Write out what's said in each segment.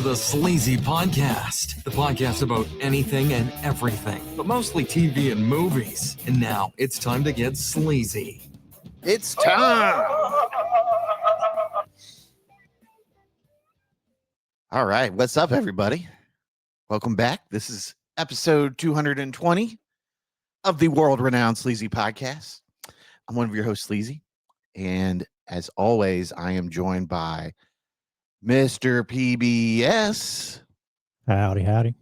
to the Sleazy Podcast, the podcast about anything and everything, but mostly TV and movies. And now it's time to get sleazy. It's time. All right. What's up, everybody? Welcome back. This is episode 220 of the world-renowned Sleazy Podcast. I'm one of your hosts, Sleazy. And as always, I am joined by Mr. PBS. Howdy, howdy.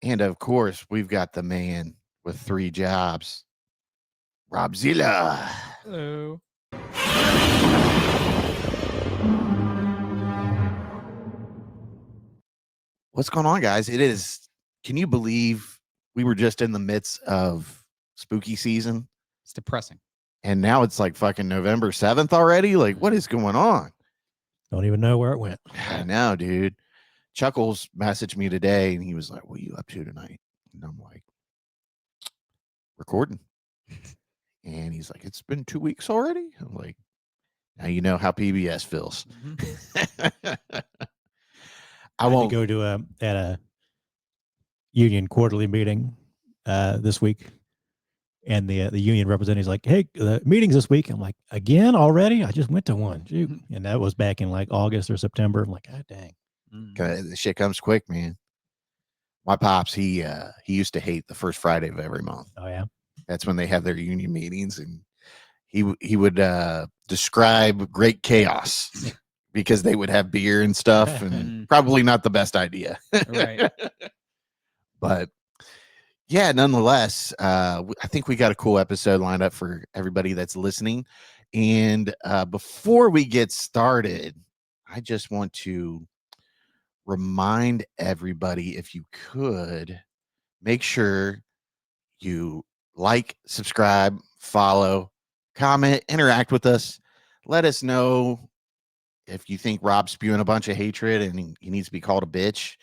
And of course, we've got the man with 3 jobs, Robzilla. Hello. What's going on, guys? Can you believe we were just in the midst of spooky season? It's depressing. And now it's like fucking November 7th already? Like, what is going on? Don't even know where it went. I know, dude. Chuckles messaged me today and he was like, what are you up to tonight? And I'm like, recording. And he's like, it's been 2 weeks already? I'm like, now you know how PBS feels. Mm-hmm. I won't go to a union quarterly meeting this week, and the union representative's like, "Hey, the meeting's this week." I'm like, "Again already? I just went to one." And that was back in like August or September. I'm like, "God dang!" The shit comes quick, man. My pops, he used to hate the first Friday of every month. Oh yeah, that's when they have their union meetings, and he would describe great chaos. Because they would have beer and stuff, and probably not the best idea. Right. But yeah, nonetheless, I think we got a cool episode lined up for everybody that's listening. And before we get started, I just want to remind everybody, if you could, make sure you like, subscribe, follow, comment, interact with us. Let us know if you think Rob's spewing a bunch of hatred and he needs to be called a bitch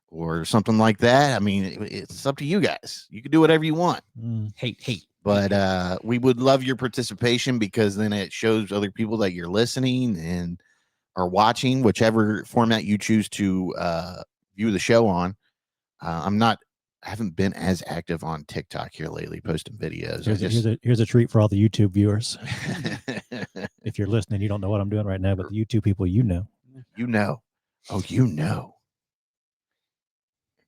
or something like that. I mean, it's up to you guys. You can do whatever you want. Hate. But we would love your participation, because then it shows other people that you're listening and are watching, whichever format you choose to view the show on. I haven't been as active on TikTok here lately, posting videos. Here's a treat for all the YouTube viewers. If you're listening, you don't know what I'm doing right now, but the YouTube people, you know. Oh, you know.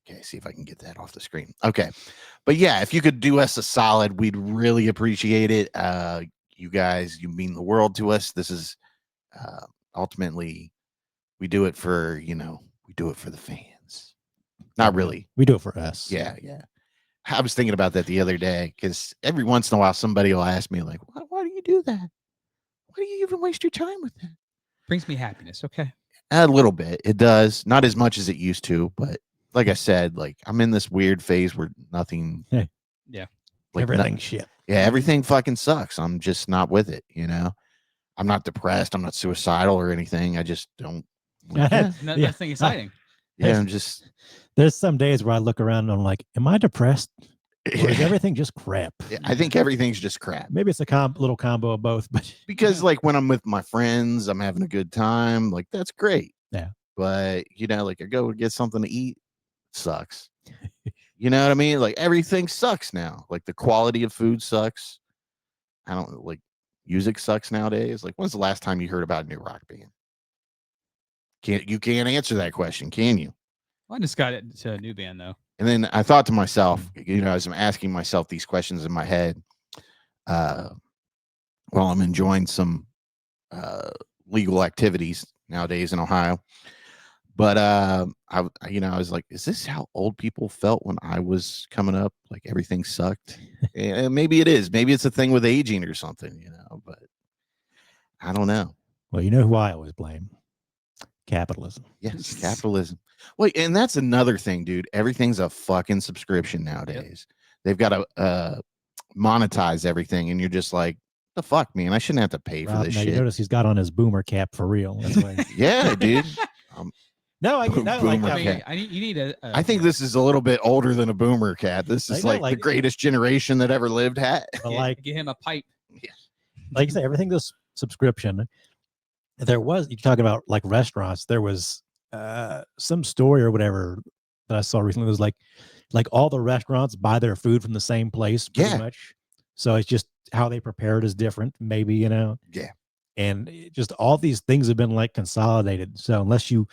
Okay, see if I can get that off the screen. Okay. But yeah, if you could do us a solid, we'd really appreciate it. You guys, you mean the world to us. This is ultimately, we do it for, we do it for the fans. Not really. We do it for us. Yeah. I was thinking about that the other day, because every once in a while somebody will ask me, like, why do you do that? Why do you even waste your time with that? Brings me happiness. Okay. A little bit. It does. Not as much as it used to, but like I said, like, I'm in this weird phase where nothing. Yeah. Like everything's shit. Yeah. Everything fucking sucks. I'm just not with it. I'm not depressed. I'm not suicidal or anything. I just don't. Nothing exciting. Yeah. I'm just. There's some days where I look around and I'm like, am I depressed? Or is everything just crap? I think everything's just crap. Maybe it's a little combo of both, but because like when I'm with my friends, I'm having a good time. Like, that's great. Yeah. But like I go get something to eat, sucks. You know what I mean? Like, everything sucks now. Like, the quality of food sucks. I don't like music sucks nowadays. Like, when's the last time you heard about a new rock band? You can't answer that question, can you? Well, I just got it to a new band though. And then I thought to myself, as I'm asking myself these questions in my head, while I'm enjoying some legal activities nowadays in Ohio. But I was like, is this how old people felt when I was coming up? Like, everything sucked. And maybe it is. Maybe it's a thing with aging or something, but I don't know. Well, you know who I always blame? Capitalism. Yes, capitalism. Wait, and that's another thing, dude. Everything's a fucking subscription nowadays. Yep. They've got to monetize everything, and you're just like, the fuck, man? I shouldn't have to pay for this shit. You notice he's got on his boomer cap for real. That's why. Yeah, dude. No, I get no, like Boomer I mean, cat. you need a. I think this is a little bit older than a boomer cat. This I is know, like the like- greatest generation that ever lived had. but like get him a pipe. like you say, everything this subscription. There was, you're talking about like restaurants. There was some story or whatever that I saw recently. It was like all the restaurants buy their food from the same place pretty Yeah. much. So it's just how they prepare it is different, maybe, you know. Yeah. And just all these things have been like consolidated. So unless you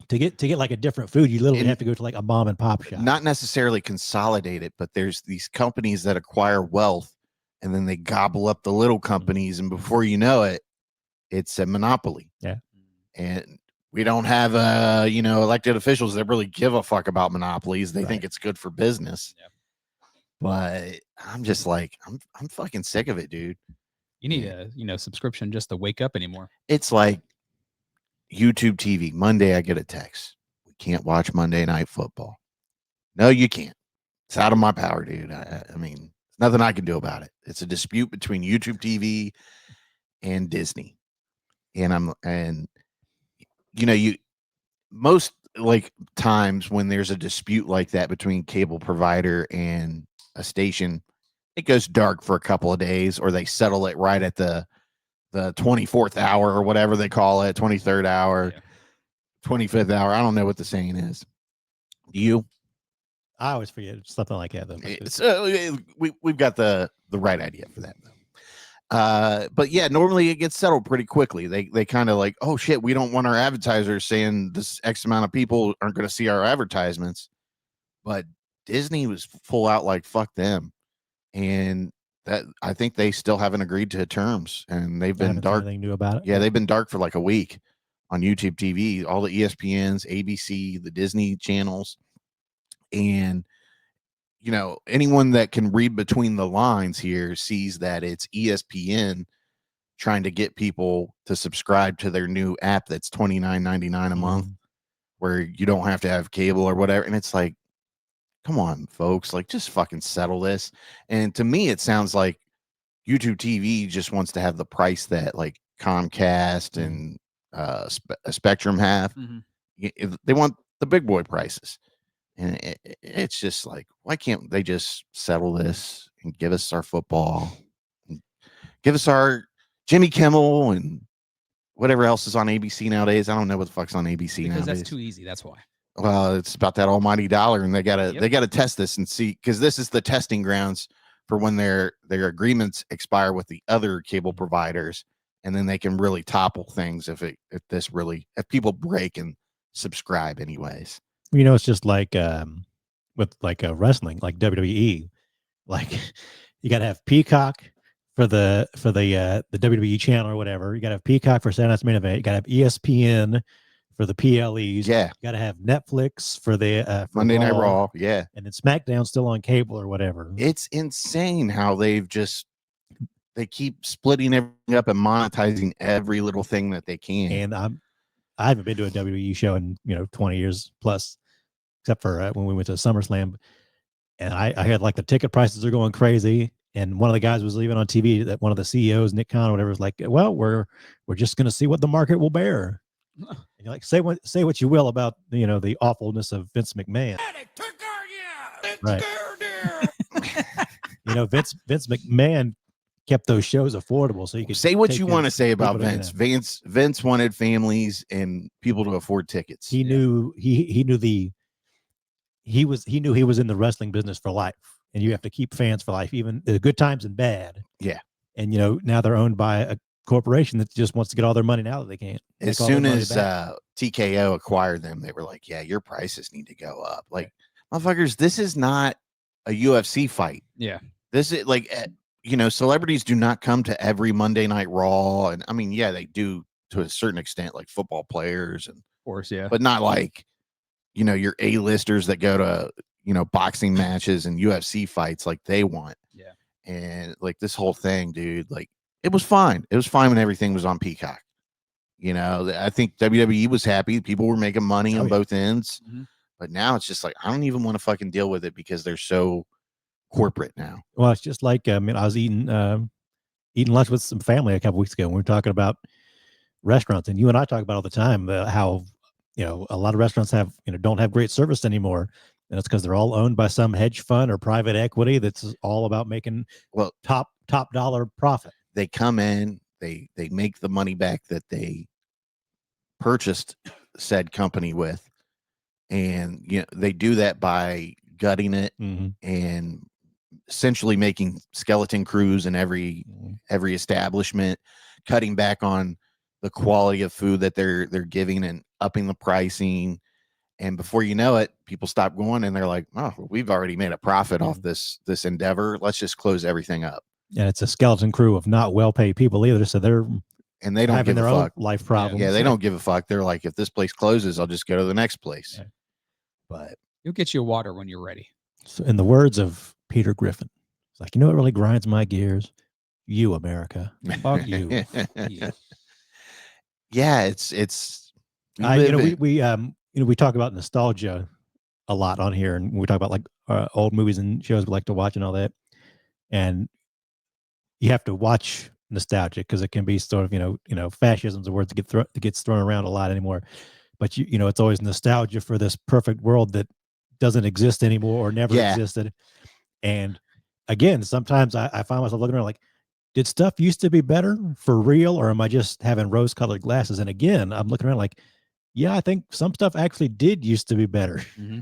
to get like a different food, you literally And- have to go to like a mom and pop shop. Not necessarily consolidated, but there's these companies that acquire wealth and then they gobble up the little companies. And before you know it, it's a monopoly. Yeah. And we don't have elected officials that really give a fuck about monopolies. They think Right. it's good for business. Yep. But I'm just like, I'm fucking sick of it, dude. You need a subscription just to wake up anymore. It's like YouTube TV. Monday, I get a text. We can't watch Monday Night Football. No, you can't. It's out of my power, dude. I mean, there's nothing I can do about it. It's a dispute between YouTube TV and Disney. And most like times when there's a dispute like that between cable provider and a station, it goes dark for a couple of days, or they settle it right at the 24th hour or whatever they call it, 23rd hour, Yeah. 25th hour. I don't know what the saying is. Do you? I always forget something like that. Though. We've got the right idea for that though. But yeah, normally it gets settled pretty quickly. They kind of like, oh shit, we don't want our advertisers saying this X amount of people aren't going to see our advertisements. But Disney was full out like, fuck them. And that I think they still haven't agreed to terms, and they've been dark. Anything new about it? Yeah, they've been dark for like a week on YouTube TV, all the ESPNs, ABC, the Disney channels. And anyone that can read between the lines here sees that it's ESPN trying to get people to subscribe to their new app that's $29.99 a month, where you don't have to have cable or whatever. And it's like, come on, folks, like just fucking settle this. And to me, it sounds like YouTube TV just wants to have the price that like Comcast and Spectrum have. Mm-hmm. They want the big boy prices. And it's just like, why can't they just settle this and give us our football, and give us our Jimmy Kimmel and whatever else is on ABC nowadays? I don't know what the fuck's on ABC Because nowadays. that's too easy. That's why. Well, it's about that almighty dollar, and they gotta test this and see, because this is the testing grounds for when their agreements expire with the other cable providers, and then they can really topple things if people break and subscribe anyways. It's just like with like wrestling, like WWE, like you got to have Peacock for the WWE channel or whatever. You got to have Peacock for Saturday Night's Main Event. You got to have ESPN for the PLEs. Yeah, you got to have Netflix for the for Monday Night Raw. Yeah, and then SmackDown still on cable or whatever. It's insane how they keep splitting everything up and monetizing every little thing that they can. And I haven't been to a WWE show in 20 years plus, except for when we went to SummerSlam. And I heard like the ticket prices are going crazy. And one of the guys was leaving on TV, that one of the CEOs, Nick Khan, or whatever, was like, "Well, we're just going to see what the market will bear." And you're like, say what you will about the awfulness of Vince McMahon. Right. Vince McMahon kept those shows affordable, so you could say what take you in want to say about people Vince. Vince wanted families and people to afford tickets. He knew he knew he was in the wrestling business for life, and you have to keep fans for life, even the good times and bad. Yeah. And now they're owned by a corporation that just wants to get all their money now that they can't. As soon as TKO acquired them, they were like, "Yeah, your prices need to go up." Like, motherfuckers, this is not a UFC fight. Yeah. This is like, celebrities do not come to every Monday Night Raw, and I mean, yeah, they do to a certain extent, like football players, and Of course, yeah. but not like, your A-listers that go to, boxing matches and UFC fights like they want. Yeah. And like this whole thing, dude, like it was fine. It was fine when everything was on Peacock. I think WWE was happy. People were making money on both ends. Mm-hmm. But now it's just like, I don't even want to fucking deal with it because they're so corporate now. Well, it's just like, I was eating lunch with some family a couple weeks ago, and we were talking about restaurants, and you and I talk about all the time how a lot of restaurants don't have great service anymore, and it's because they're all owned by some hedge fund or private equity that's all about making top dollar profit. They come in, they make the money back that they purchased said company with, and they do that by gutting it and essentially making skeleton crews in every establishment, cutting back on the quality of food that they're giving and upping the pricing. And before you know it, people stop going and they're like, oh, we've already made a profit off this endeavor. Let's just close everything up. And it's a skeleton crew of not well-paid people either. So they don't having give their a own fuck. life problems. Yeah, they don't give a fuck. They're like, if this place closes, I'll just go to the next place. Yeah. But you'll get you a water when you're ready. So in the words of Peter Griffin, it's like, what really grinds my gears? You, America. Fuck you. Yeah, it's we talk about nostalgia a lot on here, and we talk about like old movies and shows we like to watch and all that. And you have to watch nostalgia because it can be sort of fascism's a word that gets thrown around a lot anymore. But it's always nostalgia for this perfect world that doesn't exist anymore or never existed. And again, sometimes I find myself looking around like, did stuff used to be better for real, or am I just having rose-colored glasses? And again, I'm looking around like, yeah, I think some stuff actually did used to be better. Mm-hmm.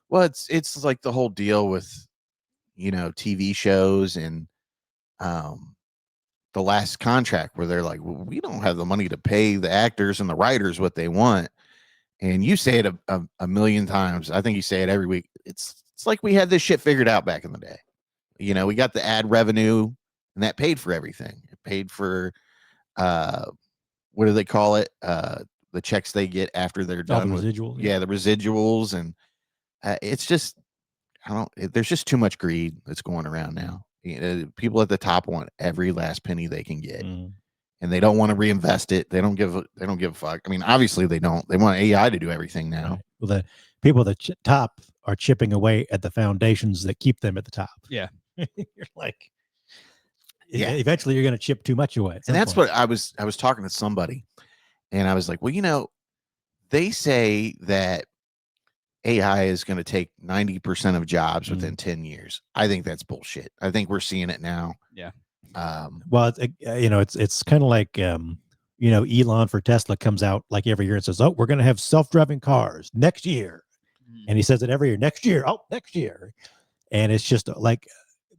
Well, it's like the whole deal with TV shows and the last contract where they're like, well, we don't have the money to pay the actors and the writers what they want. And you say it a million times. I think you say it every week. It's like we had this shit figured out back in the day. We got the ad revenue, and that paid for everything. It paid for what do they call it? The checks they get after they're done with residuals. Yeah, the residuals, and it's just there's just too much greed that's going around now. People at the top want every last penny they can get. And they don't want to reinvest it. They don't give a fuck. I mean, obviously they don't. They want AI to do everything now. Right. Well, the people at the top are chipping away at the foundations that keep them at the top. Yeah. You're like, eventually you're going to chip too much away. And that's what I was talking to somebody, and I was like, well, they say that AI is going to take 90% of jobs within 10 years. I think that's bullshit. I think we're seeing it now. Yeah. Well, it's kind of like Elon for Tesla comes out like every year and says, oh, we're going to have self-driving cars next year, and he says it every year, next year, and it's just like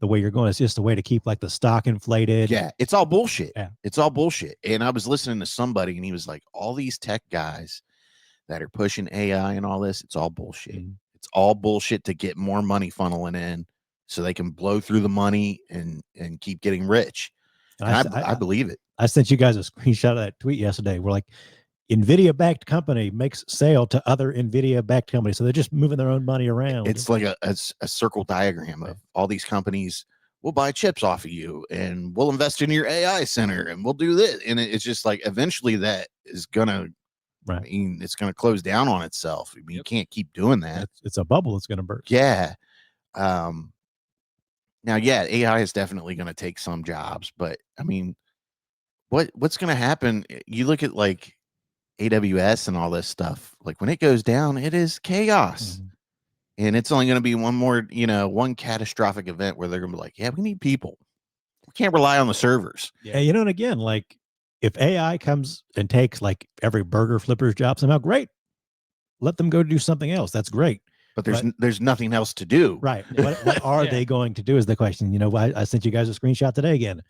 the way you're going. It's just a way to keep like the stock inflated. Yeah, it's all bullshit. Yeah. It's all bullshit. And I was listening to somebody, and he was like, all these tech guys that are pushing AI and all this, it's all bullshit. It's all bullshit to get more money funneling in, so they can blow through the money and keep getting rich. And I believe it. I sent you guys a screenshot of that tweet yesterday. We're like, NVIDIA-backed company makes sale to other NVIDIA-backed companies. So they're just moving their own money around. It's like a circle diagram of all these companies. We'll buy chips off of you, and we'll invest in your AI center, and we'll do this. And it's just like eventually that is gonna. Right. I mean, it's going to close down on itself. I mean, you can't keep doing that. It's a bubble that's going to burst. Yeah. Now, AI is definitely going to take some jobs, but I mean, what's going to happen? You look at like AWS and all this stuff. Like when it goes down, it is chaos, and it's only going to be one catastrophic event where they're going to be like, yeah, we need people. We can't rely on the servers. Yeah. And again, like, if AI comes and takes like every burger flipper's job somehow, great. Let them go do something else. That's great. But there's nothing else to do. Right. What are they going to do is the question. I sent you guys a screenshot today again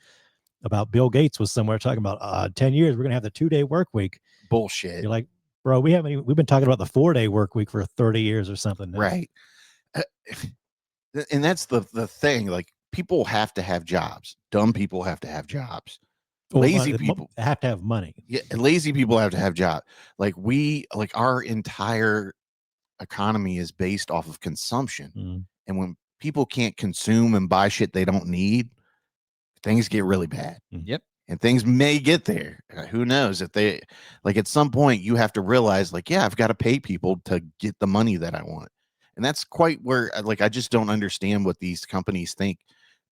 about Bill Gates was somewhere talking about 10 years, we're going to have the 2-day work week. Bullshit. You're like, bro, we've been talking about the 4-day work week for 30 years or something. Right. And that's the thing. Like, people have to have jobs. Dumb people have to have jobs. Lazy people have to have money. Yeah, lazy people have to have jobs. Like our entire economy is based off of consumption. And when people can't consume and buy shit they don't need, things get really bad. Yep. And things may get there. Who knows? If they at some point you have to realize I've got to pay people to get the money that I want. And that's quite where I just don't understand what these companies think.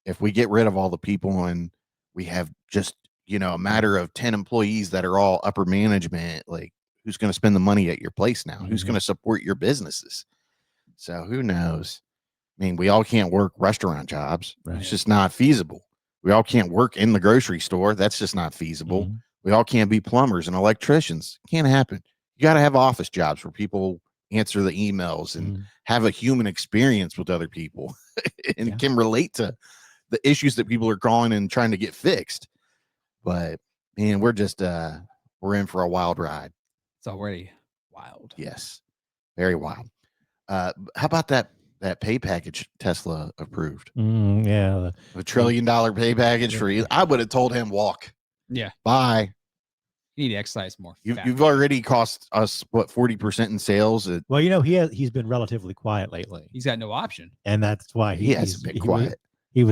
If we get rid of all the people and we have just a matter of 10 employees that are all upper management, like, who's going to spend the money at your place now? Who's Mhm. going to support your businesses? So who knows? I mean, we all can't work restaurant jobs. Right. It's just not feasible. We all can't work in the grocery store. That's just not feasible. Mhm. We all can't be plumbers and electricians. Can't happen. You got to have office jobs where people answer the emails and Mhm. have a human experience with other people and Yeah. can relate to the issues that people are calling and trying to get fixed. But man, we're just we're in for a wild ride. It's already wild. Yes, very wild. How about that pay package Tesla approved? Yeah. $1 trillion pay package for you. I would have told him walk. Yeah. Bye. You need to exercise more. You've already cost us what 40% in sales. Well, he's been relatively quiet lately, He's got no option. and that's why He hasn't been quiet. He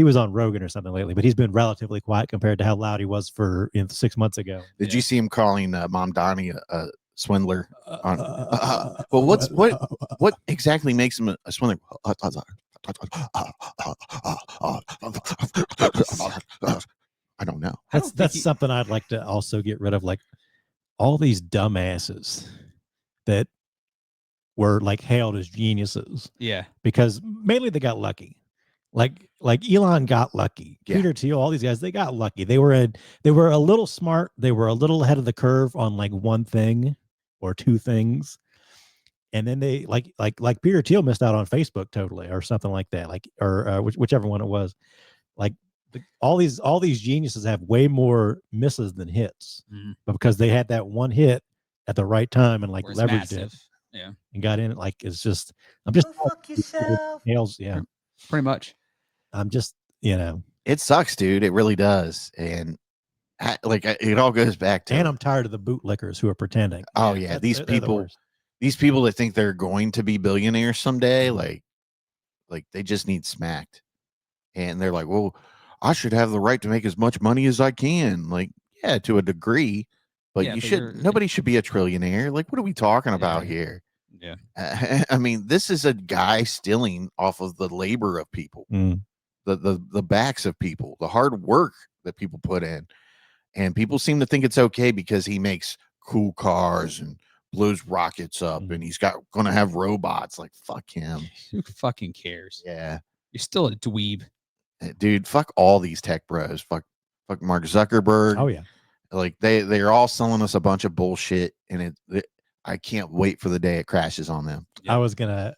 was on Rogan or something lately, but he's been relatively quiet compared to how loud he was for 6 months ago. Did you see him calling Mom Donnie a swindler? Well, what exactly makes him a swindler? I don't know. That's something I'd like to also get rid of, like all these dumbasses that were like hailed as geniuses. Yeah. Because mainly they got lucky. Like Elon got lucky. Yeah. Peter Thiel, all these guys, they got lucky. They were a little smart. They were a little ahead of the curve on like one thing or two things. And then they like Peter Thiel missed out on Facebook totally or something like that. Like or whichever one it was. Like all these geniuses have way more misses than hits. Mhm. But because they had that one hit at the right time and like Where it's leveraged massive. it Yeah. and got in it, like it's just I'm just fuck yourself. Hails, yeah. Pretty much. I'm just It sucks, dude. It really does. And it all goes back to. and I'm tired of the bootlickers who are pretending. Oh yeah, these They're the people worst. that think they're going to be billionaires someday, like they just need smacked. And they're like, well, I should have the right to make as much money as I can. Like, yeah, to a degree, but nobody should be a trillionaire. Like, what are we talking about here? Yeah. I mean, this is a guy stealing off of the labor of people, the backs of people, the hard work that people put in. And people seem to think it's okay because he makes cool cars and blows rockets up and he's going to have robots. Like, fuck him. Who fucking cares? Yeah. You're still a dweeb. Dude, fuck all these tech bros. Fuck Mark Zuckerberg. Oh yeah. Like they're all selling us a bunch of bullshit, and I can't wait for the day it crashes on them. Yeah. I was gonna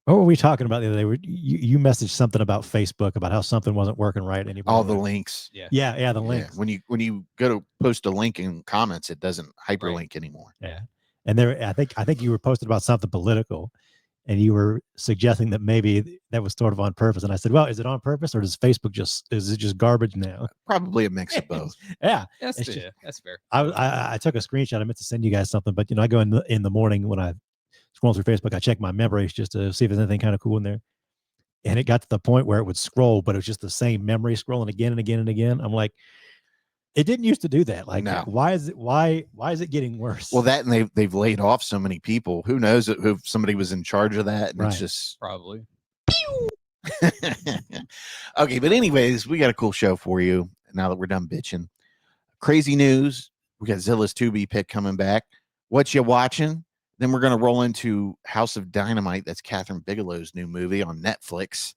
what were we talking about the other day? You messaged something about Facebook about how something wasn't working right anymore. All the links. Yeah, the links. When you go to post a link in comments, it doesn't hyperlink anymore. Yeah. And I think you were posting about something political, and you were suggesting that maybe that was sort of on purpose. And I said, well, is it on purpose or is Facebook is it just garbage now? Probably a mix of both. Yeah. That's fair. I took a screenshot. I meant to send you guys something, but I go in the morning when I scroll through Facebook, I check my memories just to see if there's anything kind of cool in there. And it got to the point where it would scroll, but it was just the same memory scrolling again and again and again. I'm like, it didn't used to do that. Like, no. why is it getting worse? Well, that and they've laid off so many people. Who knows if somebody was in charge of that? And Right. It's just Probably. okay. But anyways, we got a cool show for you now that we're done bitching. Crazy news. We got Zilla's Tubi pick coming back. Whatchu Watchin? Then we're going to roll into House of Dynamite. That's Kathryn Bigelow's new movie on Netflix.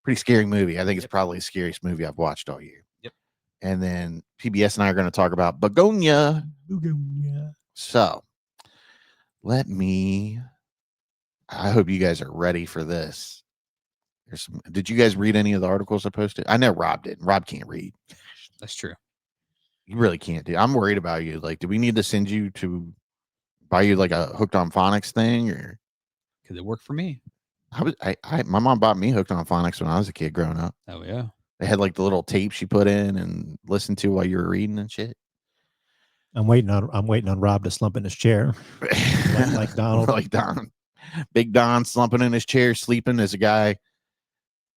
Pretty scary movie. I think it's probably the scariest movie I've watched all year. Yep. And then PBS and I are going to talk about Bugonia. So I hope you guys are ready for this. Did you guys read any of the articles I posted? I know Rob didn't. Rob can't read. That's true. You really can't do. I'm worried about you. Like, do we need to send you to buy you like a Hooked on Phonics thing, or Because it worked for me. my mom bought me Hooked on Phonics when I was a kid growing up. Oh yeah. They had like the little tapes you put in and listen to while you were reading and shit. I'm waiting on Rob to slump in his chair, like Donald. Like Don, Big Don slumping in his chair, sleeping as a guy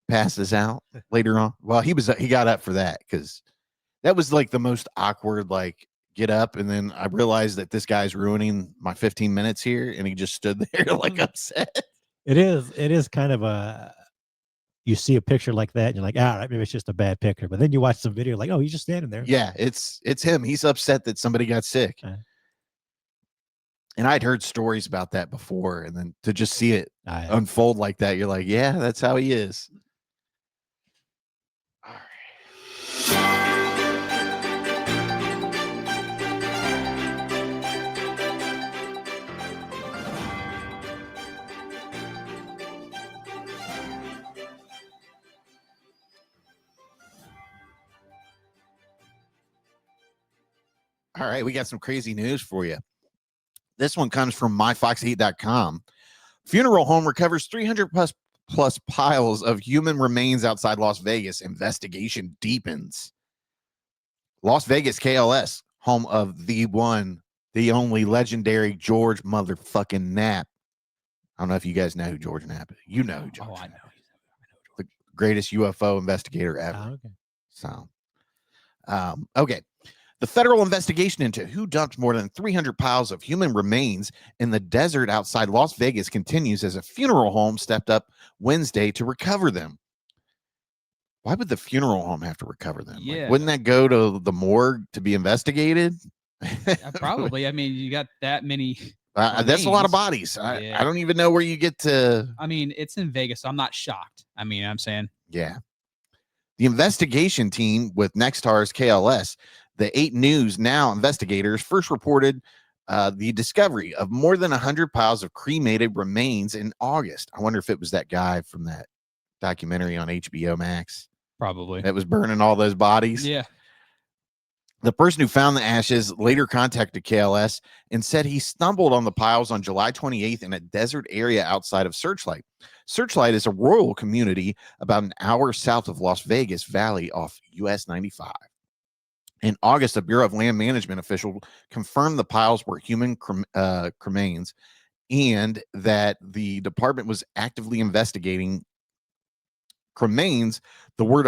passes out later on. Well, he got up for that because that was like the most awkward, like, get up. And then I realized that this guy's ruining my 15 minutes here. And he just stood there like upset. It is kind of you see a picture like that and you're like, all right, maybe it's just a bad picture. But then you watch some video like, oh, he's just standing there. Yeah, it's him. He's upset that somebody got sick. And I'd heard stories about that before, and then to just see it I, unfold like that, you're like, yeah, that's how he is. All right. All right, we got some crazy news for you. This one comes from myfox8.com. Funeral home recovers 300 plus piles of human remains outside Las Vegas. Investigation deepens. Las Vegas KLS, home of the one, the only legendary George motherfucking Knapp. I don't know if you guys know who George Knapp is. You know who George I Knapp know. is. The greatest UFO investigator ever. okay. So, okay. The federal investigation into who dumped more than 300 piles of human remains in the desert outside Las Vegas continues as a funeral home stepped up Wednesday to recover them. Why would the funeral home have to recover them? Yeah. Like, wouldn't that go to the morgue to be investigated? Probably. I mean, you got that many. That's a lot of remains. bodies. Yeah. I don't even know where you get to. I mean, it's in Vegas, so I'm not shocked. I mean, I'm saying. Yeah. The investigation team with Nextar's KLS, the 8 News Now investigators, first reported the discovery of more than 100 piles of cremated remains in August. I wonder if it was that guy from that documentary on HBO Max Probably. that was burning all those bodies. Yeah. The person who found the ashes later contacted KLS and said he stumbled on the piles on July 28th in a desert area outside of Searchlight. Searchlight is a rural community about an hour south of Las Vegas Valley off US 95. In August, a Bureau of Land Management official confirmed the piles were human cremains and that the department was actively investigating cremains. The word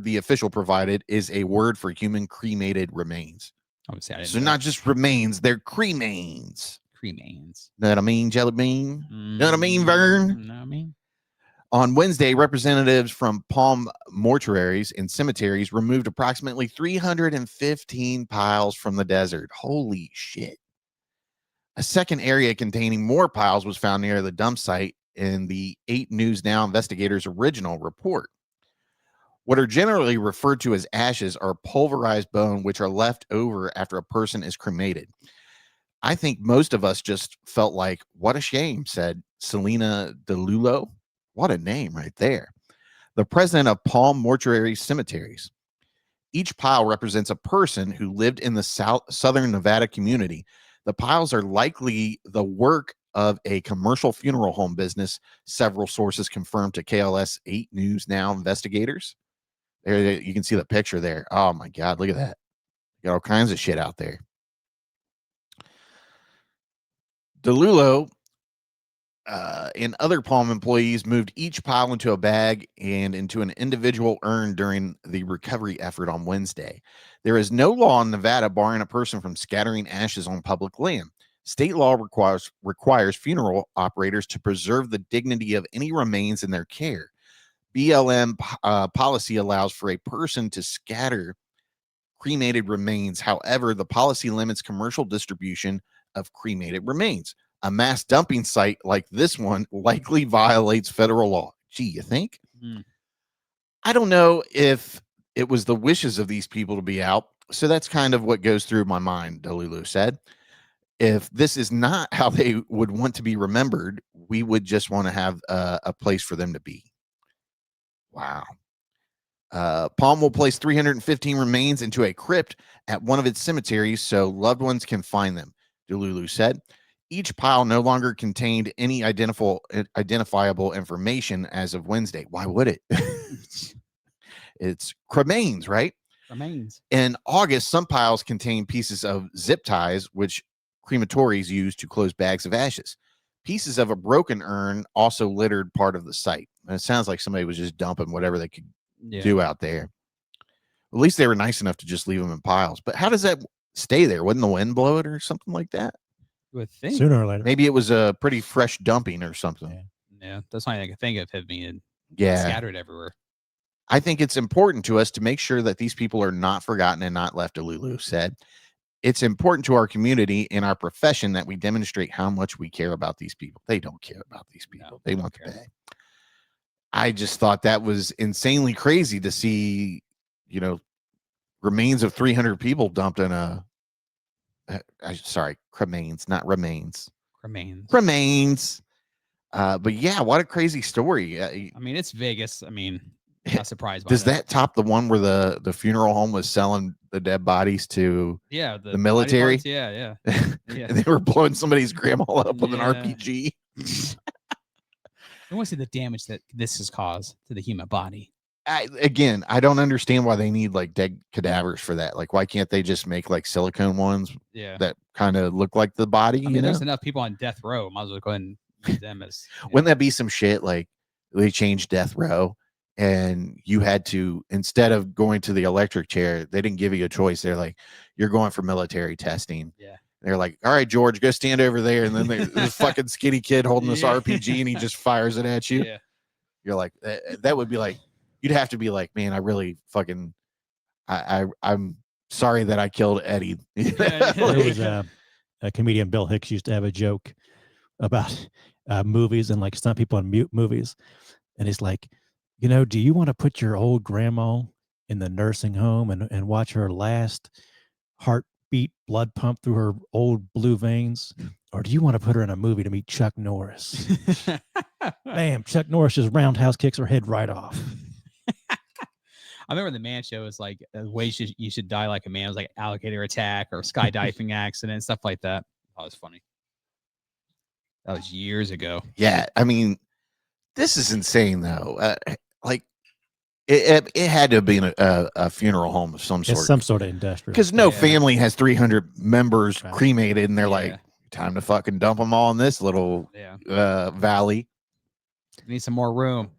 the official provided is a word for human cremated remains. Obviously, I didn't So know. not just remains, they're cremains. Cremains. Know what I mean, Jelly Bean? Know what I mean, Vern? Know what I mean? On Wednesday, representatives from Palm mortuaries and cemeteries removed approximately 315 piles from the desert. Holy shit. A second area containing more piles was found near the dump site in the 8 News Now investigators' original report. What are generally referred to as ashes are pulverized bone, which are left over after a person is cremated. I think most of us just felt like, what a shame, said Selena DeLulo. What a name right there. The president of Palm Mortuary Cemeteries. Each pile represents a person who lived in the southern Nevada community. The piles are likely the work of a commercial funeral home business, several sources confirmed to KLS 8 News Now investigators. There, you can see the picture there. Oh my God, look at that. Got all kinds of shit out there. DeLulo and other Palm employees moved each pile into a bag and into an individual urn during the recovery effort on Wednesday. There is no law in Nevada barring a person from scattering ashes on public land. State law requires funeral operators to preserve the dignity of any remains in their care. BLM policy allows for a person to scatter cremated remains. However, the policy limits commercial distribution of cremated remains. A mass dumping site like this one likely violates federal law. Gee, you think? I don't know if it was the wishes of these people to be out. So that's kind of what goes through my mind, DeLulo said. If this is not how they would want to be remembered, we would just want to have a place for them to be. Wow. Palm will place 315 remains into a crypt at one of its cemeteries so loved ones can find them, DeLulo said. Each pile no longer contained any identifiable information as of Wednesday. Why would it? It's cremains, right? Remains. In August, some piles contain pieces of zip ties, which crematories use to close bags of ashes. Pieces of a broken urn also littered part of the site. And it sounds like somebody was just dumping whatever they could do out there. At least they were nice enough to just leave them in piles. But how does that stay there? Wouldn't the wind blow it or something like that? You would think. Sooner or later. Maybe it was a pretty fresh dumping or something. Yeah, that's why I could think of it being Yeah. scattered everywhere. I think it's important to us to make sure that these people are not forgotten and not left, DeLulo said. it's important to our community and our profession that we demonstrate how much we care about these people. They don't care about these people. No, They they don't want the care. bag. I just thought that was insanely crazy to see, remains of 300 people dumped in sorry, cremains, not remains. Cremains. But yeah, what a crazy story. I mean, it's Vegas. I mean, not surprised by Does that. that top the one where the funeral home was selling the dead bodies to Yeah, the military? parts, yeah. And they were blowing somebody's grandma up with an Yeah. RPG. I want to see the damage that this has caused to the human body. I don't understand why they need like dead cadavers for that. Like, why can't they just make like silicone ones Yeah. that kind of look like the body? I mean, there's enough people on death row. Might as well go ahead and use them as. Wouldn't that be some shit? Like, they changed death row, and you had to, instead of going to the electric chair, they didn't give you a choice. They're like, you're going for military testing. Yeah. They're like, all right, George, go stand over there. And then there's this fucking skinny kid holding this Yeah. RPG, and he just fires it at you. Yeah. You're like, that would be like, you'd have to be like, man, I really fucking, I'm sorry that I killed Eddie. Yeah. There was a comedian, Bill Hicks, used to have a joke about movies and like stunt people in mute movies. And he's like, do you want to put your old grandma in the nursing home and watch her last heartbeat blood pump through her old blue veins? Or do you want to put her in a movie to meet Chuck Norris? Bam, Chuck Norris just roundhouse kicks her head right off. I remember the Man Show was like ways you should die like a man. It was like alligator attack or skydiving accident, stuff like that. That was funny. That was years ago. Yeah, I mean, this is insane though. Like, it had to have been a funeral home of some sort. It's some sort of industrial. Because no Yeah. family has 300 members Right. cremated, and they're Yeah. like, time to fucking dump them all in this little Yeah. valley. Need some more room.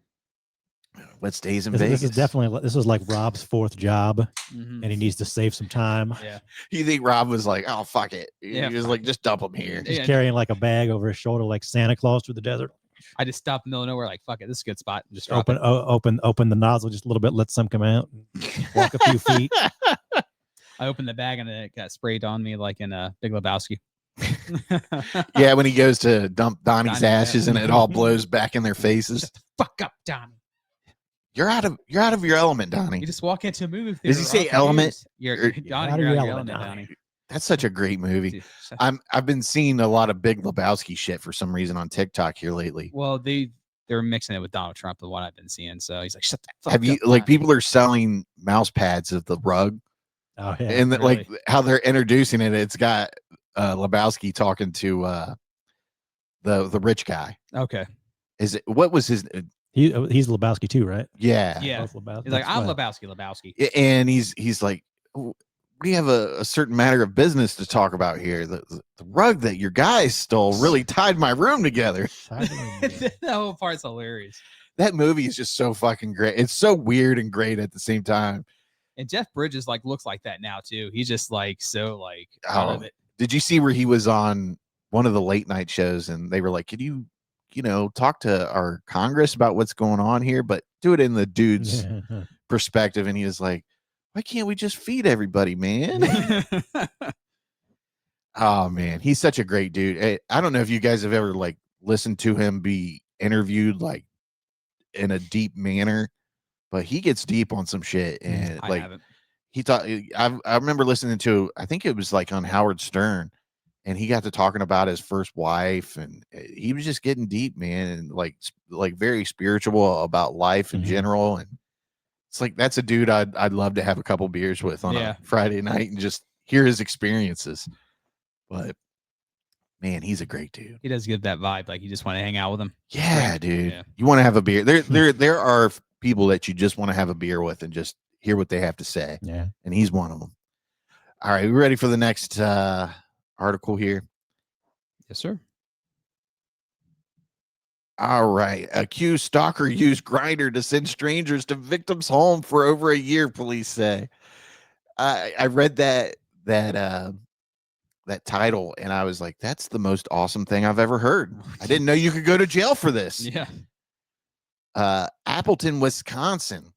What stays in This Vegas? is definitely, this is like Rob's fourth job, Mhm. and he needs to save some time. Yeah. You think Rob was like, oh, fuck it. Yeah, He was like, just dump them here. He's Yeah. carrying like a bag over his shoulder, like Santa Claus through the desert. I just stopped in the middle of nowhere, like, fuck it, this is a good spot. Just drop it. Open the nozzle just a little bit, let some come out, and walk a few feet. I opened the bag and it got sprayed on me like in Big Lebowski. Yeah, when he goes to dump Donnie's Donnie, yeah. ashes and it all blows back in their faces. Shut the fuck up, Donnie. You're out of your element, Donnie. You just walk into a movie theater. Does he say element? You're Or- Donnie, Out of you're your out of your element, element, Donnie. Donnie. That's such a great movie. Dude, shut- I've been seeing a lot of Big Lebowski shit for some reason on TikTok here lately. Well, they're mixing it with Donald Trump, of what I've been seeing. So he's like, shut the fuck Have you up, like Donnie." people are selling mouse pads of the rug, Oh yeah. and like really? how they're introducing it, it's got Lebowski talking to the rich guy. Okay. Is it what was his? He's Lebowski too, right? Yeah, Yeah. Both Lebowski. He's like, That's I'm what- Lebowski. and he's like, we have a certain matter of business to talk about here. The rug that your guys stole really tied my room together. that whole part's hilarious. That movie is just so fucking great. It's so weird and great at the same time. And Jeff Bridges like looks like that now too. He's just like so like out of Oh, it. did you see where he was on one of the late night shows and they were like, could you talk to our Congress about what's going on here, but do it in the dude's perspective? And he was like, why can't we just feed everybody, man? Oh man, he's such a great dude. I don't know if you guys have ever like listened to him be interviewed like in a deep manner, but he gets deep on some shit. And I like haven't. he thought, I remember listening to, I think it was like on Howard Stern, and he got to talking about his first wife, and he was just getting deep, man, and like very spiritual about life in Mhm. general. And it's like, that's a dude I'd love to have a couple beers with on Yeah. a Friday night and just hear his experiences. But man, he's a great dude. He does give that vibe, like you just want to hang out with him. Yeah, Right. dude. Yeah. You want to have a beer. There are people that you just want to have a beer with and just hear what they have to say. Yeah. And he's one of them. All right, we ready for the next article here? Yes, sir. All right. Accused stalker used Grindr to send strangers to victim's home for over a year, police say. I read that title and I was like, that's the most awesome thing I've ever heard. I didn't know you could go to jail for this. Yeah. Appleton, Wisconsin.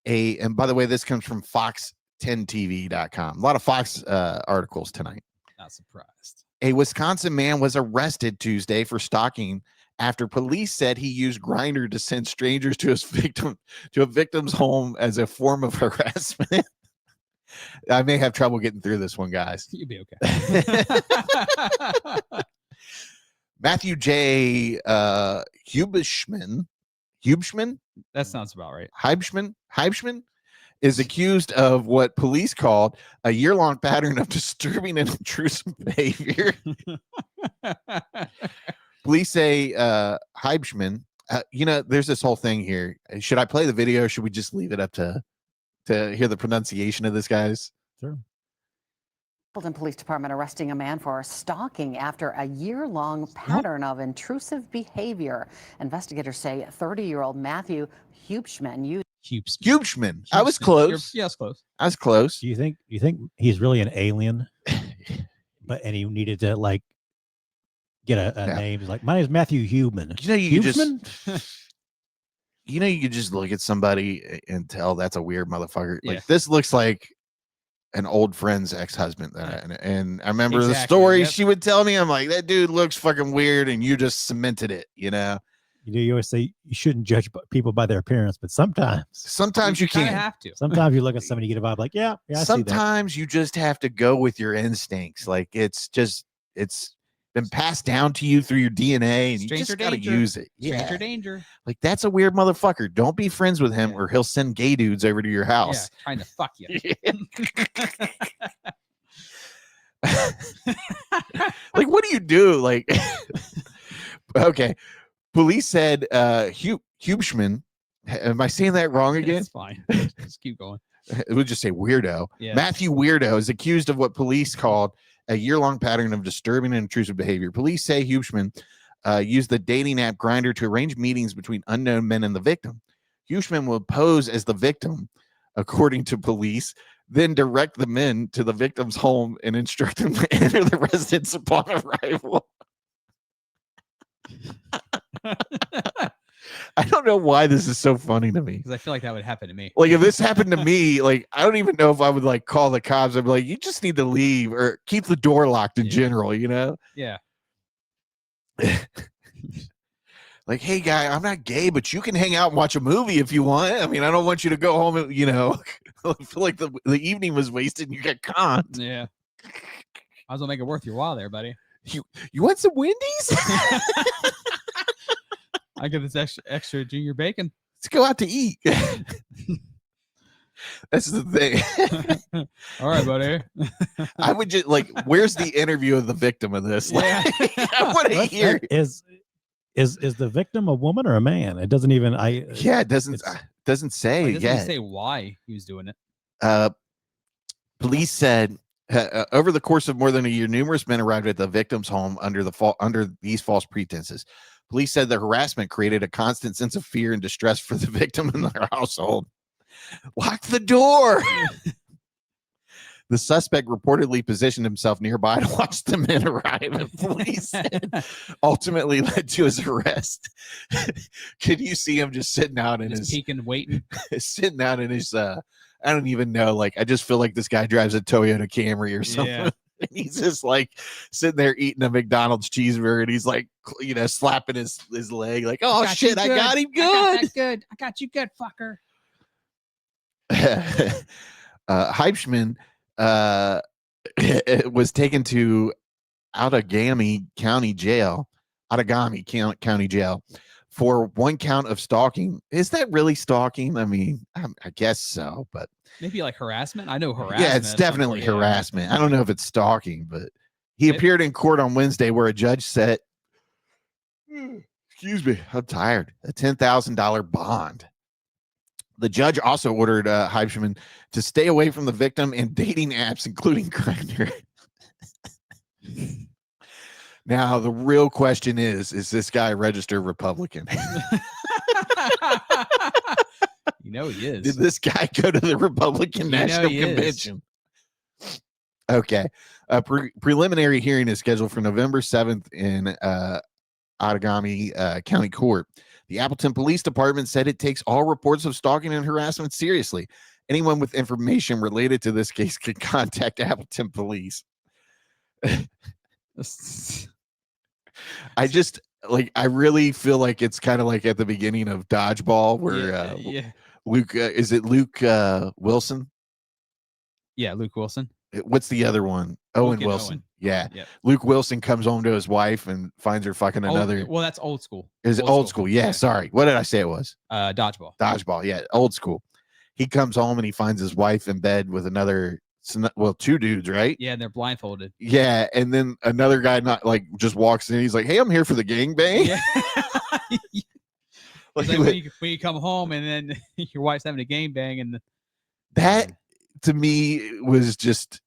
And by the way, this comes from Fox 10tv.com. A lot of Fox articles tonight. Not surprised. A Wisconsin man was arrested Tuesday for stalking after police said he used Grindr to send strangers to a victim's home as a form of harassment. I may have trouble getting through this one, guys. You'll be okay. Matthew J. Hubschman. That sounds about right. Heibschman is accused of what police called a year-long pattern of disturbing and intrusive behavior. Police say Heibschman, there's this whole thing here. Should I play the video or should we just leave it up to hear the pronunciation of this, guys? Sure. Appleton Police Department arresting a man for stalking after a year-long pattern of intrusive behavior. Investigators say 30-year-old Matthew Hubschman Hubschman. I was close. Yes, close. I was close. Do you think he's really an alien? And he needed to like get a name. He's like, my name is Matthew Hubman. You could just look at somebody and tell that's a weird motherfucker. Yeah. Like this looks like an old friend's ex-husband. And I remember the Exactly, story yep. she would tell me. I'm like, that dude looks fucking weird, and you just cemented it, You always say you shouldn't judge people by their appearance, but sometimes you kinda can. have to. sometimes you look at somebody, you get a vibe like, yeah, I see that. Sometimes you just have to go with your instincts. Like it's been passed down to you through your DNA, and you Stranger just got to danger. use it. Stranger danger. Like that's a weird motherfucker. Don't be friends with him, Yeah. or he'll send gay dudes over to your Yeah, house. trying to fuck you. Like, what do you do? Like, okay. Police said Hubschman. Am I saying that wrong again? It's fine. Just keep going. We'll just say weirdo. Yeah. Matthew Weirdo is accused of what police called a year-long pattern of disturbing and intrusive behavior. Police say Hubschman used the dating app Grindr to arrange meetings between unknown men and the victim. Hubschman will pose as the victim, according to police, then direct the men to the victim's home and instruct them to enter the residence upon arrival. I don't know why this is so funny to me. Because I feel like that would happen to me. Like if this happened to me, like I don't even know if I would like call the cops. I'd be like, you just need to leave or keep the door locked in general, Yeah. Like, hey guy, I'm not gay, but you can hang out and watch a movie if you want. I mean, I don't want you to go home and I feel like the evening was wasted and you got conned. Yeah. Might as well make it worth your while there, buddy. You want some Wendy's? I get this extra junior bacon. Let's go out to eat. That's the thing. All right, buddy. I would just like, where's the interview of the victim of this? Yeah. I want to hear. Is the victim a woman or a man? It doesn't even. It doesn't say. It doesn't yet. even say why he was doing it. Police said over the course of more than a year, numerous men arrived at the victim's home under these false pretenses. Police said the harassment created a constant sense of fear and distress for the victim and their household. Lock the door. The suspect reportedly positioned himself nearby to watch the men arrive, and police said ultimately led to his arrest. Could you see him just sitting out in his peeking, waiting, sitting out in his I don't even know. Like I just feel like this guy drives a Toyota Camry or something. Yeah. And he's just like sitting there eating a McDonald's cheezeburger, and he's like, slapping his leg, like, "Oh shit, I got him good. I got you good, fucker." Heibschman was taken to Outagamie County Jail for one count of stalking. Is that really stalking? I mean, I guess so, but Maybe like harassment. I know harassment. yeah, it's definitely harassment. I don't know if it's stalking, but he appeared in court on Wednesday where a judge set, excuse me, I'm tired, a $10,000 bond. The judge also ordered Heibschman to stay away from the victim and dating apps, including Grindr. Now, the real question is this guy a registered Republican? You know he is. Did this guy go to the Republican National Convention? Okay. A preliminary hearing is scheduled for November 7th in Outagamie County Court. The Appleton Police Department said it takes all reports of stalking and harassment seriously Anyone with information related to this case can contact Appleton police. I really feel like it's kind of like at the beginning of Dodgeball where Luke, is it Luke Wilson? Yeah, Luke Wilson. What's the other one? Owen Wilson. Yeah. Yep. Luke Wilson comes home to his wife and finds her fucking another. Well, that's old school. Is it old school? Yeah, sorry. What did I say it was? Dodgeball. Dodgeball. Yeah, old school. He comes home and he finds his wife in bed with another, two dudes, right? Yeah, and they're blindfolded. Yeah, and then another guy just walks in. He's like, "Hey, I'm here for the gangbang." Yeah. Like when you come home and then your wife's having a gangbang, and that to me was just,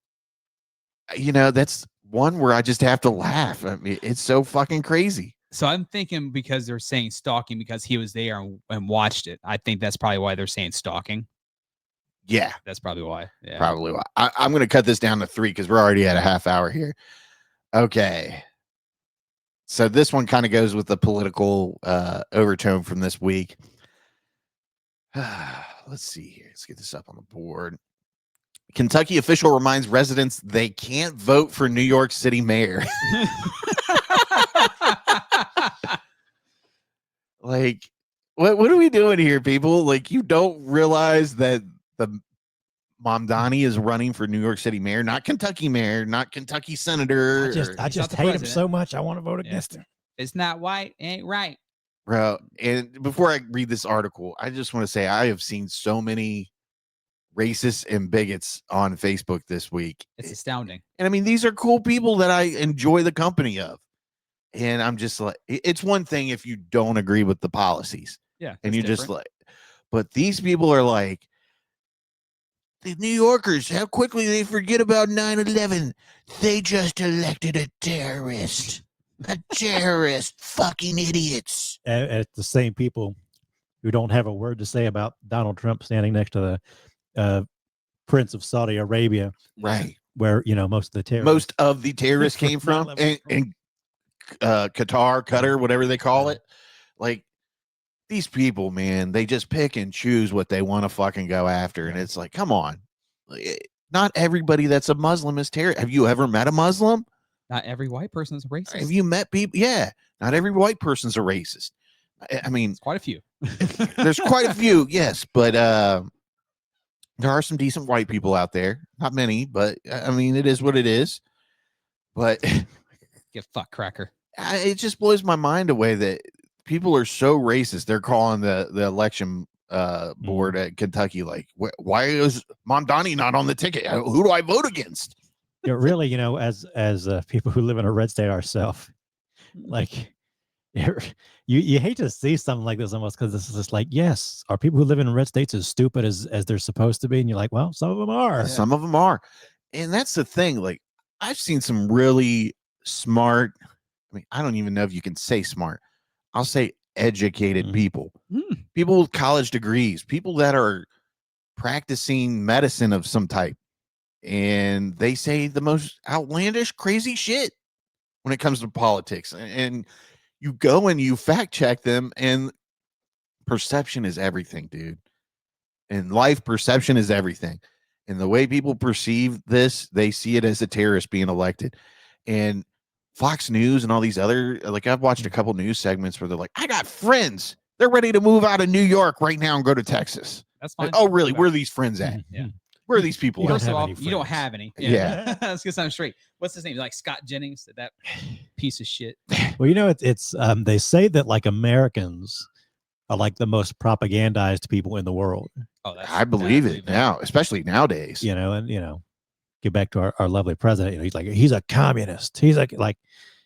that's one where I just have to laugh. I mean, it's so fucking crazy. So I'm thinking because they're saying stalking because he was there and watched it. I think that's probably why they're saying stalking. Yeah, that's probably why. Yeah. Probably why. I'm going to cut this down to 3 because we're already at a half hour here. Okay. So this one kind of goes with the political overtone from this week. Let's see here. Let's get this up on the board. Kentucky official reminds residents they can't vote for New York City mayor. Like, what are we doing here, people? Like, you don't realize that the Mamdani is running for New York City mayor, not Kentucky mayor, not Kentucky senator. I just hate him so much. I want to vote against him. It's not white, ain't right. Bro, and before I read this article, I just want to say I have seen so many racists and bigots on Facebook this week. It's astounding. And I mean, these are cool people that I enjoy the company of. And I'm just like, it's one thing if you don't agree with the policies. Yeah. And you just like, but these people are like, the New Yorkers, how quickly they forget about 9/11. They just elected a terrorist. A terrorist. Fucking idiots. And the same people who don't have a word to say about Donald Trump standing next to the Prince of Saudi Arabia. Right. Where, most of the terrorists came from. And Qatar, whatever they call it. Like, these people, man, they just pick and choose what they want to fucking go after. And it's like, come on. Not everybody that's a Muslim is terrorist. Have you ever met a Muslim? Not every white person is a racist. Have you met people? Yeah. Not every white person's a racist. I mean, it's quite a few. There's quite a few, yes. But there are some decent white people out there. Not many, but I mean, it is what it is. But get fuck cracker. It just blows my mind away that people are so racist. They're calling the election board at Kentucky like, why is Mamdani not on the ticket? Who do I vote against? Really, as people who live in a red state ourselves, like you hate to see something like this almost because this is just like, yes, are people who live in red states as stupid as they're supposed to be? And you're like, well, some of them are. Yeah. Some of them are. And that's the thing. Like, I've seen some really smart, I mean, I don't even know if you can say smart. I'll say educated people. People with college degrees, people that are practicing medicine of some type. And they say the most outlandish, crazy shit when it comes to politics. And you go and you fact check them, and perception is everything, dude. And life perception is everything. And the way people perceive this, they see it as a terrorist being elected. And Fox News and all these other, like, I've watched a couple news segments where they're like, I got friends. They're ready to move out of New York right now and go to Texas. That's fine. Like, oh, really? Where are these friends at? Yeah. Where are these people? First of all, you don't have any. Yeah. Let's get something straight. What's his name? Like Scott Jennings, that piece of shit. Well, it's they say that like Americans are like the most propagandized people in the world. Oh, I believe it now, especially nowadays. Get back to our lovely president. He's a communist. He's like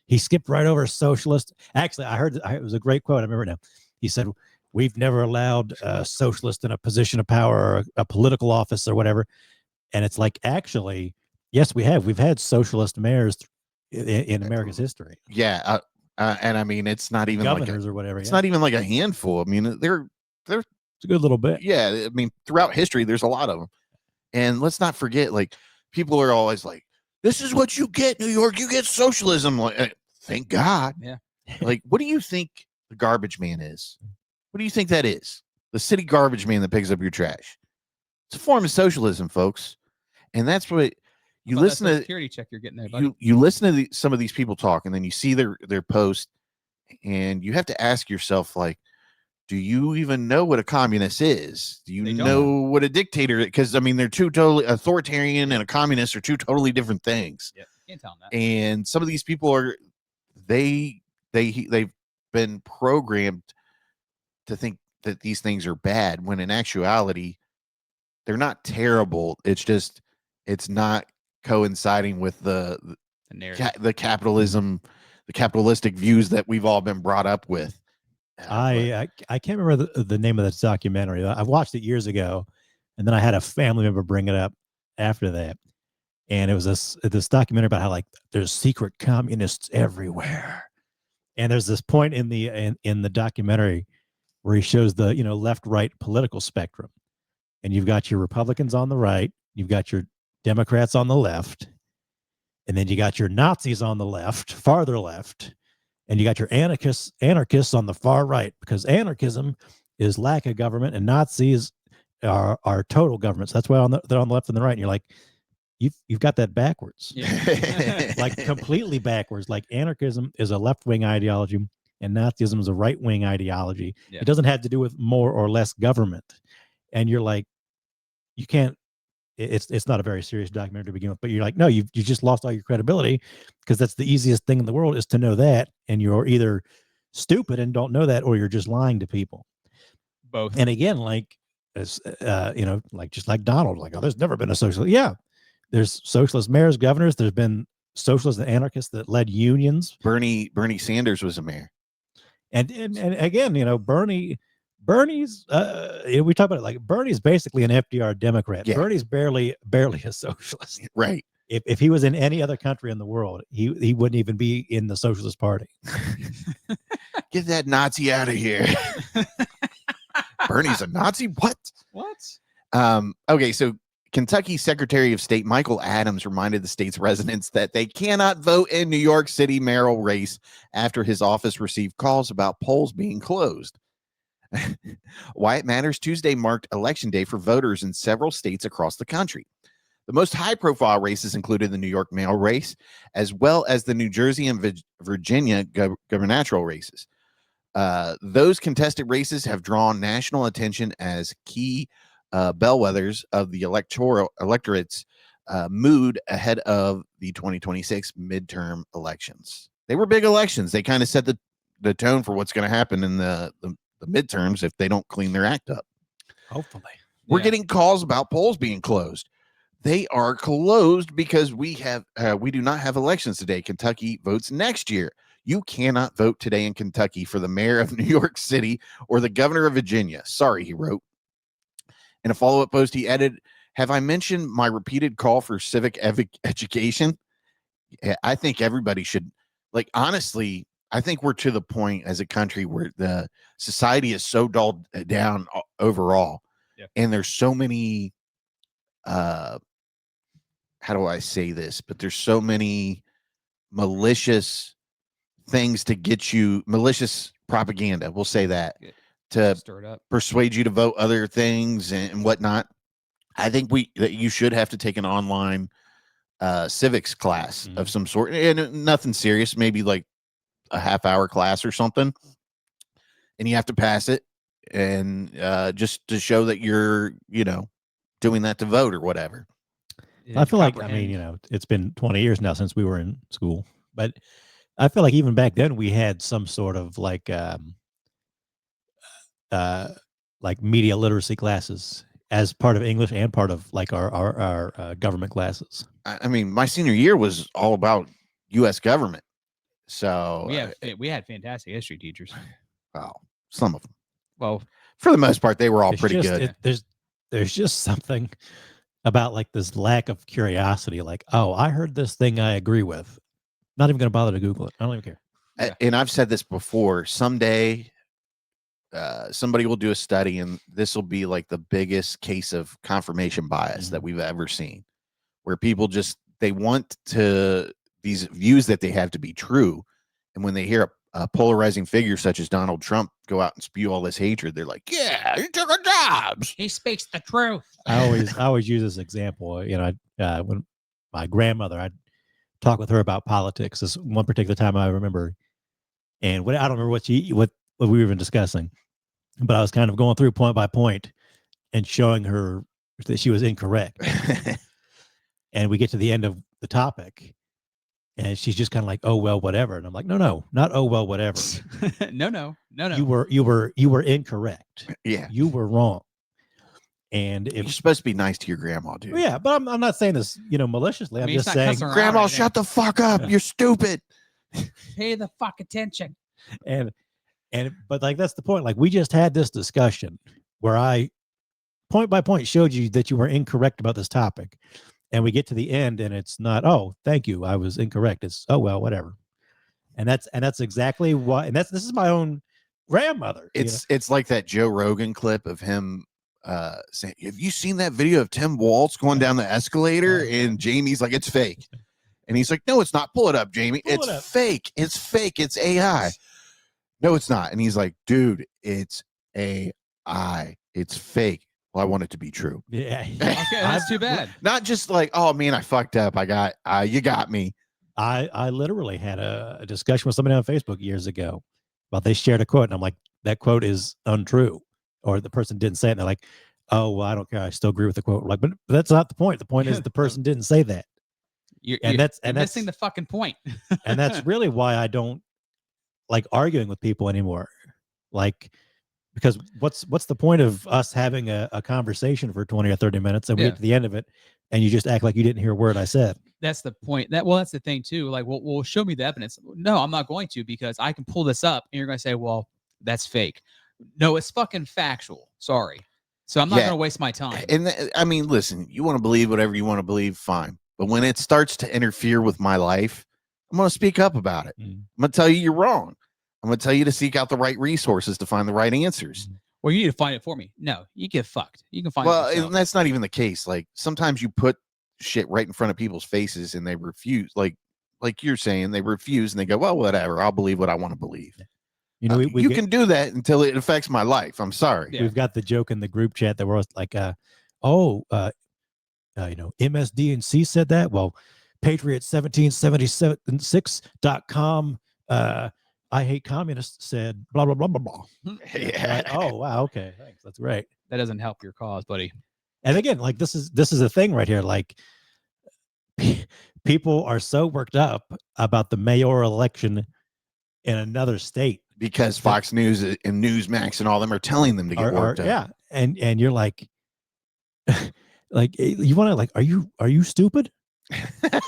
he skipped right over socialist. Actually, I heard it was a great quote. I remember it now. He said, "We've never allowed a socialist in a position of power or a political office or whatever." And it's like, actually, yes, we have. We've had socialist mayors in America's history. Yeah, and I mean, it's not even governors or whatever. It's not even like a handful. I mean, they're it's a good little bit. Yeah, I mean, throughout history, there's a lot of them. And let's not forget, like, people are always like, "This is what you get, New York. You get socialism." Like, thank God. Yeah. Like, what do you think the garbage man is? What do you think that is? The city garbage man that picks up your trash. It's a form of socialism, folks. And that's what you How about that listen Social to. security check you're getting there, buddy. You listen to some of these people talk, and then you see their post, and you have to ask yourself, like, do you even know what a communist is? Do you They don't. know what a dictator is? Because I mean, they're two totally authoritarian and a communist are two totally different things. Yeah, can't tell them that. And some of these people are they've been programmed to think that these things are bad, when in actuality they're not terrible. It's just it's not coinciding with the narrative. capitalistic views that we've all been brought up with. I can't remember the name of that documentary. I've watched it years ago, and then I had a family member bring it up after that, and it was this documentary about how, like, there's secret communists everywhere, and there's this point in the documentary where he shows the left-right political spectrum, and you've got your Republicans on the right, you've got your Democrats on the left, and then you got your Nazis on the left, farther left. And you got your anarchists on the far right, because anarchism is lack of government and Nazis are total government. So that's why they're on the left and the right. And you're like, you've got that backwards, like completely backwards. Like anarchism is a left-wing ideology and Nazism is a right-wing ideology. Yeah. It doesn't have to do with more or less government. And you're like, you can't. It's not a very serious documentary to begin with, but you're like, no, you just lost all your credibility, because that's the easiest thing in the world is to know that, and you're either stupid and don't know that, or you're just lying to people. Both. And again, like as like just like Donald, like, oh, there's never been a socialist. Yeah, there's socialist mayors, governors. There's been socialists and anarchists that led unions. Bernie Sanders was a mayor, and again, Bernie's we talk about it like Bernie's basically an FDR Democrat. Yeah. Bernie's barely a socialist. right? If he was in any other country in the world, he wouldn't even be in the Socialist Party. Get that Nazi out of here. Bernie's a Nazi? What? Okay, so Kentucky Secretary of State Michael Adams reminded the state's residents that they cannot vote in New York City mayoral race after his office received calls about polls being closed. Why it matters. Tuesday marked election day for voters in several states across the country. The most high-profile races included the New York mayoral race, as well as the New Jersey and Virginia gubernatorial races. Those contested races have drawn national attention as key bellwethers of the electorate's mood ahead of the 2026 midterm elections. They were big elections. They kind of set the tone for what's going to happen in the midterms if they don't clean their act up. Hopefully. We're getting calls about polls being closed. They are closed because we do not have elections today. Kentucky votes next year. You cannot vote today in Kentucky for the mayor of New York City or the governor of Virginia. Sorry, he wrote. In a follow-up post, he added, have I mentioned my repeated call for civic education? I think everybody should, like, honestly, I think we're to the point as a country where the society is so dulled down overall. Yeah. And there's so many, how do I say this? But there's so many malicious things to get you, malicious propaganda, we'll say that, to stir it up, persuade you to vote other things and whatnot. I think that you should have to take an online civics class of some sort, and nothing serious, maybe like a half-hour class or something, and you have to pass it, and just to show that you're doing that to vote or whatever. I feel like, I mean, it's been 20 years now since we were in school, but I feel like even back then we had some sort of like media literacy classes as part of English and part of like our government classes. I mean, my senior year was all about U.S. government. So we had fantastic history teachers. Well, some of them. Well, for the most part, they were all pretty good. There's just something about like this lack of curiosity. Like, oh, I heard this thing I agree with. Not even going to bother to Google it. I don't even care. Yeah. And I've said this before. Someday, somebody will do a study, and this will be like the biggest case of confirmation bias that we've ever seen, where people they want these views that they have to be true, and when they hear polarizing figures such as Donald Trump go out and spew all this hatred. They're like, yeah, he took our jobs. He speaks the truth. I always use this example. When my grandmother, I'd talk with her about politics. This one particular time I remember, and I don't remember what we were even discussing, but I was kind of going through point by point and showing her that she was incorrect. And we get to the end of the topic, and she's just kind of like, "Oh well, whatever." And I'm like, "No, not oh well, whatever. No. You were incorrect. Yeah, You were wrong." And you're supposed to be nice to your grandma, dude. yeah, but I'm not saying this, maliciously. I mean, I'm it's just not saying, cussing her out Grandma, or anything. shut the fuck up. You're stupid. Pay the fuck attention. but like that's the point. Like we just had this discussion where I point by point showed you that you were incorrect about this topic, and we get to the end and it's not, oh, thank you, I was incorrect. It's, oh well, whatever. And that's exactly why. And this is my own grandmother. It's like that Joe Rogan clip of him saying, have you seen that video of Tim Waltz going down the escalator? And Jamie's like, it's fake. And he's like, no, it's not. Pull it up, Jamie. It's fake. It's fake. It's AI. No, it's not. And he's like, dude, it's AI. It's fake. Well, I want it to be true. Yeah. Okay, that's too bad. Not just like, oh man, I fucked up. You got me. I literally had a discussion with somebody on Facebook years ago about they shared a quote, and I'm like, that quote is untrue, or the person didn't say it. And they're like, oh, well, I don't care. I still agree with the quote. Like, but that's not the point. The point is the person didn't say that. You're that's missing the fucking point. And that's really why I don't like arguing with people anymore. Like, because what's the point of us having a conversation for 20 or 30 minutes and we get to the end of it and you just act like you didn't hear a word I said? That's the point. That's the thing too. Like, well, show me the evidence. No, I'm not going to, because I can pull this up and you're going to say, well, that's fake. No, it's fucking factual. Sorry. So I'm not going to waste my time. And I mean, listen, you want to believe whatever you want to believe, fine. But when it starts to interfere with my life, I'm going to speak up about it. I'm going to tell you you're wrong. I'm going to tell you to seek out the right resources to find the right answers. Well, you need to find it for me. No, you get fucked. You can find it yourself. And that's not even the case. Like, sometimes you put shit right in front of people's faces and they refuse. Like you're saying, they refuse and they go, well, whatever. I'll believe what I want to believe. You can do that until it affects my life. I'm sorry. Yeah. We've got the joke in the group chat that we're like, MSDNC said that. Well, Patriot1776.com, I hate communists said blah, blah, blah, blah, blah. Yeah. Like, oh, wow. Okay. Thanks. That's great. That doesn't help your cause, buddy. And again, like this is a thing right here. Like people are so worked up about the mayoral election in another state because Fox News and Newsmax and all them are telling them to get worked up. Yeah. And you're like, like you want to like, are you stupid?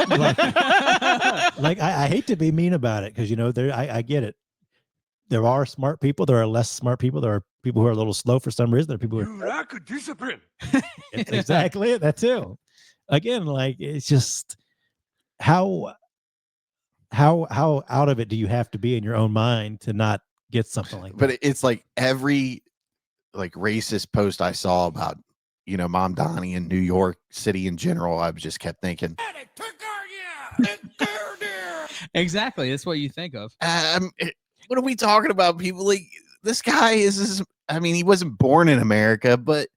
like I hate to be mean about it because I get it. There are smart people, there are less smart people, there are people who are a little slow for some reason, there are people who are lack of discipline. It's exactly it, that too. Again, like it's just how out of it do you have to be in your own mind to not get something like that? But it's like every like racist post I saw about Mom Donnie in New York City in general, I just kept thinking, exactly. That's what you think of. What are we talking about? People like this guy he wasn't born in America, but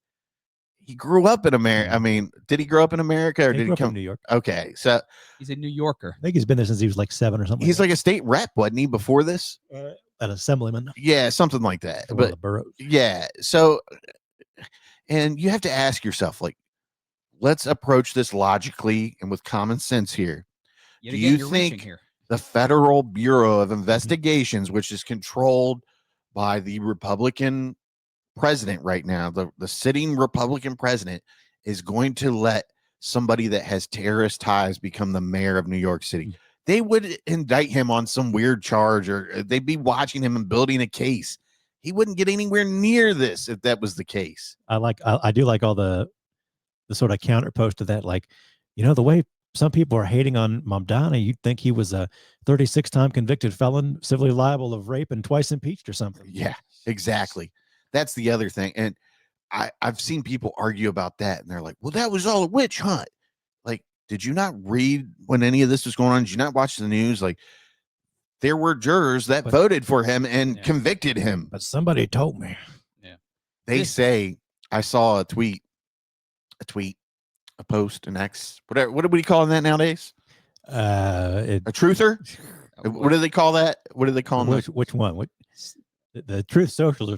he grew up in America. I mean, did he grow up in America or did he come from New York? Okay, so he's a New Yorker. I think he's been there since he was like 7 or something. He's like a state rep, wasn't he, before this? An assemblyman. Yeah, something like that. But the boroughs. Yeah, so and you have to ask yourself, like, let's approach this logically and with common sense here. Do you think the Federal Bureau of Investigations, which is controlled by the Republican president right now, the sitting Republican president, is going to let somebody that has terrorist ties become the mayor of New York City? They would indict him on some weird charge, or they'd be watching him and building a case. He wouldn't get anywhere near this if that was the case. I do like all the sort of counter post to that, like, the way some people are hating on Mamdani, you'd think he was a 36-time convicted felon, civilly liable of rape and twice impeached or something. Yeah, exactly. That's the other thing. And I've seen people argue about that, and they're like, well, that was all a witch hunt. Like, did you not read when any of this was going on? Did you not watch the news? Like, there were jurors that But- voted for him and Yeah. convicted him. But somebody told me. They This- say, I saw a post, an X, whatever. What do we call that nowadays? It, A truther? What do they call that? What do they call them? which one? What? The truth socials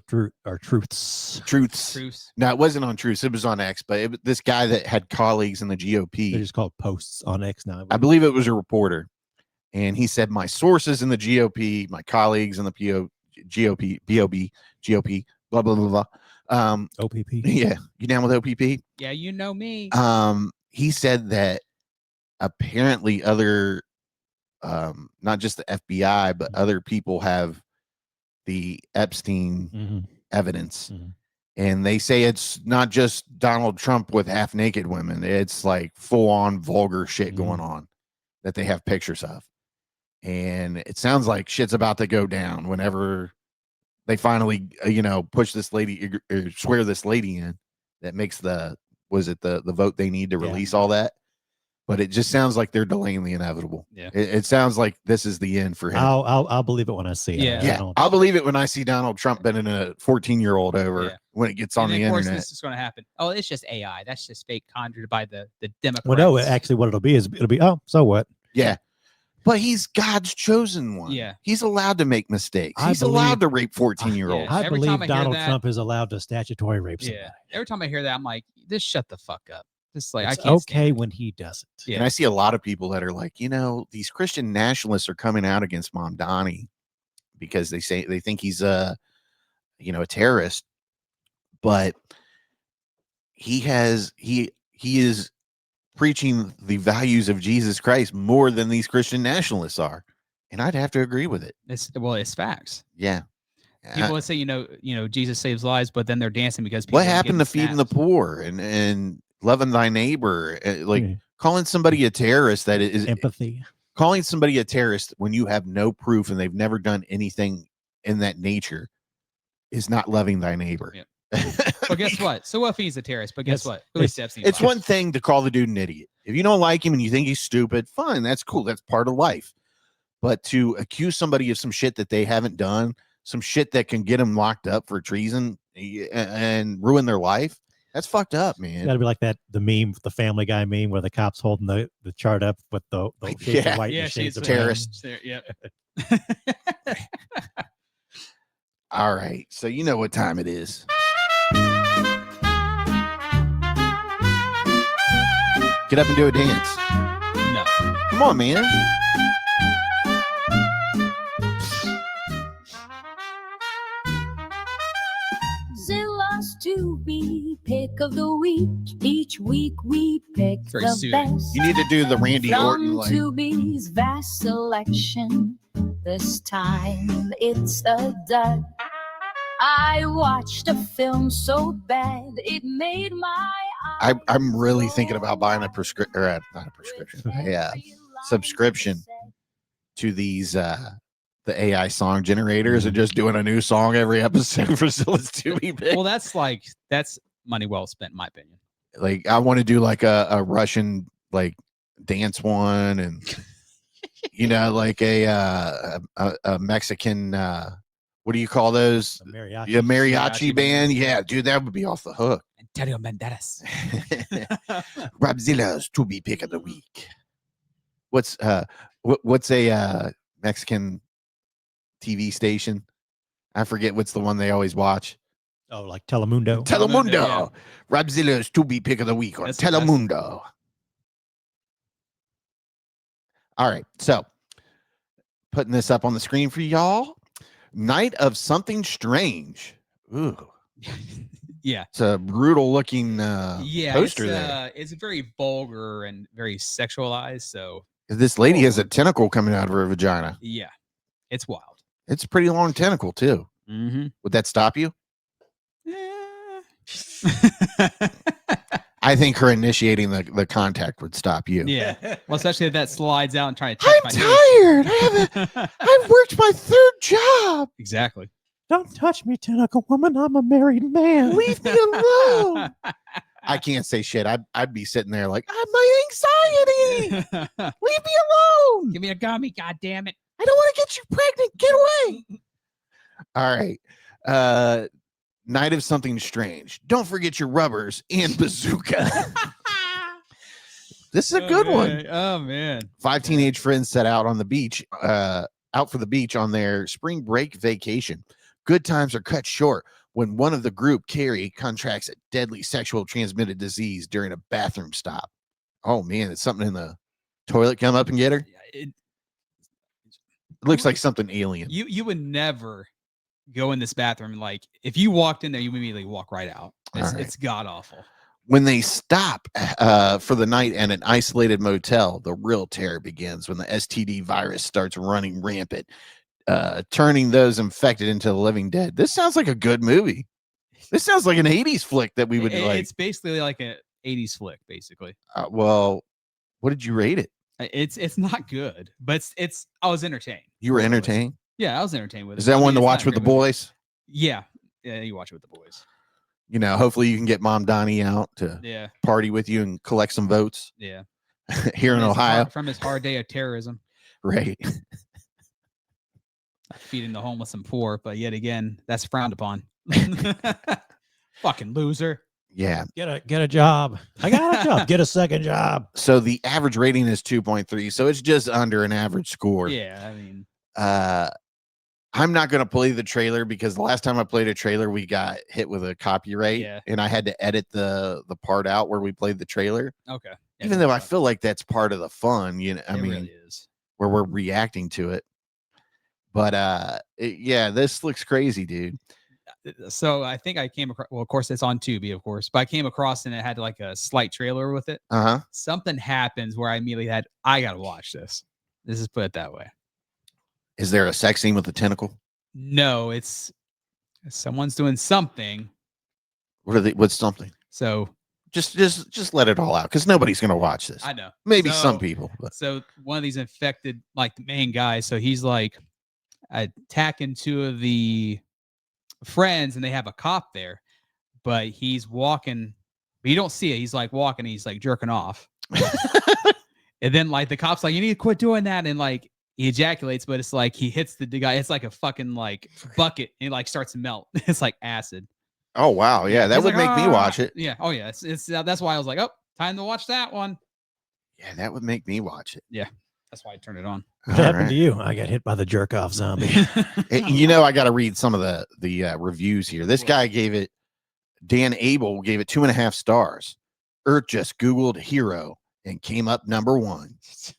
are truths. Truths. Truce. No, it wasn't on Truths. It was on X. But this guy that had colleagues in the They're GOP, just called posts on X now. I believe it was a reporter, and he said, "My sources in the GOP, my colleagues in the GOP, GOP, blah blah blah blah." OPP. Yeah, you down with OPP? Yeah, you know me. He said that apparently other, not just the FBI, but other people have the Epstein Mhm. evidence. Mhm. And they say it's not just Donald Trump with half naked women. It's like full on vulgar shit going on that they have pictures of. And it sounds like shit's about to go down whenever they finally, push this lady, swear this lady in that makes the vote they need to Yeah. release all that. But it just sounds like they're delaying the inevitable. Yeah. It sounds like this is the end for him. I'll believe it when I see it. Yeah. I Yeah, don't- I'll believe it when I see Donald Trump bending a 14-year-old over Yeah. when it gets on And the then, of course, internet. this is going to happen. Oh, it's just AI. That's just fake conjured by the Democrats. Well, no, actually, what it'll be is so what? Yeah, but he's God's chosen one. Yeah. He's allowed to make mistakes. I He's allowed to believe- rape 14-year-olds. Yeah. I Every believe time I hear Donald that- Trump is allowed to statutory rape somebody. Yeah. Every time I hear that, I'm like, just shut the fuck up. Just like, It's I can't stand okay it. when he does it. Yeah. And I see a lot of people that are like, these Christian nationalists are coming out against Mamdani because they think he's a terrorist, but he is preaching the values of Jesus Christ more than these Christian nationalists are, and I'd have to agree with it. It's facts. Yeah. People would say, Jesus saves lives, but then they're dancing because people What are happened to getting feeding the snapped. poor and loving thy neighbor? Like Yeah. calling somebody a terrorist that is Empathy. calling somebody a terrorist when you have no proof and they've never done anything in that nature is not loving thy neighbor. Yep. But guess what? So what if he's a terrorist? But guess It's- what? Who accepts these It's lives? one thing to call the dude an idiot. If you don't like him and you think he's stupid, fine, that's cool. That's part of life. But to accuse somebody of some shit that they haven't done, some shit that can get them locked up for treason and ruin their life, that's fucked up, It's man. got to be like the meme, the Family Guy meme, where the cops holding the chart up with the shades Yeah. of white Yeah, and shades she's of terrorist. brown. Yep. All right. So you know what time it is. Get up and do a dance. No. Come on, man. Zilla's Tubi pick of the week. Each week we pick Very the soothing. best. You need to do the Randy Orton From like Tubi's vast selection. This time it's a dud. I watched a film so bad it made my eyes I'm really thinking so about buying a wide. prescription, or not a prescription, With a every line subscription said. to these the AI song generators and just doing a new song every episode for Zilla's Tubi pick. Well, that's money well spent, in my opinion. Like I want to do like a Russian like dance one, and like a Mexican what do you call those? The mariachi. Yeah, mariachi Mariachi band. band. Yeah, dude, that would be off the hook. Antonio Banderas. Robzilla's Tubi pick of the week. What's a Mexican TV station? I forget what's the one they always watch. Oh, like Telemundo. Telemundo. yeah. Robzilla's Tubi pick of the week on That's the best. Telemundo. All right, so putting this up on the screen for y'all. Night of Something Strange. Ooh, Yeah. it's a brutal looking Yeah. poster it's, there. it's very vulgar and very sexualized. So This lady has a tentacle coming out of her vagina. yeah, it's wild. It's a pretty long tentacle too. Mm-hmm. Would that stop you? I think her initiating the contact would stop you. Yeah. Well, especially if that slides out and trying to touch I'm my tired. knee. I've worked my third job. Exactly. Don't touch me, tentacle woman. I'm a married man. Leave me alone. I can't say shit. I'd be sitting there like, I have my anxiety. Leave me alone. Give me a gummy, god damn it. I don't want to get you pregnant. Get away. All right. Night of Something Strange. Don't forget your rubbers and bazooka. This is a good one. Oh man. 5 teenage friends set out on the beach, out for the beach on their spring break vacation. Good times are cut short when one of the group, Carrie, contracts a deadly sexual transmitted disease during a bathroom stop. Oh man, did something in the toilet come up and get her? It looks like something alien. You would never go in this bathroom. Like if you walked in there, you immediately walk right out. It's god awful. When they stop for the night at an isolated motel, the real terror begins when the STD virus starts running rampant, turning those infected into the living dead. This sounds like a good movie. This sounds like an 80s flick that we would like. It's basically like an 80s flick, basically. Well, what did you rate it? It's not good, but it's I was entertained. You were entertained? Yeah, I was entertained with it. Is that one to watch with the boys? Yeah, you watch it with the boys. You know, hopefully you can get Mom Donnie out to party with you and collect some votes. Yeah. Here in Ohio. From his hard day of terrorism. Right. Feeding the homeless and poor, but yet again, that's frowned upon. Fucking loser. Yeah. Get a job. I got a job. Get a second job. So the average rating is 2.3. So it's just under an average score. Yeah, I mean, I'm not going to play the trailer because the last time I played a trailer, we got hit with a copyright and I had to edit the part out where we played the trailer. Okay. Yeah, even though I feel like that's part of the fun, you know, I mean, really is. Where we're reacting to it. But yeah, this looks crazy, dude. So I think I came across, well, of course it's on Tubi, of course, but I came across and it had like a slight trailer with it. Something happens where I immediately I got to watch this. Let's just put it that way. Is there a sex scene with a tentacle? No, it's someone's doing something. What's something? So just let it all out because nobody's going to watch this. I know. Maybe some people. But. So one of these infected, like the main guy, so he's like attacking two of the friends and they have a cop there, but he's walking, but you don't see it. He's like walking, he's like jerking off. And then like the cop's like, you need to quit doing that. And like he ejaculates, but it's like he hits the guy. It's like a fucking like bucket and it like starts to melt. It's like acid. Oh, wow. Yeah, that would make me watch it. Yeah. Oh, yeah. It's that's why I was like, oh, time to watch that one. Yeah, that would make me watch it. Yeah. That's why I turned it on. What happened to you? I got hit by the jerk off zombie. You know, I got to read some of the reviews here. This guy gave it, Dan Abel gave it 2.5 stars. Earth just Googled hero and came up #1.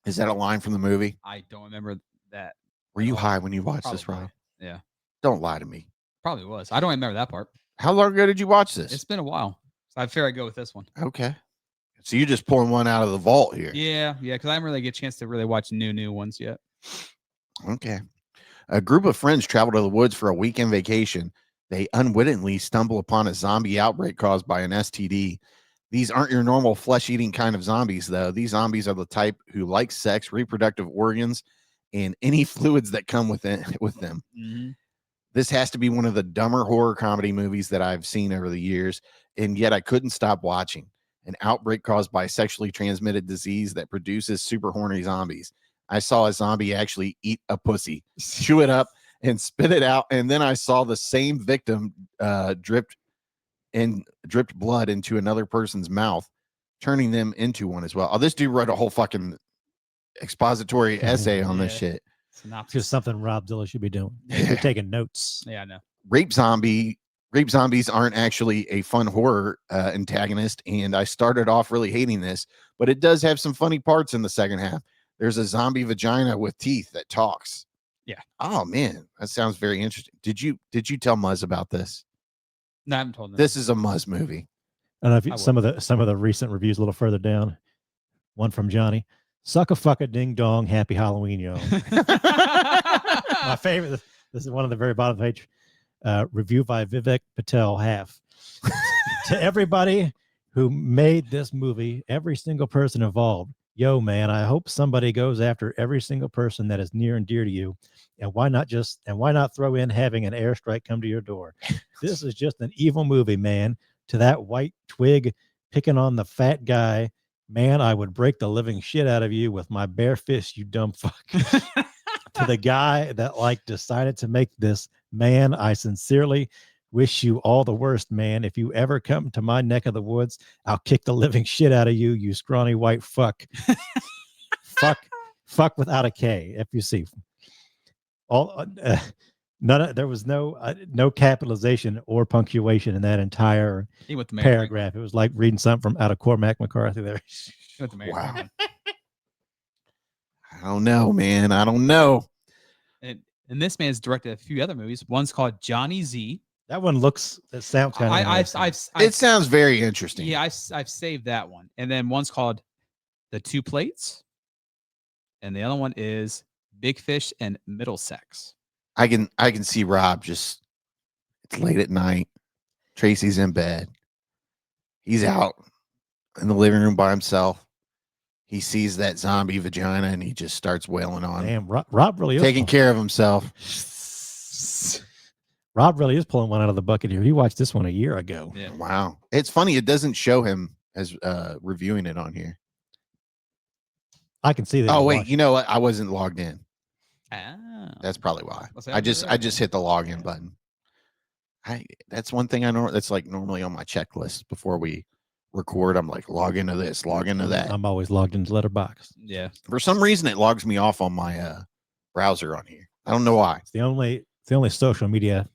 Is that a line from the movie? I don't remember that. Were you high when you watched this, Rob? Yeah. Don't lie to me. Probably was. I don't remember that part. How long ago did you watch this? It's been a while. So I figure I'd go with this one. Okay. So you're just pulling one out of the vault here. Yeah, because I didn't really get a chance to really watch new ones yet. Okay. A group of friends travel to the woods for a weekend vacation. They unwittingly stumble upon a zombie outbreak caused by an STD. These aren't your normal flesh-eating kind of zombies, though. These zombies are the type who like sex, reproductive organs, and any fluids that come with them. Mm-hmm. This has to be one of the dumber horror comedy movies that I've seen over the years, and yet I couldn't stop watching. An outbreak caused by sexually transmitted disease that produces super horny zombies. I saw a zombie actually eat a pussy, chew it up, and spit it out, and then I saw the same victim dripped blood into another person's mouth, turning them into one as well. Oh, this dude wrote a whole fucking expository essay on this shit. It's just something Robzilla should be doing. You're taking notes. Yeah, I know. Rape zombies aren't actually a fun horror antagonist, and I started off really hating this, but it does have some funny parts in the second half. There's a zombie vagina with teeth that talks. Yeah. Oh man, that sounds very interesting. Did you tell Muzz about this? No, I haven't told him. This is a Muzz movie. I don't know if some of the recent reviews a little further down. One from Johnny. Suck a fuck a ding dong. Happy Halloween, yo. My favorite. This is one of the very bottom page. Review by Vivek Patel. Half. To everybody who made this movie, every single person involved. Yo, man, I hope somebody goes after every single person that is near and dear to you. And why not throw in having an airstrike come to your door? This is just an evil movie, man. To that white twig picking on the fat guy, man, I would break the living shit out of you with my bare fist, you dumb fuck. to the guy that like decided to make this, man, I sincerely wish you all the worst, man. If you ever come to my neck of the woods, I'll kick the living shit out of you, you scrawny white fuck. fuck without a K, FUC. All there was no capitalization or punctuation in that entire He went to paragraph. It was like reading something from out of Cormac McCarthy there. He went to Mary Wow. Franklin. I don't know, man. I don't know. And this man's directed a few other movies. One's called Johnny Z. That one that sounds kind of. It sounds very interesting. Yeah, I've saved that one. And then one's called The Two Plates. And the other one is Big Fish and Middlesex. I can see Rob just, it's late at night. Tracy's in bed. He's out in the living room by himself. He sees that zombie vagina and he just starts wailing on. Damn, Rob really is taking care of himself. Rob really is pulling one out of the bucket here. He watched this one a year ago. Yeah. Wow. It's funny. It doesn't show him as reviewing it on here. I can see that. Oh, wait. You know what? I wasn't logged in. Ah. That's probably why. Well, I just hit the login button. That's one thing I know. That's like normally on my checklist before we record. I'm like, log into this, log into that. I'm always logged into Letterboxd. Yeah. For some reason, it logs me off on my browser on here. I don't know why. It's the only social media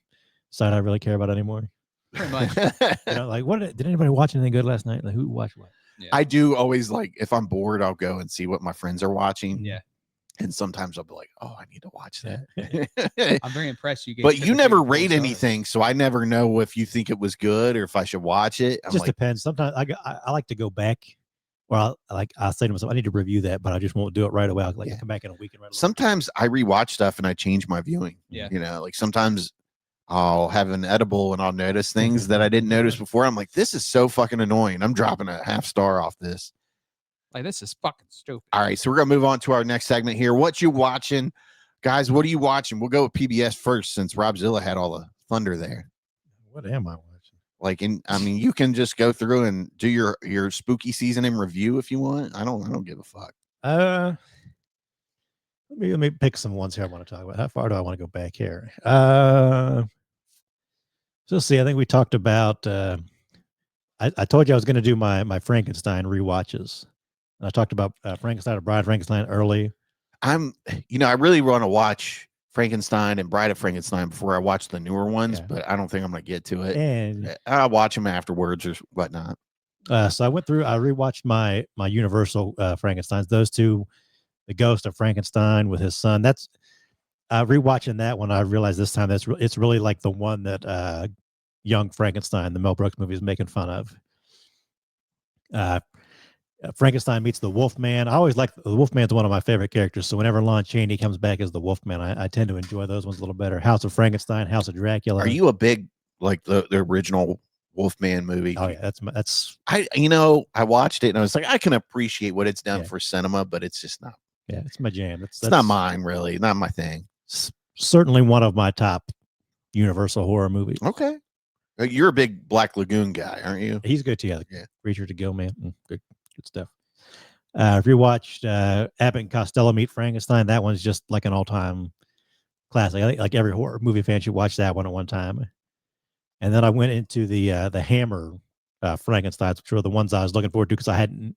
site I really care about anymore. Pretty much. Like, did anybody watch anything good last night? Like, who watched what? Yeah. I do always like, if I'm bored, I'll go and see what my friends are watching. Yeah. And sometimes I'll be like, oh, I need to watch that. I'm very impressed. But you never rate anything, so I never know if you think it was good or if I should watch it. It just depends. Sometimes I like to go back, or I say to myself, I need to review that, but I just won't do it right away. I'll come back in a week and sometimes I rewatch stuff and I change my viewing. Yeah. You know, like sometimes I'll have an edible and I'll notice things that I didn't notice before. I'm like, this is so fucking annoying. I'm dropping a 0.5 star off this. Like, this is fucking stupid. All right, so we're gonna move on to our next segment here. What you watching, guys? What are you watching? We'll go with PBS first, since Robzilla had all the thunder there. What am I watching? Like, you can just go through and do your spooky season in review if you want. I don't give a fuck. Let me pick some ones here I want to talk about. How far do I want to go back here? So let's see. I think we talked about. I told you I was going to do my Frankenstein rewatches. I talked about Frankenstein or Bride of Frankenstein early. I really want to watch Frankenstein and Bride of Frankenstein before I watch the newer ones, but I don't think I'm going to get to it. And I'll watch them afterwards or whatnot. So I rewatched my Universal Frankensteins. Those two, The Ghost of Frankenstein with his son. That's rewatching that one. I realized this time it's really like the one that Young Frankenstein, the Mel Brooks movie, is making fun of. Frankenstein meets the Wolfman. I always like the Wolfman's one of my favorite characters. So whenever Lon Chaney comes back as the Wolfman, I tend to enjoy those ones a little better. House of Frankenstein, House of Dracula. Are you a big like the original Wolfman movie? Oh yeah, that's. I watched it and I was like, I can appreciate what it's done for cinema, but it's just not. Yeah, it's my jam. It's not mine, really. Not my thing. Certainly one of my top Universal horror movies. Okay. You're a big Black Lagoon guy, aren't you? He's good too. Yeah. Creature to Gill, man. Good stuff. If you watched Abbott and Costello Meet Frankenstein, that one's just like an all-time classic. I think like every horror movie fan should watch that one at one time. And then I went into the Hammer Frankensteins, which were the ones I was looking forward to because I hadn't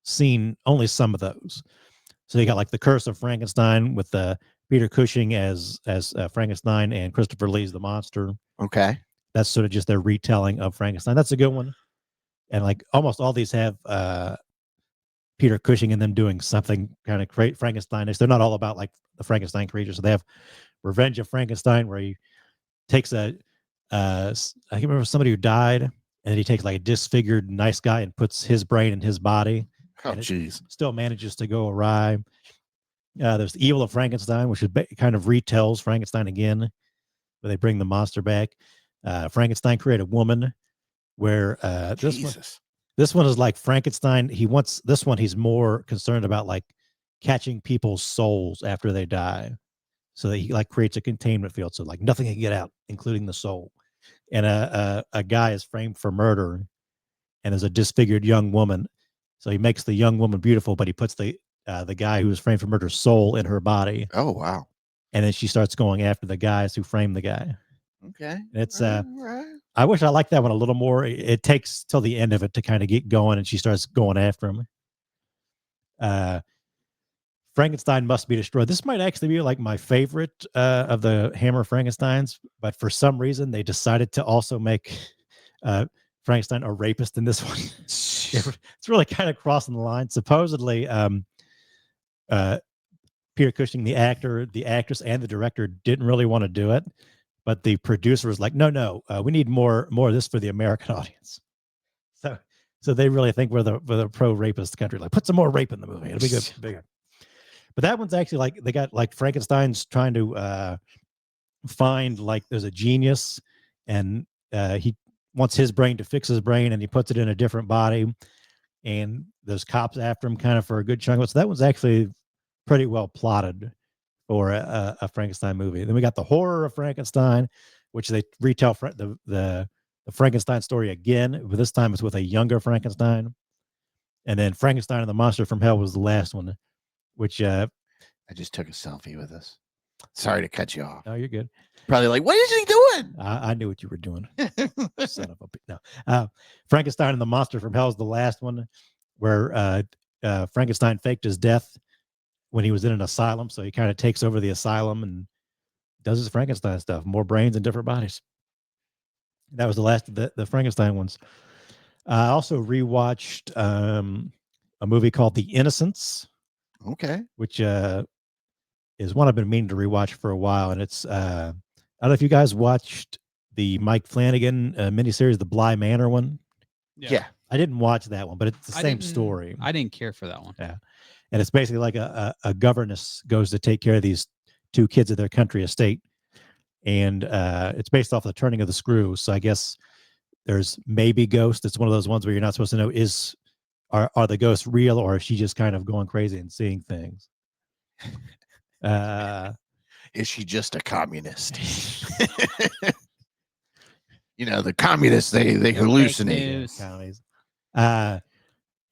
seen only some of those. So you got like The Curse of Frankenstein with Peter Cushing as Frankenstein and Christopher Lee's the monster. Okay. That's sort of just their retelling of Frankenstein. That's a good one. And like almost all these have Peter Cushing in them doing something kind of great Frankensteinish. They're not all about like the Frankenstein creature. So they have Revenge of Frankenstein, where he takes I can remember somebody who died, and then he takes like a disfigured nice guy and puts his brain in his body. Oh, jeez. Still manages to go awry. There's the Evil of Frankenstein, which is kind of retells Frankenstein again, where they bring the monster back. Frankenstein Created Woman, where this one is like Frankenstein. He's more concerned about like catching people's souls after they die, so that he like creates a containment field, so like nothing can get out, including the soul. And a guy is framed for murder, and there's a disfigured young woman, so he makes the young woman beautiful, but he puts the guy who was framed for murder's soul in her body. Oh wow! and then she starts going after the guys who framed the guy. Okay. It's Right. I wish I liked that one a little more. It takes till the end of it to kind of get going, and she starts going after him. Frankenstein Must Be Destroyed. This might actually be like my favorite of the Hammer Frankensteins, but for some reason they decided to also make Frankenstein a rapist in this one. It's really kind of crossing the line. Supposedly, Peter Cushing, the actor, the actress, and the director didn't really want to do it, but the producer was like, "No, we need more of this for the American audience." So they really think we're the pro rapist country. Like, put some more rape in the movie; it'll be good, bigger. But that one's actually like they got like Frankenstein's trying to find like there's a genius, and he wants his brain to fix his brain, and he puts it in a different body, and there's cops after him kind of for a good chunk of it. So that one's actually pretty well plotted for a Frankenstein movie. Then we got the Horror of Frankenstein, which they retell the Frankenstein story again, but this time it's with a younger Frankenstein. And then Frankenstein and the Monster from Hell was the last one, which I just took a selfie with us. Sorry to cut you off. no, you're good. Probably like, what is he doing? I knew what you were doing. Son of a no. Frankenstein and the Monster from Hell is the last one, where Frankenstein faked his death when he was in an asylum, so he kind of takes over the asylum and does his Frankenstein stuff. More brains in different bodies. That was the last of the Frankenstein ones. I also rewatched a movie called The Innocents, Okay. which is one I've been meaning to rewatch for a while. And it's I don't know if you guys watched the Mike Flanagan miniseries, the Bly Manor one. Yeah. I didn't watch that one, but it's the same story. I didn't care for that one. Yeah. And it's basically like a governess goes to take care of these two kids at their country estate. And it's based off the turning of the screw. So I guess there's maybe ghosts. It's one of those ones where you're not supposed to know are the ghosts real, or is she just kind of going crazy and seeing things? Is she just a communist? The communists, they hallucinate. Counties.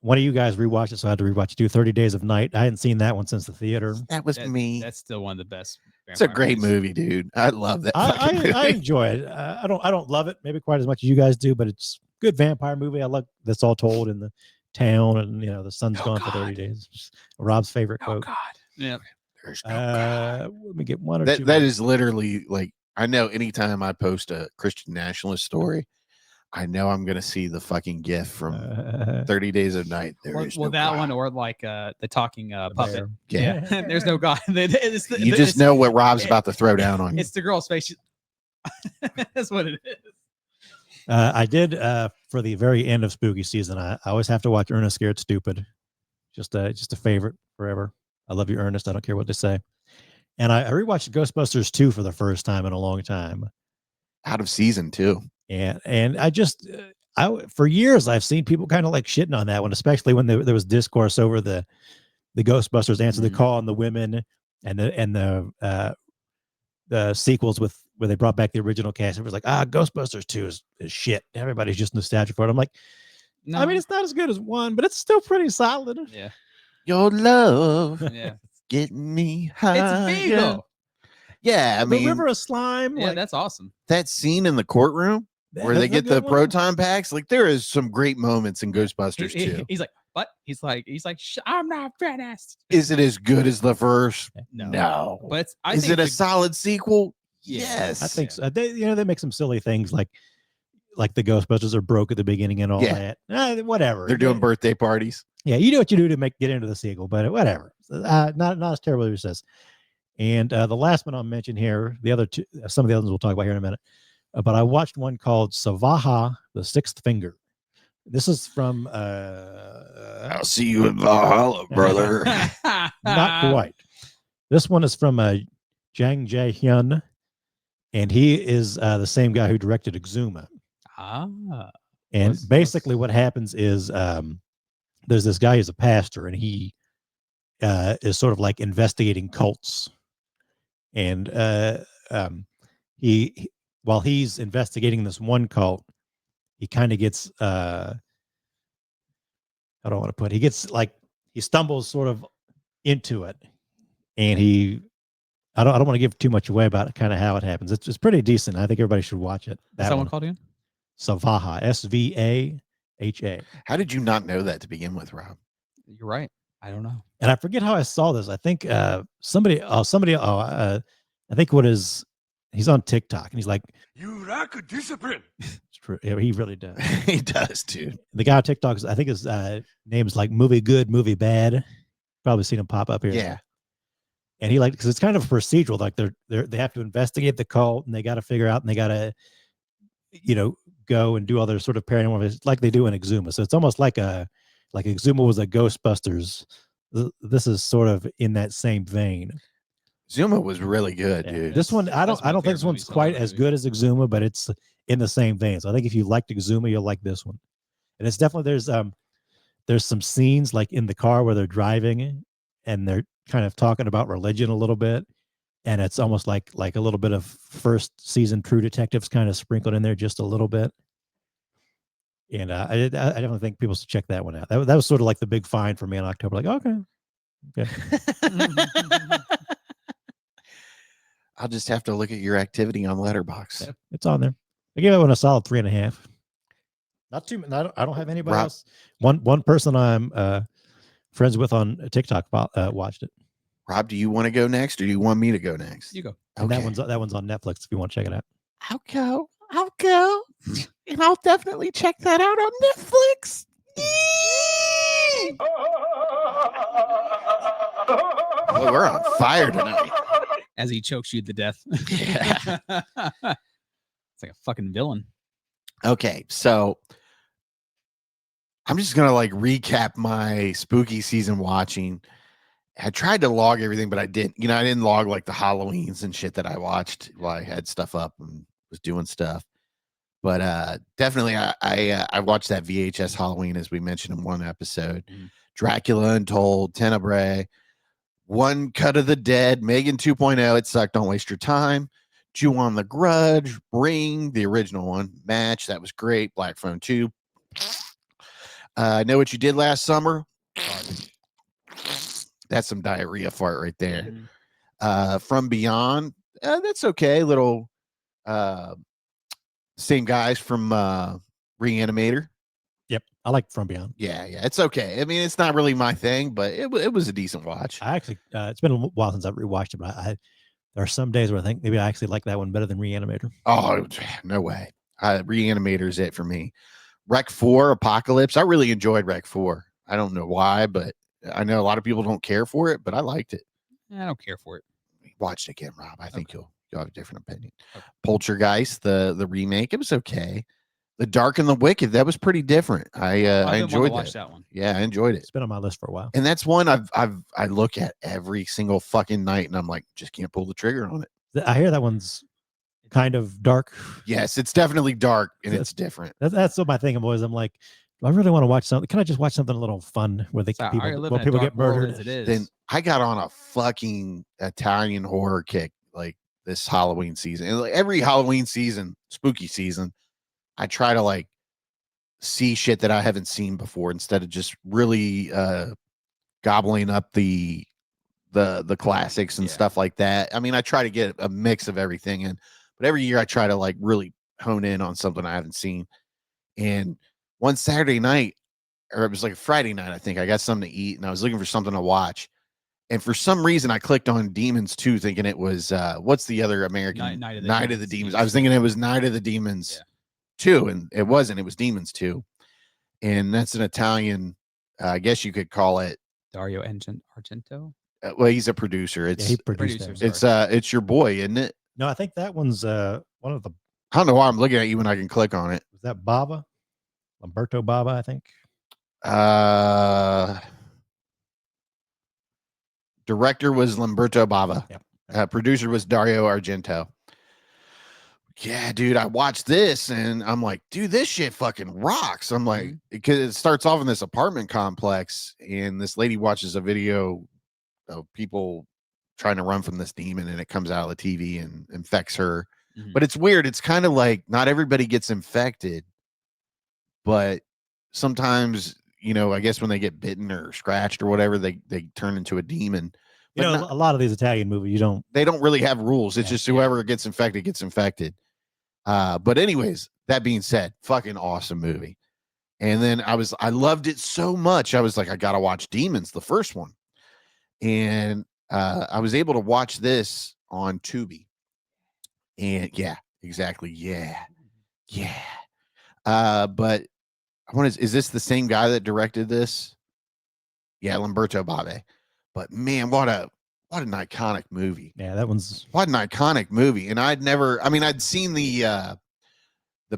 One of you guys rewatched it, so I had to rewatch 30 Days of Night. I hadn't seen that one since the theater. That was me. That's still one of the best. It's a great movie, dude. I love that. I enjoy it. I don't love it maybe quite as much as you guys do, but it's a good vampire movie. I love that's all told in the town, and the sun's gone for 30 days. It's Rob's favorite quote. God. Yeah. There's no God. Let me get one or two. That is literally like, I know anytime I post a Christian nationalist story, I know I'm going to see the fucking GIF from 30 Days of Night. That one, or like the talking puppet. Yeah. There's no God. You just know what Rob's about to throw down on you. It's the girl's face. That's what it is. I did for the very end of spooky season. I always have to watch Ernest Scared Stupid. Just a favorite forever. I love you, Ernest. I don't care what they say. And I rewatched Ghostbusters 2 for the first time in a long time. Out of season 2. And I just for years I've seen people kind of like shitting on that one, especially when there was discourse over the Ghostbusters Answer the Call and the women and the sequels where they brought back the original cast. It was like, Ghostbusters 2 is shit. Everybody's just nostalgic for it. I'm like, no. I mean, it's not as good as 1, but it's still pretty solid. Yeah. Your love, yeah, getting me high. It's Vigo. Yeah, I mean, the River of Slime. Yeah, like, that's awesome. That scene in the courtroom where they get the proton packs, like there is some great moments in Ghostbusters too. He's like, what? He's like, I'm not finished. Is it as good as the first? No. But is it a solid sequel? Yes, I think so. They make some silly things like the Ghostbusters are broke at the beginning and all that. Whatever. They're doing birthday parties. Yeah, you do what you do to get into the sequel, but whatever. Not as terrible as it says. And the last one I'll mention here, the other two, some of the others we'll talk about here in a minute. But I watched one called Savaha, the Sixth Finger. This is from I'll see you in Valhalla, brother. Not quite. This one is from Jang Jae-hyun, and he is the same guy who directed Exuma. And basically what happens is there's this guy who's a pastor, and he is sort of like investigating cults. And he while he's investigating this one cult, he kind of gets I don't want to put, he stumbles sort of into it, and he I don't want to give too much away about kind of how it happens. It's pretty decent. I think everybody should watch it. What's that one called again? Savaha, Svaha. How did you not know that to begin with, Rob? You're right. I don't know. And I forget how I saw this. I think I think he's on TikTok and he's like, You lack discipline. it's true. Yeah, he really does. He does, dude. The guy on TikTok, I think his name is like Movie Good, Movie Bad. Probably seen him pop up here. Yeah. And he because it's kind of procedural. Like they have to investigate the cult and they got to figure out and they got to, go and do all their sort of paranormal. It's like they do in Exuma. So it's almost like Exuma was a Ghostbusters. This is sort of in that same vein. Zuma was really good, dude. This one, I don't think this one's quite as good as Exuma, but it's in the same vein. So I think if you liked Exuma, you'll like this one. And it's definitely there's some scenes like in the car where they're driving and they're kind of talking about religion a little bit, and it's almost like a little bit of first season True Detectives kind of sprinkled in there just a little bit. And I definitely think people should check that one out. That was sort of like the big find for me in October. Like, okay. I'll just have to look at your activity on Letterboxd. Yeah, it's on there. I gave that one a solid 3.5. Not too. I don't have anybody else. One person I'm friends with on TikTok watched it. Rob, do you want to go next, or do you want me to go next? You go. And that one's on Netflix if you want to check it out. I'll go, and I'll definitely check that out on Netflix. Oh, we're on fire tonight. As he chokes you to death. Yeah. It's like a fucking villain. Okay, so I'm just gonna recap my spooky season watching. I tried to log everything, but I didn't. I didn't log the Halloweens and shit that I watched while I had stuff up and was doing stuff. But definitely, I watched that VHS Halloween, as we mentioned in one episode. Dracula Untold, Tenebrae, One Cut of the Dead, Megan 2.0, It Sucked, Don't Waste Your Time, Chew on the Grudge, Ring, the original one, Match, that was great, Black Phone 2. I Know What You Did Last Summer. That's some diarrhea fart right there. From Beyond, that's okay. Little same guys from Reanimator. Yep, I like From Beyond. Yeah, it's okay. I mean, it's not really my thing, but it was a decent watch. I actually, it's been a while since I've rewatched it, but there are some days where I think maybe I actually like that one better than Reanimator. Oh, no way. Reanimator is it for me. Rec 4, Apocalypse. I really enjoyed Rec 4. I don't know why, but I know a lot of people don't care for it, but I liked it. I don't care for it. Watch it again, Rob. I think you'll have a different opinion. Okay. Poltergeist, the remake, it was okay. The Dark and the Wicked, that was pretty different. I enjoyed that one. Yeah, I enjoyed it. It's been on my list for a while. And that's one I look at every single fucking night, and I'm like, just can't pull the trigger on it. I hear that one's kind of dark. Yes, it's definitely dark, and it's different. That's what my thing was. I'm like, I really want to watch something. Can I just watch something a little fun where people get murdered? As it is. Then I got on a fucking Italian horror kick this Halloween season. And every Halloween season, spooky season, I try to see shit that I haven't seen before instead of just really gobbling up the classics and stuff like that. I mean, I try to get a mix of everything in, but every year I try to really hone in on something I haven't seen. And one Saturday night, or it was a Friday night, I think, I got something to eat and I was looking for something to watch. And for some reason, I clicked on Demons 2, thinking it was, what's the other American? Night of the Demons. I was thinking it was Night of the Demons 2, and it wasn't. It was Demons 2. And that's an Italian, I guess you could call it. Dario Argento? Well, he's a producer. He produced it. It's your boy, isn't it? No, I think that one's one of the. I don't know why I'm looking at you when I can click on it. Was that Bava? Lamberto Bava, I think. Director was Lamberto Bava. Yep. Producer was Dario Argento. Yeah, dude, I watched this and I'm like, dude, this shit fucking rocks. I'm like, because it starts off in this apartment complex and this lady watches a video of people trying to run from this demon and it comes out of the TV and infects her. But it's weird. It's kind of like not everybody gets infected, but sometimes, I guess when they get bitten or scratched or whatever, they turn into a demon. You know, not- a lot of these Italian movies, you don't. they don't really have rules. It's Yeah, just whoever gets infected gets infected. But anyways, that being said, fucking awesome movie. And then I loved it so much. I was like, I gotta watch Demons, the first one. And I was able to watch this on Tubi. And yeah, exactly. Yeah. But is this the same guy that directed this? Yeah, Lamberto Bave. But man, what an iconic movie. Yeah, that one's. What an iconic movie. And I'd seen the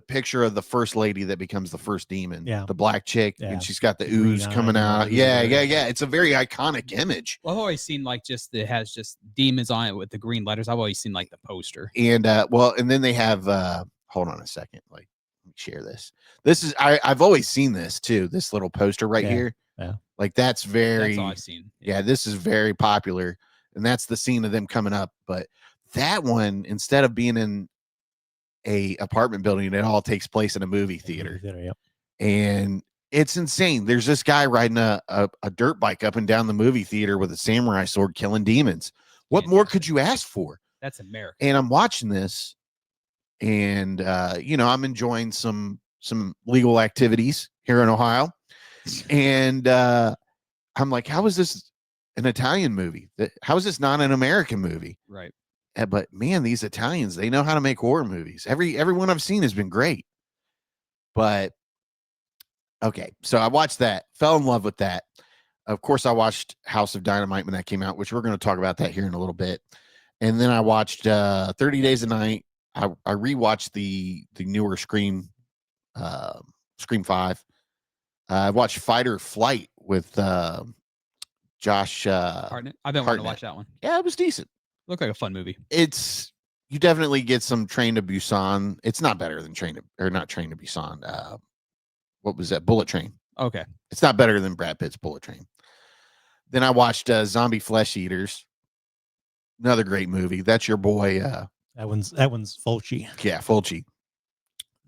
picture of the first lady that becomes the first demon. Yeah. The black chick, Yeah. and she's got the Green ooze eye coming and all out. that Yeah. good. It's a very iconic image. Well, I've always seen like it has just demons on it with the green letters. I've always seen like the poster. And and then they have hold on a second. Like, let me share this. This is I've always seen this too, this little poster right here. Yeah. Like that's That's all I've seen. Yeah, this is very popular. And that's the scene of them coming up. But that one, instead of being in a apartment building, it all takes place in a movie theater. Yep. And it's insane. There's this guy riding a dirt bike up and down the movie theater with a samurai sword killing demons. What more could you ask for? That's America. And I'm watching this, and I'm enjoying some legal activities here in Ohio. And I'm like, how is this an Italian movie? How is this not an American movie? Right. But man, these Italians, they know how to make horror movies. Everyone I've seen has been great. But okay, so I watched that, fell in love with that. Of course, I watched House of Dynamite when that came out, which we're going to talk about that here in a little bit. And then I watched 30 Days a Night. I rewatched the newer Scream 5. I watched Fight or Flight with Josh Hartnett. I've been wanting to Hartnett. watch that one. Yeah, it was decent. Looked like a fun movie. You definitely get some Train to Busan. It's not better than not Train to Busan. What was that? Bullet Train. Okay. It's not better than Brad Pitt's Bullet Train. Then I watched Zombie Flesh Eaters. Another great movie. That's your boy. That one's Fulci. Yeah, Fulci.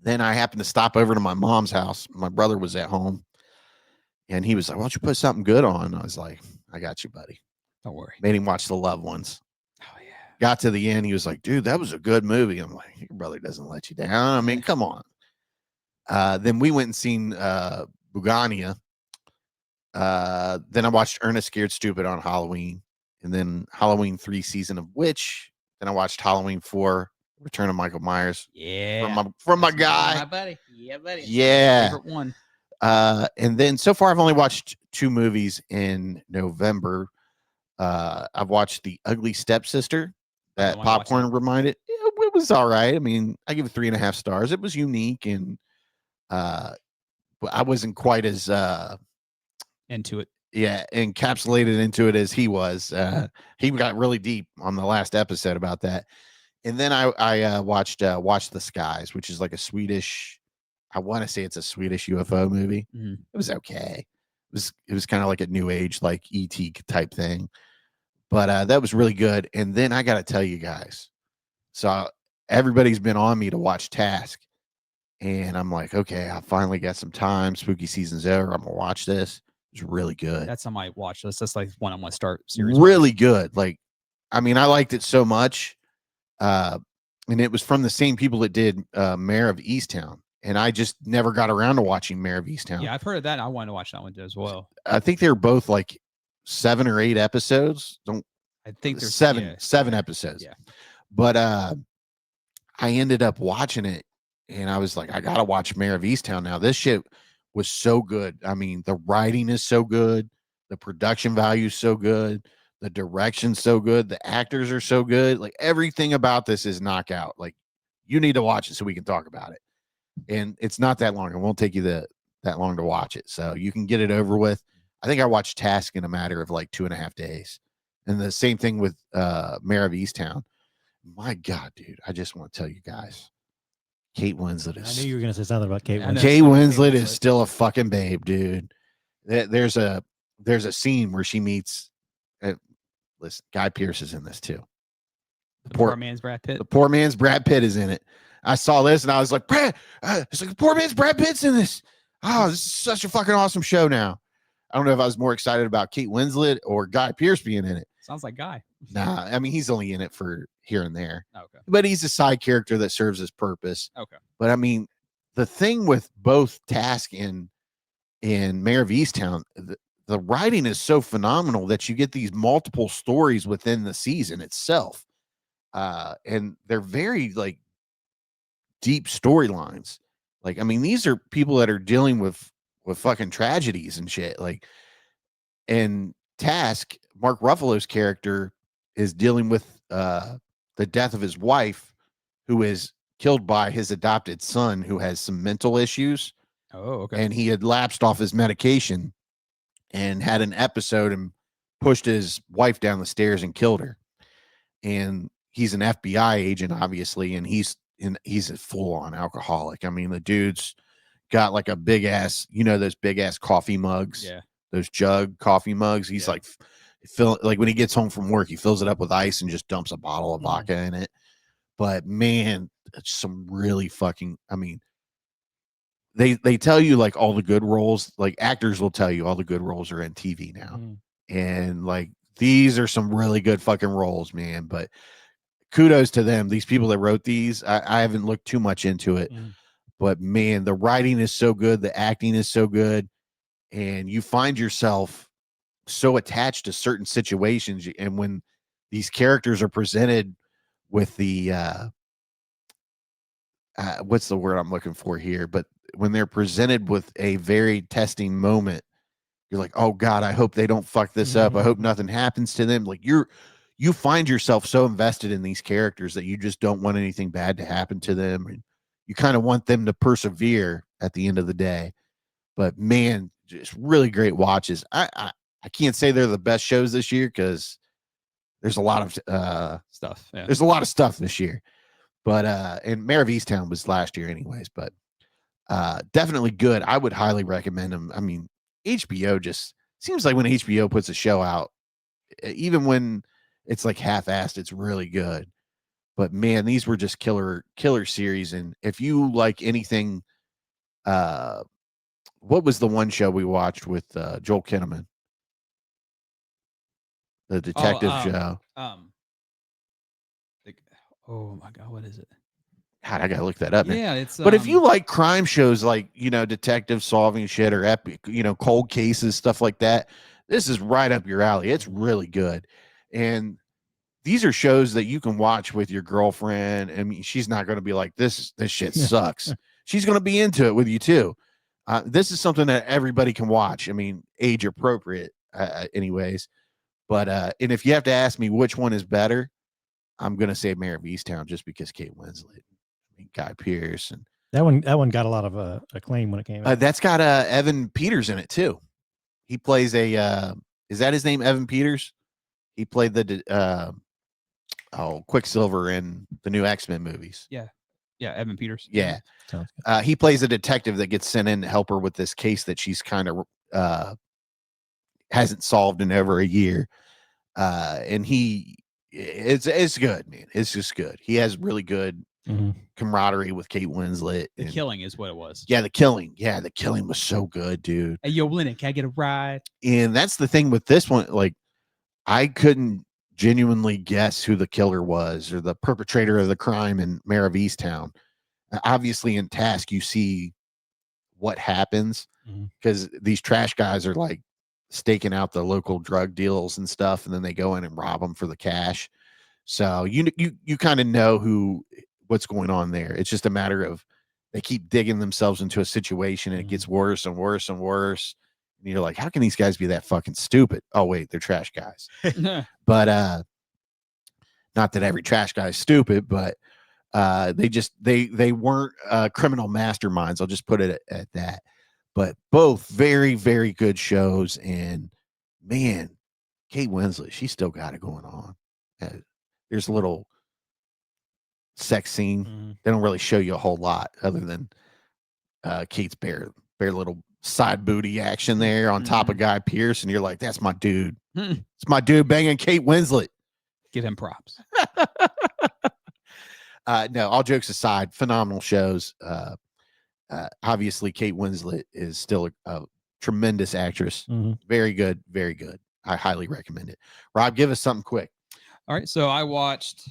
Then I happened to stop over to my mom's house. My brother was at home, and he was like, "Why don't you put something good on?" I was like, "I got you, buddy." Don't worry. Made him watch The Loved Ones. Oh yeah. Got to the end, he was like, "Dude, that was a good movie." I'm like, "Your brother doesn't let you down. I mean, come on." Then we went and seen Bugonia. Then I watched Ernest Scared Stupid on Halloween, and then Halloween 3 Season of Witch. Then I watched Halloween 4 Return of Michael Myers. Yeah. From my guy. My buddy. Yeah, buddy. Yeah. Favorite one. And then so far I've only watched 2 movies in November. I've watched The Ugly Stepsister that wanna watch Popcorn reminded. It was all right. I mean, I give it 3.5 stars. It was unique, and but I wasn't quite as Into it. encapsulated into it as he was. He got really deep on the last episode about that. And then I watched Watch the Skies, which is like a Swedish, I want to say it's a Swedish UFO movie. Mhm. It was okay. It was kind of like a new age, like ET type thing. But that was really good. And then I got to tell you guys, so everybody's been on me to watch Task. And I'm like, okay, I finally got some time. Spooky season's over. I'm gonna watch this. It's really good. That's on my watch list. That's like one I want to start series. Really good. Like, I mean, I liked it so much. And it was from the same people that did Mayor of Easttown. And I just never got around to watching Mayor of Easttown. Yeah, I've heard of that. I want to watch that one as well. I think they were both like 7 or 8 episodes. I think there's 7 episodes. Yeah. But I ended up watching it, and I was like, I gotta watch Mayor of Easttown now. This shit was so good. I mean, the writing is so good, the production value is so good, the direction's so good, the actors are so good. Like, everything about this is knockout. Like, you need to watch it so we can talk about it. And it's not that long. It won't take you that long to watch it. So you can get it over with. I think I watched Task in a matter of like 2.5 days. And the same thing with Mayor of Easttown. My God, dude, I just want to tell you guys, Kate Winslet is. I knew you were going to say something about Kate I know. Winslet. Kate Winslet is still a fucking babe, dude. There's a scene where she meets. Listen, Guy Pearce is in this too. The poor man's Brad Pitt. The poor man's Brad Pitt is in it. I saw this and I was like, Brad. It's like the poor man's Brad Pitt's in this. Oh, this is such a fucking awesome show now. I don't know if I was more excited about Kate Winslet or Guy Pearce being in it. Sounds like Guy. Nah, I mean, he's only in it for here and there, Okay. but he's a side character that serves his purpose. Okay. But I mean, the thing with both Task and Mayor of Easttown, the writing is so phenomenal that you get these multiple stories within the season itself. And they're very like deep storylines. Like, I mean, these are people that are dealing with fucking tragedies and shit. Like, and Task, Mark Ruffalo's character, is dealing with the death of his wife, who is killed by his adopted son, who has some mental issues. Oh, okay. And he had lapsed off his medication and had an episode and pushed his wife down the stairs and killed her. And he's an FBI agent, obviously, and he's a full-on alcoholic. I mean, the dude's got like a big ass, those big ass coffee mugs, those jug coffee mugs. He's like when he gets home from work, he fills it up with ice and just dumps a bottle of vodka in it. But man, it's some really fucking, I mean, they tell you like all the good roles, like actors will tell you all the good roles are in TV now. And like, these are some really good fucking roles, man. But kudos to them. These people that wrote these, I haven't looked too much into it, but man, the writing is so good. The acting is so good. And you find yourself so attached to certain situations. And when these characters are presented with the, what's the word I'm looking for here? But when they're presented with a very testing moment, you're like, oh God, I hope they don't fuck this up. I hope nothing happens to them. Like you find yourself so invested in these characters that you just don't want anything bad to happen to them. And you kind of want them to persevere at the end of the day. But man, just really great watches. I can't say they're the best shows this year because there's a lot of stuff. Yeah. There's a lot of stuff this year. But and Mayor of Easttown was last year anyways, but definitely good. I would highly recommend them. I mean, HBO just seems like when HBO puts a show out, even when it's like half-assed, it's really good. But man, these were just killer series. And if you like anything, what was the one show we watched with Joel Kinnaman? The detective show. Oh my God, what is it? God, I gotta look that up. Yeah, it's. But if you like crime shows, like detective solving shit or epic, cold cases, stuff like that, this is right up your alley. It's really good, and these are shows that you can watch with your girlfriend. I mean, she's not going to be like, this shit sucks. She's going to be into it with you too. This is something that everybody can watch. I mean, age appropriate, anyways. But and if you have to ask me which one is better, I'm going to say Mayor of Easttown, just because Kate Winslet, Guy Pearce, and that one got a lot of acclaim when it came out. That's got Evan Peters in it too. He plays a is that his name, Evan Peters? He played the Quicksilver in the new X-Men movies. Yeah, Evan Peters. Yeah, he plays a detective that gets sent in to help her with this case that she's kind of hasn't solved in over a year. And it's good, man. It's just good. He has really good camaraderie with Kate Winslet. The Killing is what it was. Yeah, The Killing. Yeah, The Killing was so good, dude. Hey, yo, Lennon, can I get a ride? And that's the thing with this one. Like, I couldn't genuinely guess who the killer was or the perpetrator of the crime in Mayor of Easttown. Obviously, in Task, you see what happens because these trash guys are like staking out the local drug deals and stuff, and then they go in and rob them for the cash. So you kind of know what's going on there. It's just a matter of they keep digging themselves into a situation and it gets worse and worse and worse. And you're like, how can these guys be that fucking stupid? Oh wait, they're trash guys. But not that every trash guy is stupid, but they weren't criminal masterminds. I'll just put it at that. But both very, very good shows. And man, Kate Winslet, she's still got it going on. There's a little sex scene. They don't really show you a whole lot other than Kate's bare little side booty action there on top of Guy Pearce. And you're like, that's my dude. It's my dude banging Kate Winslet. Give him props. No, all jokes aside, phenomenal shows. Obviously, Kate Winslet is still a tremendous actress. Very good, very good. I highly recommend it. Rob, give us something quick. All right, so I watched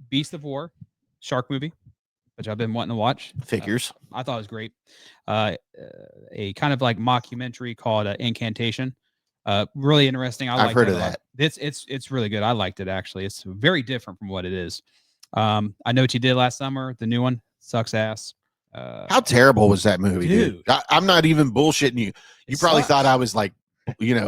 Beast of War, shark movie, which I've been wanting to watch. Figures. I thought it was great. A kind of like mockumentary called Incantation. Really interesting. I've heard of that. It's really good. I liked it actually. It's very different from what it is. I Know What You Did Last Summer. The new one sucks ass. How terrible was that movie, dude? I'm not even bullshitting you. You probably thought I was like,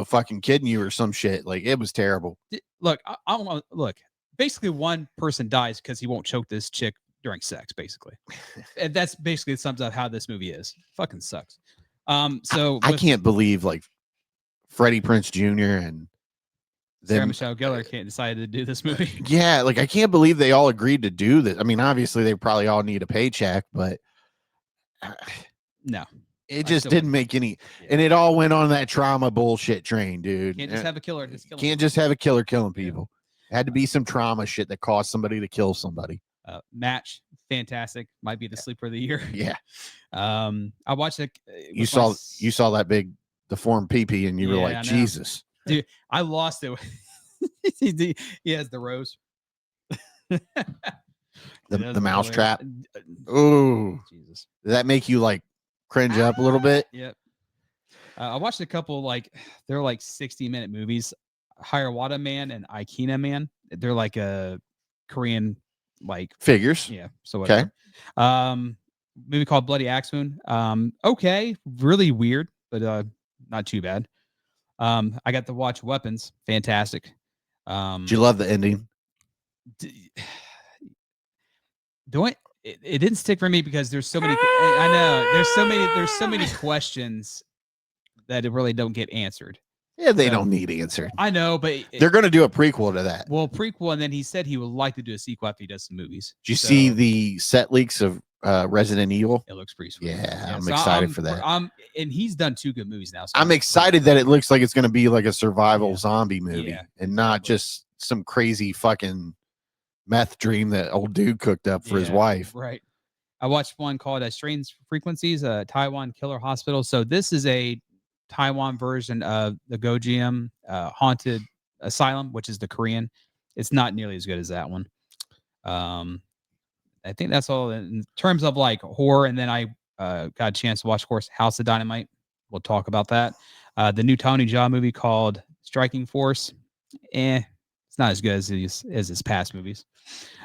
fucking kidding you or some shit. Like, it was terrible. Look, I don't want to look. Basically, one person dies because he won't choke this chick during sex, basically. And that's basically sums up how this movie is. Fucking sucks. So I can't believe like Freddie Prinze Jr. and Sarah Michelle Gellar can't decide to do this movie. Yeah, like I can't believe they all agreed to do this. I mean, obviously they probably all need a paycheck, but no. It just didn't make any, and it all went on that trauma bullshit train, dude. Can't just have a killer. Can't just have a killer killing people. It had to be some trauma shit that caused somebody to kill somebody. Match, fantastic. Might be the sleeper of the year. Yeah. I watched it. You saw that big deformed pee-pee, and you were like, Jesus, dude, I lost it. He has the rose. the mouse trap. Oh, Jesus. Did that make you like cringe up a little bit? Yep. I watched a couple they're like 60-minute movies. Hiawatha Man and Ikena Man. They're like a Korean figures. Yeah. So whatever. Okay. Movie called Bloody Axe Wound. Okay, really weird, but not too bad. I got to watch Weapons. Fantastic. Did you love the ending? It didn't stick for me because there's so many. I know there's so many questions that it really don't get answered. Yeah, they don't need answered. I know, but they're going to do a prequel to that. Well, prequel, and then he said he would like to do a sequel after he does some movies. Did you see the set leaks of Resident Evil? It looks pretty sweet. Yeah, I'm excited for that. And he's done 2 good movies now. So I'm excited that it looks like it's going to be like a survival zombie movie and not just some crazy fucking meth dream that old dude cooked up for his wife. Right. I watched one called Strange Frequencies, Taiwan Killer Hospital. So this is a Taiwan version of the Gojiam Haunted Asylum, which is the Korean. It's not nearly as good as that one. I think that's all in terms of like horror. And then I got a chance to watch, of course, House of Dynamite. We'll talk about that. The new Tony Jaa movie called Striking Force. It's not as good as his past movies.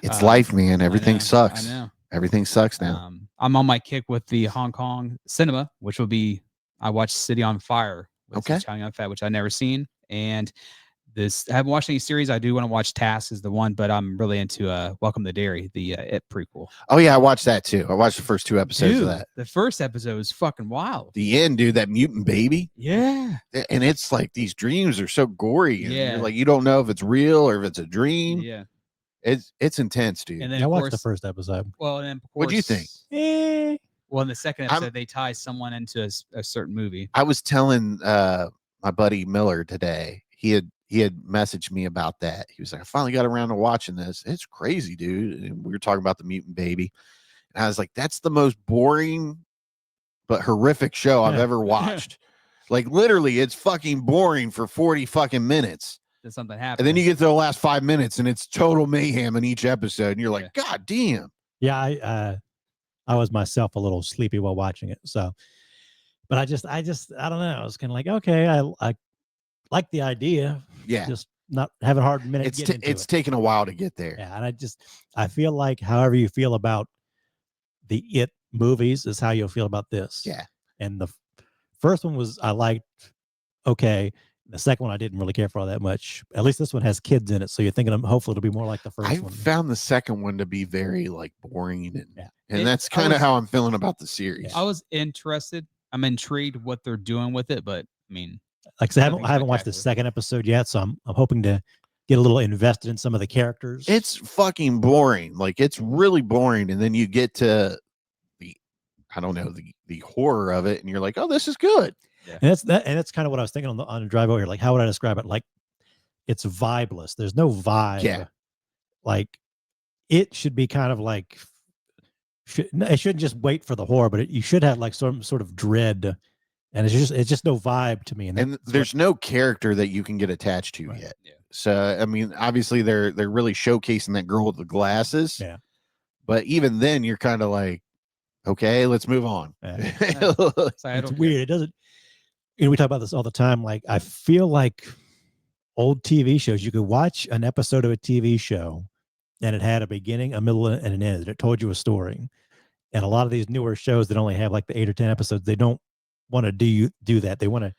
It's life, man. Everything sucks. I know. Everything sucks now. I'm on my kick with the Hong Kong cinema, which will be, I watched City on Fire with Chow Yun-fat, which I've never seen. And I haven't watched any series. I do want to watch Task is the one, but I'm really into Welcome to Derry, the It prequel. Oh, yeah, I watched that too. I watched the first 2 episodes of that. The first episode is fucking wild. The end, dude, that mutant baby. Yeah. And it's like these dreams are so gory. And you're like, you don't know if it's real or if it's a dream. Yeah. It's intense, dude. And then I watched the first episode. Well, and then of course, what do you think? Well, in the second episode, they tie someone into a certain movie. I was telling my buddy Miller today. He had messaged me about that. He was like, I finally got around to watching this. It's crazy, dude. And we were talking about the mutant baby. And I was like, that's the most boring but horrific show I've ever watched. Like literally, it's fucking boring for 40 fucking minutes. Then something happens. And then you get to the last 5 minutes and it's total mayhem in each episode. And you're like, God damn. Yeah, I was myself a little sleepy while watching it. So, but I don't know. I was kind of like, okay, I like the idea. Yeah. Just not having a hard minute. It's taken a while to get there. Yeah. And I feel like however you feel about the It movies is how you'll feel about this. Yeah. And the first one I liked. Okay. The second one I didn't really care for all that much. At least this one has kids in it, so you're thinking hopefully it'll be more like the first one. I found the second one to be very like boring, and that's kind of how I'm feeling about the series. I was interested. I'm intrigued what they're doing with it, but I mean, like I haven't watched the second episode yet, so I'm hoping to get a little invested in some of the characters. It's fucking boring. Like it's really boring, and then you get to the horror of it, and you're like, oh, this is good. Yeah. And that's kind of what I was thinking on the drive over here. Like, how would I describe it? Like, it's vibeless. There's no vibe. Yeah. Like, it should be kind of like, it shouldn't just wait for the horror, but you should have like some sort of dread and it's just no vibe to me. And there's no character that you can get attached to yet. Yeah. So I mean, obviously they're really showcasing that girl with the glasses. Yeah. But even then, you're kind of like, okay, let's move on. So I it's don't weird. It doesn't. We talk about this all the time. Like, I feel like old TV shows, you could watch an episode of a TV show and it had a beginning, a middle, and an end. It told you a story. And a lot of these newer shows that only have like the 8 or 10 episodes, they don't want to do that. They want to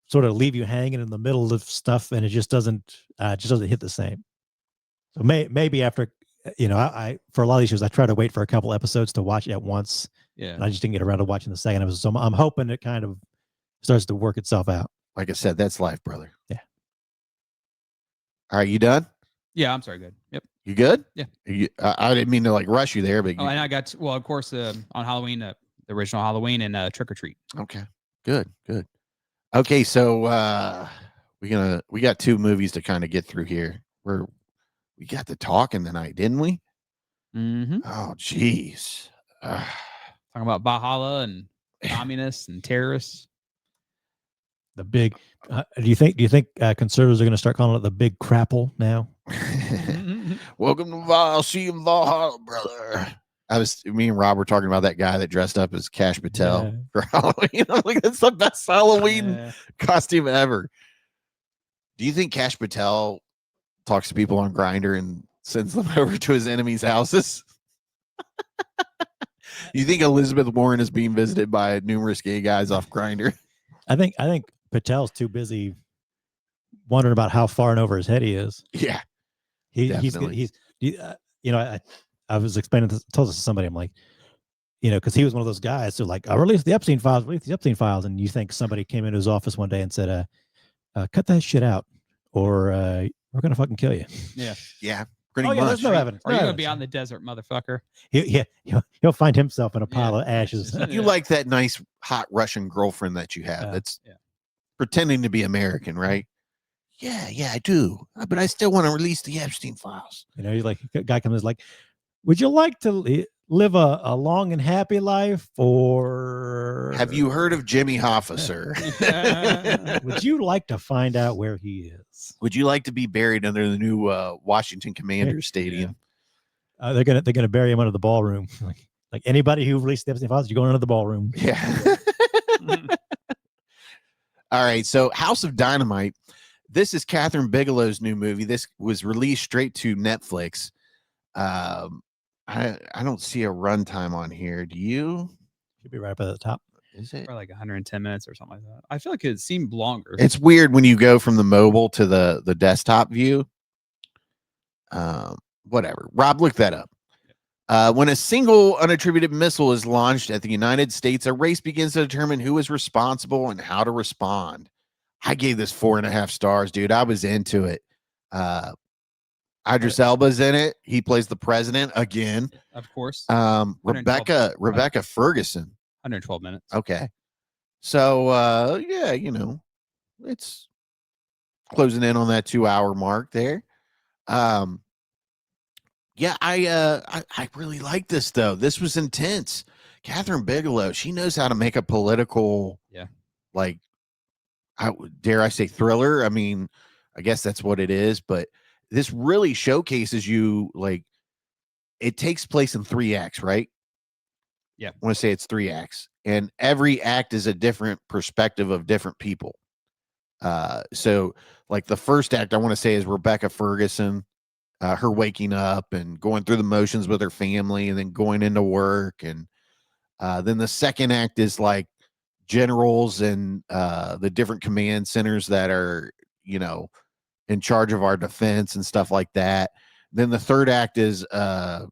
sort of leave you hanging in the middle of stuff, and it just doesn't hit the same. So maybe after, I for a lot of these shows, I try to wait for a couple episodes to watch at once. Yeah. And I just didn't get around to watching the second episode. So I'm hoping it kind of starts to work itself out. Like I said, that's life, brother. Yeah. All right, you done? Yeah, I'm sorry. Good. Yep. You good? Yeah. I didn't mean to like rush you there, but Oh, and I got of course, on Halloween, the original Halloween and Trick or Treat. okay, good. Okay, so we got 2 movies to kind of get through here. We got to talking tonight, didn't we? Mm-hmm. Oh, jeez. Talking about Valhalla and communists and terrorists. The big. Do you think conservatives are going to start calling it the big crapple now? Welcome to Valhalla, brother. Me and Rob were talking about that guy that dressed up as Cash Patel for Halloween. I'm like, that's the best Halloween costume ever. Do you think Cash Patel talks to people on Grindr and sends them over to his enemies' houses? You think Elizabeth Warren is being visited by numerous gay guys off Grindr? I think Patel's too busy wondering about how far and over his head he is. Yeah, I was explaining this, told this to somebody. I'm like, because he was one of those guys who like, I released the Epstein files, and you think somebody came into his office one day and said, cut that shit out, or we're gonna fucking kill you. Yeah. Pretty much. There's no evidence. Are you gonna be out in the desert, motherfucker? He'll find himself in a pile of ashes. You like that nice hot Russian girlfriend that you have that's pretending to be American, right? Yeah, I do. But I still want to release the Epstein files. He's like, a guy comes like, would you like to live a long and happy life, or have you heard of Jimmy Hoffa, sir? Would you like to find out where he is? Would you like to be buried under the new Washington Commanders Stadium? They're gonna bury him under the ballroom. Like anybody who released the Epstein files, you're going under the ballroom. Yeah. All right. So House of Dynamite. This is Kathryn Bigelow's new movie. This was released straight to Netflix. I don't see a runtime on here. Do you? Should be right up at the top. Is it? Or like 110 minutes or something like that. I feel like it seemed longer. It's weird when you go from the mobile to the desktop view. Whatever. Rob, look that up. When a single unattributed missile is launched at the United States, a race begins to determine who is responsible and how to respond. I gave this 4.5 stars, dude. I was into it. Idris Elba's in it. He plays the president again. Of course. Rebecca Ferguson. 112 minutes. Okay. So it's closing in on that 2-hour mark there. I really like this though. This was intense. Kathryn Bigelow, she knows how to make a political, dare I say thriller? I mean, I guess that's what it is, but this really showcases you, like, it takes place in 3 acts, right? Yeah. I want to say it's 3 acts, and every act is a different perspective of different people. So like the first act I want to say is Rebecca Ferguson, her waking up and going through the motions with her family and then going into work. And then the second act is like generals and the different command centers that are, in charge of our defense and stuff like that. Then the third act is our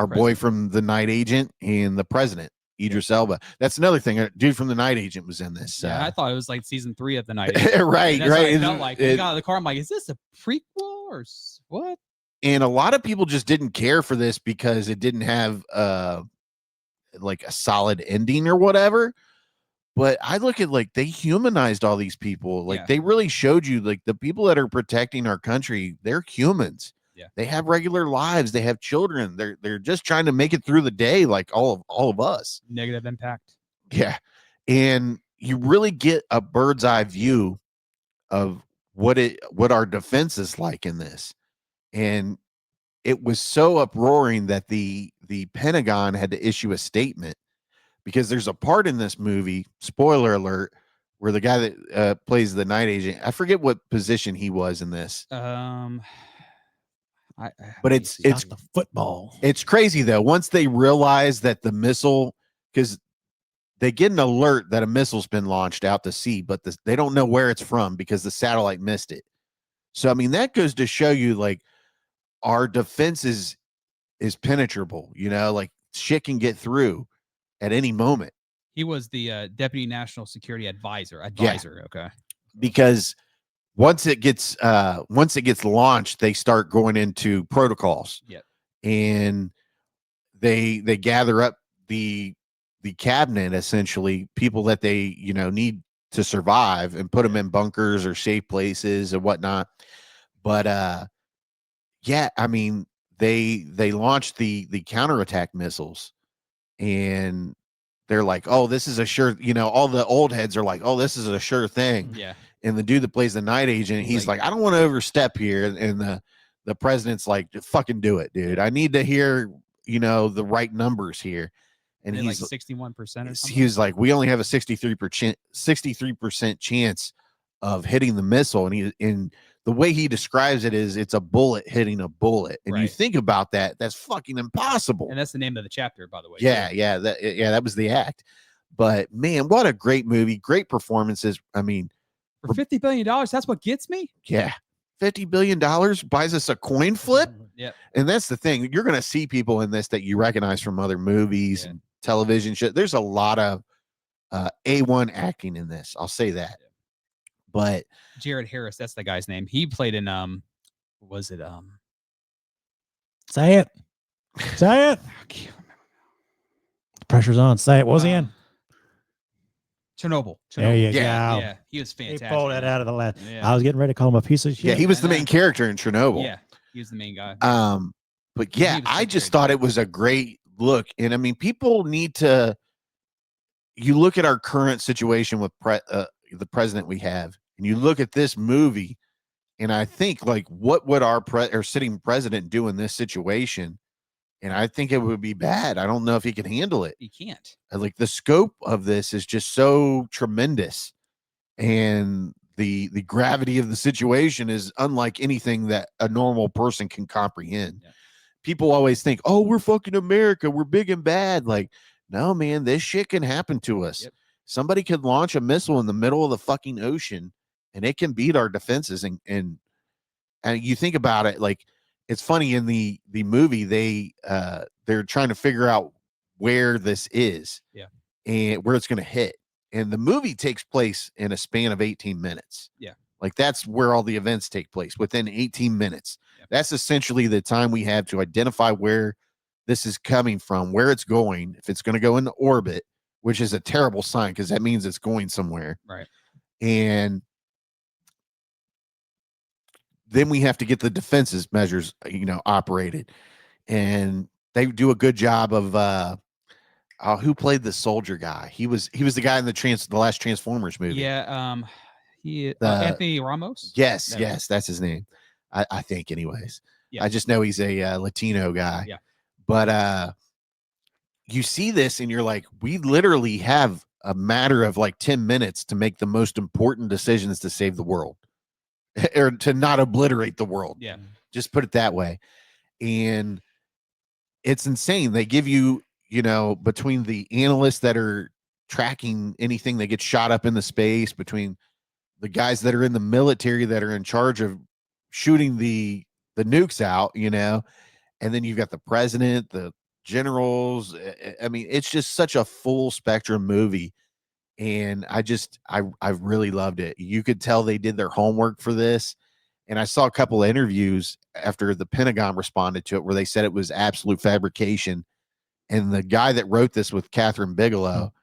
boy from The Night Agent and the president, Idris Elba. That's another thing. A dude from The Night Agent was in this. I thought it was like season 3 of The Night Agent. right. It felt like we got out of the car. I'm like, is this a prequel or what? And a lot of people just didn't care for this because it didn't have like a solid ending or whatever. But I look at, like, they humanized all these people. Like, they really showed you, like, the people that are protecting our country, they're humans. Yeah. They have regular lives. They have children. They're just trying to make it through the day, like all of us. Negative impact. Yeah. And you really get a bird's eye view of what our defense is like in this. And it was so uproaring that the Pentagon had to issue a statement, because there's a part in this movie, spoiler alert, where the guy that plays the night agent, I forget what position he was in this, but it's Not the football. it's crazy though. Once they realize that the missile, because they get an alert that a missile's been launched out to sea, but they don't know where it's from because the satellite missed it. So I mean, that goes to show you, like, our defense is penetrable. You know, like, shit can get through at any moment. He was the Deputy National Security Advisor. Okay. Because once it gets launched, they start going into protocols. Yep. And they gather up the cabinet, essentially, people that they need to survive, and put them in bunkers or safe places and whatnot. But yeah, I mean, they launched the counterattack missiles, and they're like, oh, this is a sure, all the old heads are like, oh, this is a sure thing. Yeah. And the dude that plays the night agent, he's like, I don't want to overstep here. And the president's like, fucking do it, dude. I need to hear, the right numbers here. And he's like 61% or something. He was like, we only have a 63% chance of hitting the missile. And the way he describes it is, it's a bullet hitting a bullet. And you think about that, that's fucking impossible. And that's the name of the chapter, by the way. Yeah, that was the act. But man, what a great movie, great performances. I mean, for $50 billion, that's what gets me. Yeah, $50 billion buys us a coin flip. Yeah, and that's the thing. You're going to see people in this that you recognize from other movies and television shit. There's a lot of A1 acting in this. I'll say that. Yeah. But Jared Harris, that's the guy's name. He played in was it Say it. Say it. The pressure's on. Say it. What was he in? Chernobyl. There you go. Yeah, he was fantastic. He pulled that out of the last. Yeah. I was getting ready to call him a piece of shit. Yeah, he was the main character in Chernobyl. Yeah, he was the main guy. But yeah, I just thought it was a great look. And I mean, people need to, you look at our current situation with the president we have, and you look at this movie, and I think, like, what would our sitting president do in this situation? And I think it would be bad. I don't know if he can handle it. He can't. Like, the scope of this is just so tremendous, and the gravity of the situation is unlike anything that a normal person can comprehend. Yeah. People always think, oh, we're fucking America, we're big and bad. Like, no, man, this shit can happen to us. Yep. Somebody could launch a missile in the middle of the fucking ocean, and it can beat our defenses. And you think about it, like, it's funny, in the movie, they're trying to figure out where this is, and where it's going to hit. And the movie takes place in a span of 18 minutes. Yeah. Like, that's where all the events take place, within 18 minutes. Yeah. That's essentially the time we have to identify where this is coming from, where it's going, if it's going to go into orbit, which is a terrible sign because that means it's going somewhere. Right. And then we have to get the defenses measures, operated. And they do a good job of who played the soldier guy? He was the guy in the last Transformers movie. Yeah. Anthony Ramos. Yes, that's his name. I think, anyways. Yeah. I just know he's a Latino guy. Yeah. But you see this and you're like, we literally have a matter of like 10 minutes to make the most important decisions to save the world, or to not obliterate the world. Yeah. Just put it that way. And it's insane. They give you, between the analysts that are tracking anything that gets shot up into space, between the guys that are in the military that are in charge of shooting the nukes out, and then you've got the president, the generals. I mean, it's just such a full spectrum movie. And I really loved it. You could tell they did their homework for this. And I saw a couple of interviews after the Pentagon responded to it where they said it was absolute fabrication. And the guy that wrote this with Kathryn Bigelow,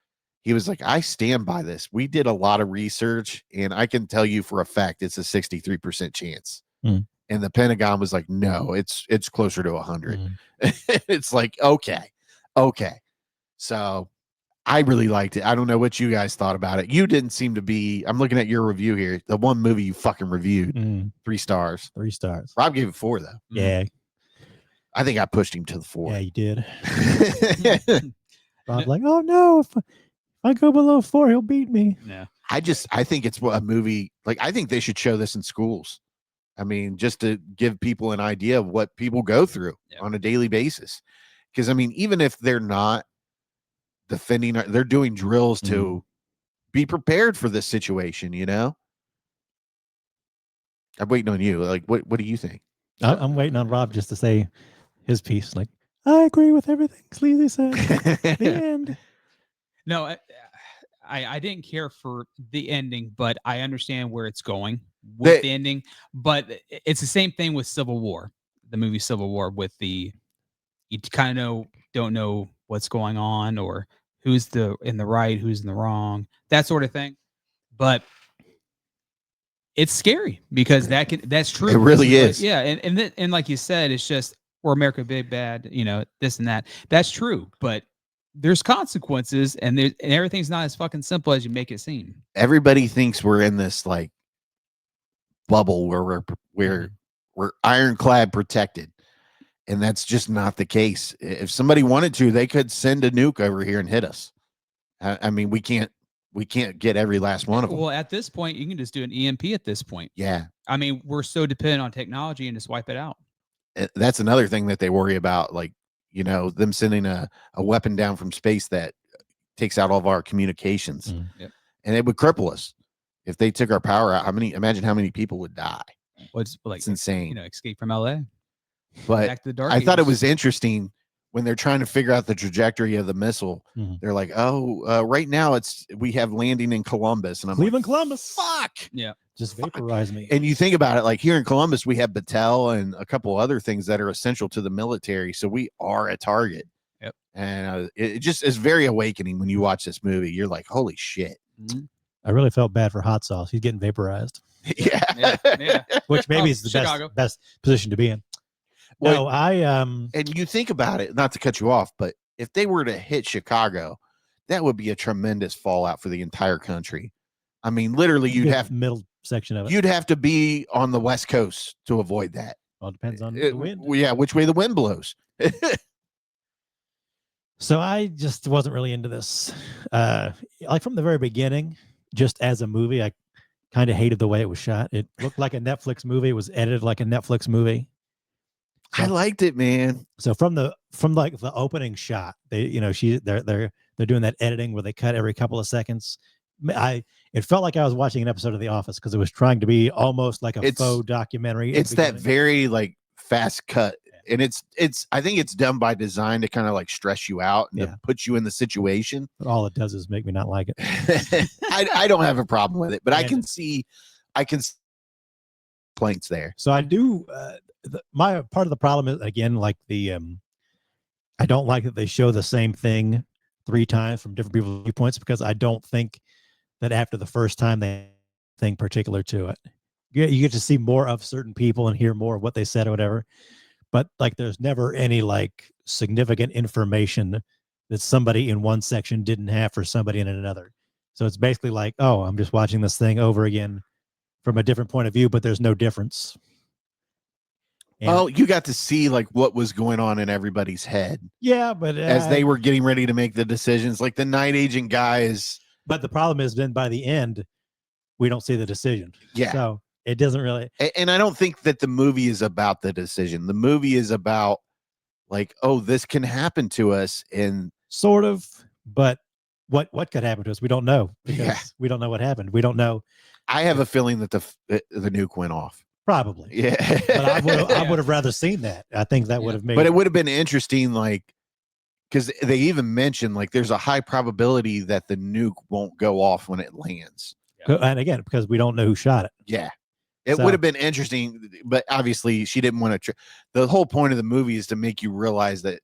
he was like, I stand by this. We did a lot of research, and I can tell you for a fact it's a 63% chance. And the Pentagon was like, no, it's closer to 100. It's like, okay. So I really liked it. I don't know what you guys thought about it. You didn't seem to be. I'm looking at your review here. The one movie you fucking reviewed, 3 stars. 3 stars. Rob gave it 4 though. Yeah. I think I pushed him to the 4. Yeah, you did. Rob's like, oh no, if I go below 4, he'll beat me. Yeah. I think it's a movie. Like, I think they should show this in schools. I mean, just to give people an idea of what people go through on a daily basis. Because I mean, even if they're not defending, they're doing drills to be prepared for this situation. You know, I'm waiting on you. Like, what do you think? I'm waiting on Rob just to say his piece. Like, I agree with everything Sleazy said. The end. No, I didn't care for the ending, but I understand where it's going with the ending. But it's the same thing with Civil War, the movie Civil War, with you kind of don't know what's going on or who's in the right, who's in the wrong, that sort of thing. But it's scary because that's true. It really is. Like, yeah, and like you said, it's just we're America big bad, this and that. That's true, but there's consequences, and everything's not as fucking simple as you make it seem. Everybody thinks we're in this like bubble where we're ironclad protected, and that's just not the case. If somebody wanted to, they could send a nuke over here and hit us. I mean, we can't get every last one of them. Well, at this point, you can just do an EMP at this point. Yeah. I mean, we're so dependent on technology and just wipe it out. That's another thing that they worry about, like, them sending a weapon down from space that takes out all of our communications. Yep. And it would cripple us. If they took our power out, imagine how many people would die. What's like, it's insane. Escape from LA. But Back to the dark I thought it ages. was interesting when they're trying to figure out the trajectory of the missile. They're like, right now we have landing in Columbus. And I'm Cleveland, like, Columbus. Fuck. Yeah. Just vaporize me. And you think about it, like here in Columbus, we have Battelle and a couple other things that are essential to the military. So we are a target. Yep. And it just is very awakening when you watch this movie. You're like, holy shit. I really felt bad for Hot Sauce. He's getting vaporized. Yeah. Which maybe is the best position to be in. Well, no, and you think about it, not to cut you off, but if they were to hit Chicago, that would be a tremendous fallout for the entire country. I mean, literally, middle section of it. You'd have to be on the West Coast to avoid that. Well, it depends on the wind. Yeah, which way the wind blows. So I just wasn't really into this. Like from the very beginning, just as a movie, I kind of hated the way it was shot. It looked like a Netflix movie. It was edited like a Netflix movie. So, I liked it, man. So from the opening shot, they're doing that editing where they cut every couple of seconds. It felt like I was watching an episode of The Office because it was trying to be almost like a faux documentary. It's that very like fast cut, and it's I think it's done by design to kind of like stress you out and to put you in the situation. But all it does is make me not like it. I don't have a problem with it, but I can see complaints there. So I do. My part of the problem is again like I don't like that they show the same thing 3 times from different people's viewpoints because I don't think that after the first time they think particular to it. You get to see more of certain people and hear more of what they said or whatever. But like there's never any like significant information that somebody in one section didn't have for somebody in another. So it's basically like, oh, I'm just watching this thing over again from a different point of view, but there's no difference. Well, you got to see like what was going on in everybody's head. Yeah, but as they were getting ready to make the decisions, like the night agent guy is. But the problem is then by the end, we don't see the decision. Yeah. So it doesn't really. And I don't think that the movie is about the decision. The movie is about like, oh, this can happen to us. And sort of, but what could happen to us? We don't know because we don't know what happened. We don't know. I have a feeling that the nuke went off. Probably. Yeah. But I would have rather seen that. I think that would have made. But it would have been interesting, like, because they even mentioned like there's a high probability that the nuke won't go off when it lands. And again, because we don't know who shot it. Yeah. It would have been interesting, but obviously she didn't want to. The whole point of the movie is to make you realize that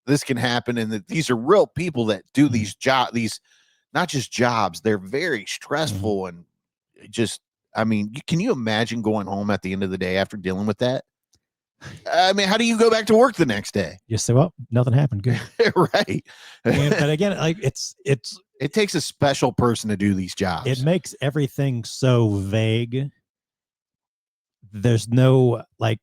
this can happen and that these are real people that do these jobs, these not just jobs, they're very stressful and just, I mean, can you imagine going home at the end of the day after dealing with that? I mean, how do you go back to work the next day? You say, well, nothing happened. Good. Right. But again, like It takes a special person to do these jobs. it makes everything so vague. There's no like,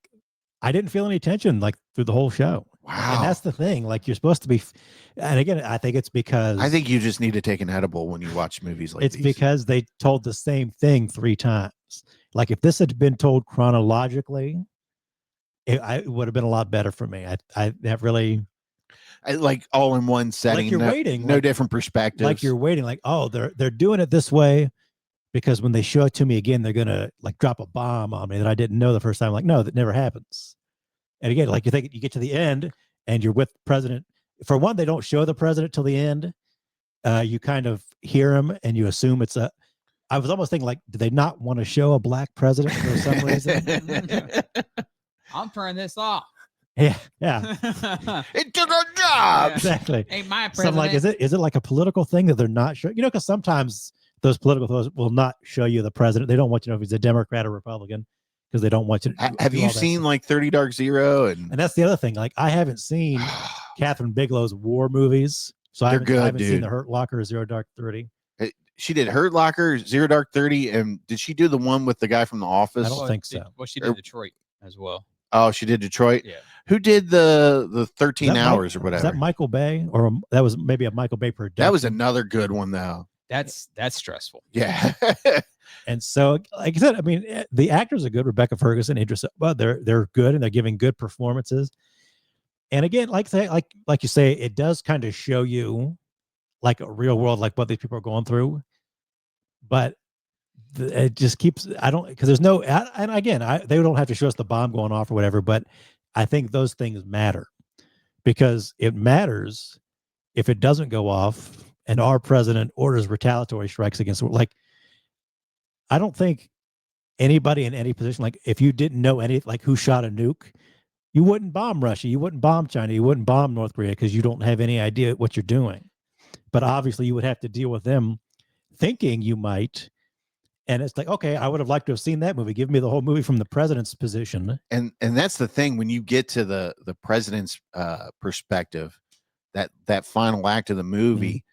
I didn't feel any tension like through the whole show. Wow. And that's the thing. Like you're supposed to be, and again, I think it's because I think you just need to take an edible when you watch movies like it's these. because they told the same thing 3 times. Like if this had been told chronologically, it would have been a lot better for me. That really like all in one setting. like you're waiting, no like, different perspectives. like you're waiting, like, oh, they're doing it this way because when they show it to me again, they're gonna like drop a bomb on me that I didn't know the first time. Like, no, that never happens. And again, like you think you get to the end and you're with the president. For one, they don't show the president till the end. You kind of hear him and you assume it's a. I was almost thinking like, do they not want to show a black president for some reason? I'm turning this off. Yeah. It took a job. Exactly. Ain't my So I'm president. like, is it like a political thing that they're not sure? You know, because sometimes those political things will not show you the president. They don't want you to know if he's a Democrat or Republican because they don't want you to. Have do you all that seen stuff. like 30 Dark Zero? And And that's the other thing. Like, I haven't seen Kathryn Bigelow's war movies, so I They're haven't, good, I haven't seen dude. The Hurt Locker or Zero Dark 30. she did Hurt Locker, Zero Dark 30, and did she do the one with the guy from The Office? I don't think so. Well, she did Detroit as well. Oh, she did Detroit. Yeah. Who did the 13 Is that hours or Is whatever? that Michael Bay, or that was maybe a Michael Bay production? That was another good one though. That's stressful. Yeah. And so, like I said, I mean, the actors are good. Rebecca Ferguson, Idris, well, they're good and they're giving good performances. And again, like you say, it does kind of show you like a real world, like what these people are going through. But it just keeps. I don't because there's no. And again, they don't have to show us the bomb going off or whatever. But I think those things matter because it matters if it doesn't go off and our president orders retaliatory strikes against. Like, I don't think anybody in any position, like if you didn't know any, like who shot a nuke, you wouldn't bomb Russia, you wouldn't bomb China, you wouldn't bomb North Korea because you don't have any idea what you're doing. But obviously you would have to deal with them thinking you might. And it's like, okay, I would have liked to have seen that movie. Give me the whole movie from the president's position. And that's the thing when you get to the president's perspective, that final act of the movie,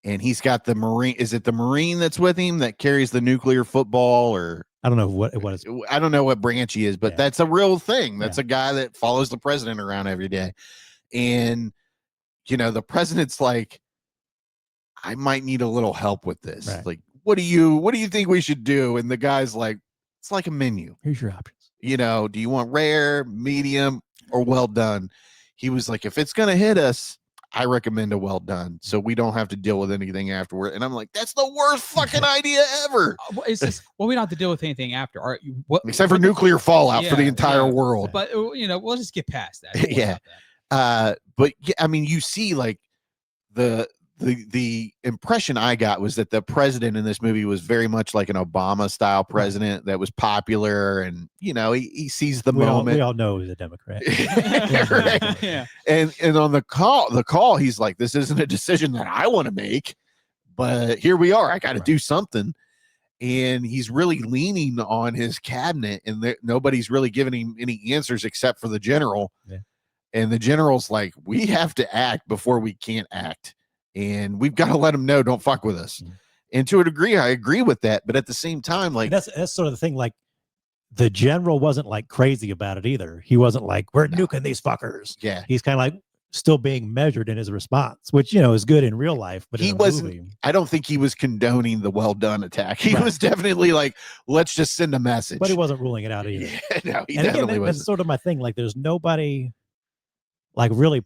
and he's got the Marine. Is it the Marine that's with him that carries the nuclear football, or I don't know what it was. I don't know what branch he is, but Yeah. that's a real thing. That's Yeah. a guy that follows the president around every day. And you know, the president's like, I might need a little help with this. Right. Like, what do you think we should do? And the guy's like, it's like a menu. Here's your options. You know, do you want rare, medium, or well done? He was like, if it's gonna hit us, I recommend a well done, so we don't have to deal with anything afterward. And I'm like, that's the worst fucking idea ever. Well, it's just we don't have to deal with anything after. All right, Except for nuclear fallout for the Yeah, entire yeah. world. But you know, we'll just get past that. Don't worry Yeah. about that. But yeah, I mean, you see, like the impression I got was that the president in this movie was very much like an Obama style president that was popular, and you know, he sees the moment. We all know he's a Democrat. Right. Yeah. And on the call, he's like, this isn't a decision that I want to make, but here we are. I got to do something. And he's really leaning on his cabinet, and nobody's really giving him any answers except for the general. Yeah. And the general's like, we have to act before we can't act. And we've got to let them know, don't fuck with us. Mhm. And to a degree, I agree with that. But at the same time, like, And that's sort of the thing. Like the general wasn't like crazy about it either. He wasn't like, we're nuking these fuckers. yeah, He's kind of like still being measured in his response, which, you know, is good in real life. But he in a wasn't, movie, I don't think he was condoning the well done attack. He Right. was definitely like, let's just send a message. but he wasn't ruling it out either. Yeah, no, he And again, definitely that's wasn't. sort of my thing. Like there's nobody like really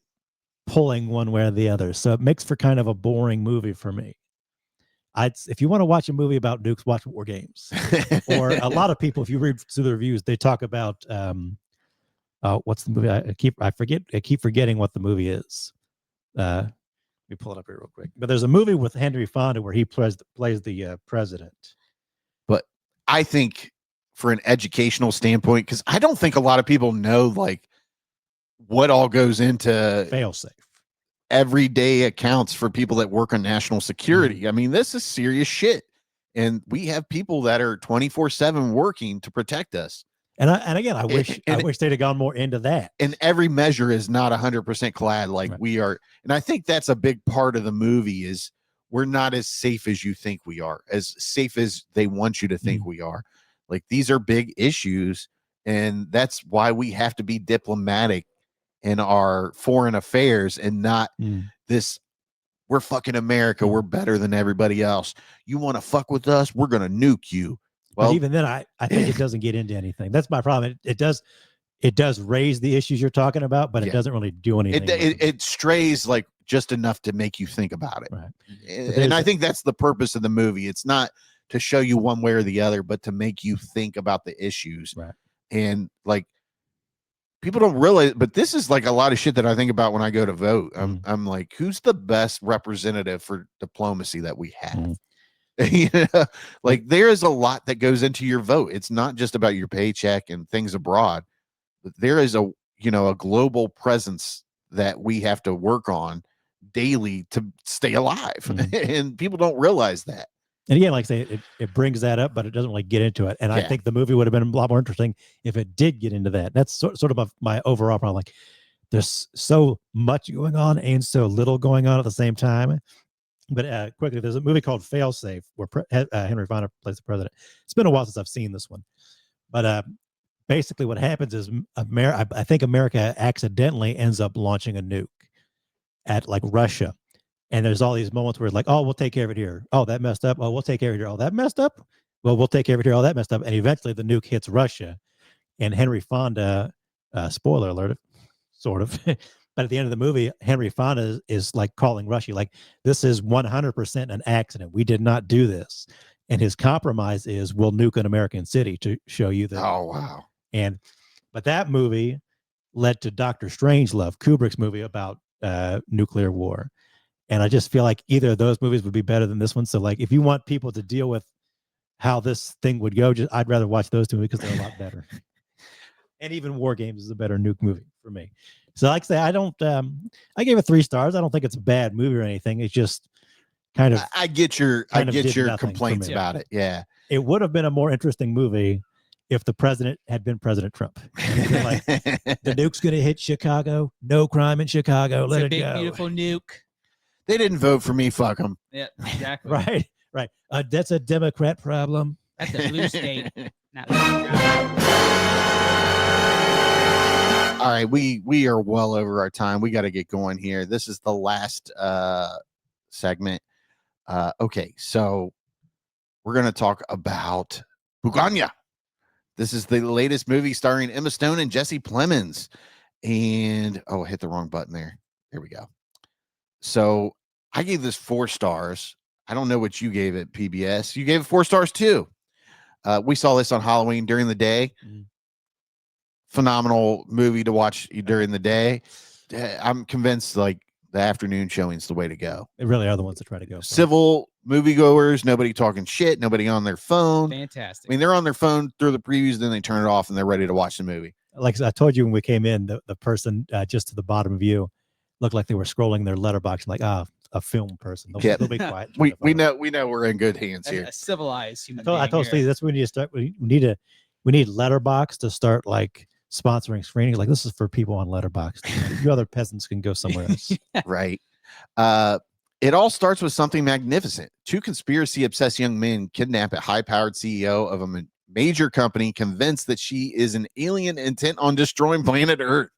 pulling one way or the other. So it makes for kind of a boring movie for me. If you want to watch a movie about nukes, watch War Games. Or a lot of people, if you read through the reviews, they talk about what's the movie? I keep forgetting what the movie is. Let me pull it up here real quick. But there's a movie with Henry Fonda where he plays the president. But I think for an educational standpoint, because I don't think a lot of people know like what all goes into Fail safe. everyday accounts for people that work on national security. I mean, this is serious shit. And we have people that are 24/7 working to protect us. And again, I wish they'd have gone more into that. And every measure is not 100% clad like Right. we are. And I think that's a big part of the movie is we're not as safe as you think we are, as safe as they want you to think we are. Like, these are big issues, and that's why we have to be diplomatic in our foreign affairs and not this, we're fucking America, we're better than everybody else. You want to fuck with us? We're going to nuke you. Well, But even then, I think it doesn't get into anything. That's my problem. It does raise the issues you're talking about, but it doesn't really do anything. It strays like just enough to make you think about it. Right. And I think that's the purpose of the movie. It's not to show you one way or the other, but to make you think about the issues. Right. And like, people don't realize, but this is like a lot of shit that I think about when I go to vote. I'm like, who's the best representative for diplomacy that we have? You know, like, there is a lot that goes into your vote. It's not just about your paycheck and things abroad, but there is a global presence that we have to work on daily to stay alive. And people don't realize that. And again, like I say, it brings that up, but it doesn't really get into it. And I think the movie would have been a lot more interesting if it did get into that. That's sort of my overall problem. Like, there's so much going on and so little going on at the same time. But quickly, there's a movie called Failsafe where Henry Fonda plays the president. It's been a while since I've seen this one. But basically what happens is I think America accidentally ends up launching a nuke at like Russia. And there's all these moments where it's like, oh, we'll take care of it here. Oh, that messed up. Oh, we'll take care of it here. Oh, that messed up. Well, we'll take care of it here. Oh, that messed up. And eventually the nuke hits Russia. And Henry Fonda, spoiler alert, sort of. But at the end of the movie, Henry Fonda is like calling Russia, like, this is 100% an accident. We did not do this. And his compromise is, we'll nuke an American city to show you that. Oh, wow. But that movie led to Dr. Strangelove, Kubrick's movie about nuclear war. And I just feel like either of those movies would be better than this one. So like, if you want people to deal with how this thing would go, I'd rather watch those two because they're a lot better. And even War Games is a better nuke movie for me. So like I say, I gave it 3 stars. I don't think it's a bad movie or anything. It's just kind of, I get your complaints about it. Yeah. It would have been a more interesting movie if the president had been President Trump. Like, the nuke's going to hit Chicago. No crime in Chicago. Let it big, go. Beautiful nuke. They didn't vote for me. Fuck them. Yeah, exactly. Right. That's a Democrat problem. That's a blue state. Not All right, we are well over our time. We got to get going here. This is the last segment. Okay, so we're going to talk about Bugonia. This is the latest movie starring Emma Stone and Jesse Plemons. And, I hit the wrong button there. There we go. So I gave this 4 stars. I don't know what you gave it, PBS. You gave it 4 stars too. We saw this on Halloween during the day. Phenomenal movie to watch during the day. I'm convinced like the afternoon showing is the way to go. They really are the ones that try to go. Civil moviegoers, nobody talking shit, nobody on their phone. Fantastic. I mean, they're on their phone through the previews, then they turn it off and they're ready to watch the movie. Like I told you when we came in, the person just to the bottom view looked like they were scrolling their letterbox. I'm like, a film person. They'll be quiet. we know we're in good hands here. A civilized human. I told Steve that's when we need to start. We need Letterbox to start like sponsoring screenings. Like, this is for people on Letterbox. You other peasants can go somewhere else. Right. It all starts with something magnificent. 2 conspiracy-obsessed young men kidnap a high-powered CEO of a major company, convinced that she is an alien intent on destroying planet Earth.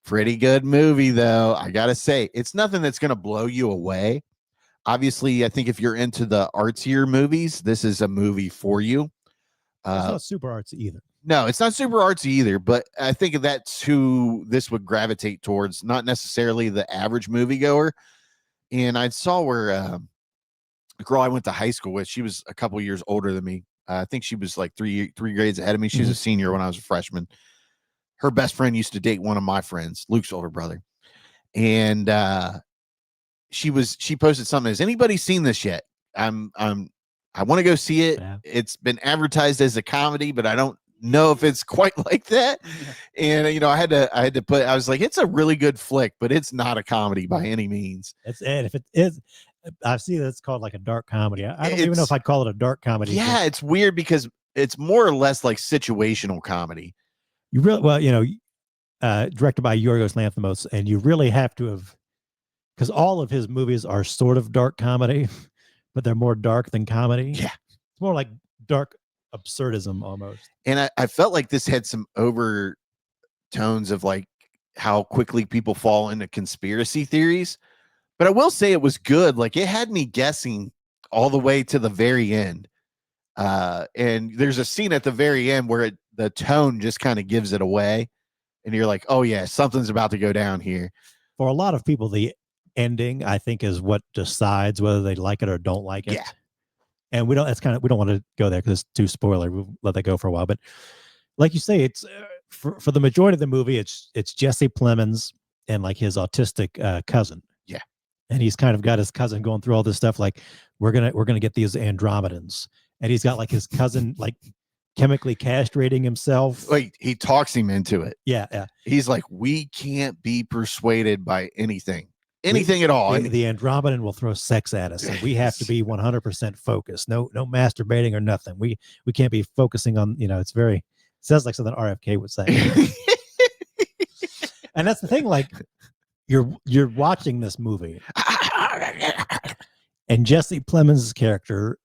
Pretty good movie, though. I gotta say, it's nothing that's gonna blow you away. Obviously, I think if you're into the artsier movies, this is a movie for you. It's not super artsy either. No, it's not super artsy either, but I think that's who this would gravitate towards, not necessarily the average moviegoer. And I saw where a girl I went to high school with, she was a couple years older than me. I think she was like three grades ahead of me. She was a senior when I was a freshman. Her best friend used to date one of my friends, Luke's older brother. And she posted something. Has anybody seen this yet? I want to go see it. Yeah. It's been advertised as a comedy, but I don't know if it's quite like that. And I had to put, I was like, it's a really good flick, but it's not a comedy by any means. If it is, I see that it's called like a dark comedy. I don't even know if I'd call it a dark comedy. Yeah, it's weird because it's more or less like situational comedy. You really, well, directed by Yorgos Lanthimos, and you really have to have, because all of his movies are sort of dark comedy, but they're more dark than comedy. Yeah. It's more like dark absurdism almost. And I felt like this had some overtones of like how quickly people fall into conspiracy theories. But I will say it was good. Like it had me guessing all the way to the very end. And there's a scene at the very end where the tone just kind of gives it away. And you're like, oh yeah, something's about to go down here. For a lot of people, the ending, I think, is what decides whether they like it or don't like it. Yeah. And we don't want to go there because it's too spoiler. We'll let that go for a while. But like you say, it's for the majority of the movie, it's Jesse Plemons and like his autistic cousin. Yeah. And he's kind of got his cousin going through all this stuff. Like we're gonna get these Andromedans, and he's got like his cousin like chemically castrating himself. Wait, he talks him into it. Yeah. He's like, we can't be persuaded by anything at all. The Andromedan will throw sex at us, and we have to be 100% focused. No masturbating or nothing. We can't be focusing on, it's very, sounds like something RFK would say. And that's the thing, like you're watching this movie and Jesse Plemons' character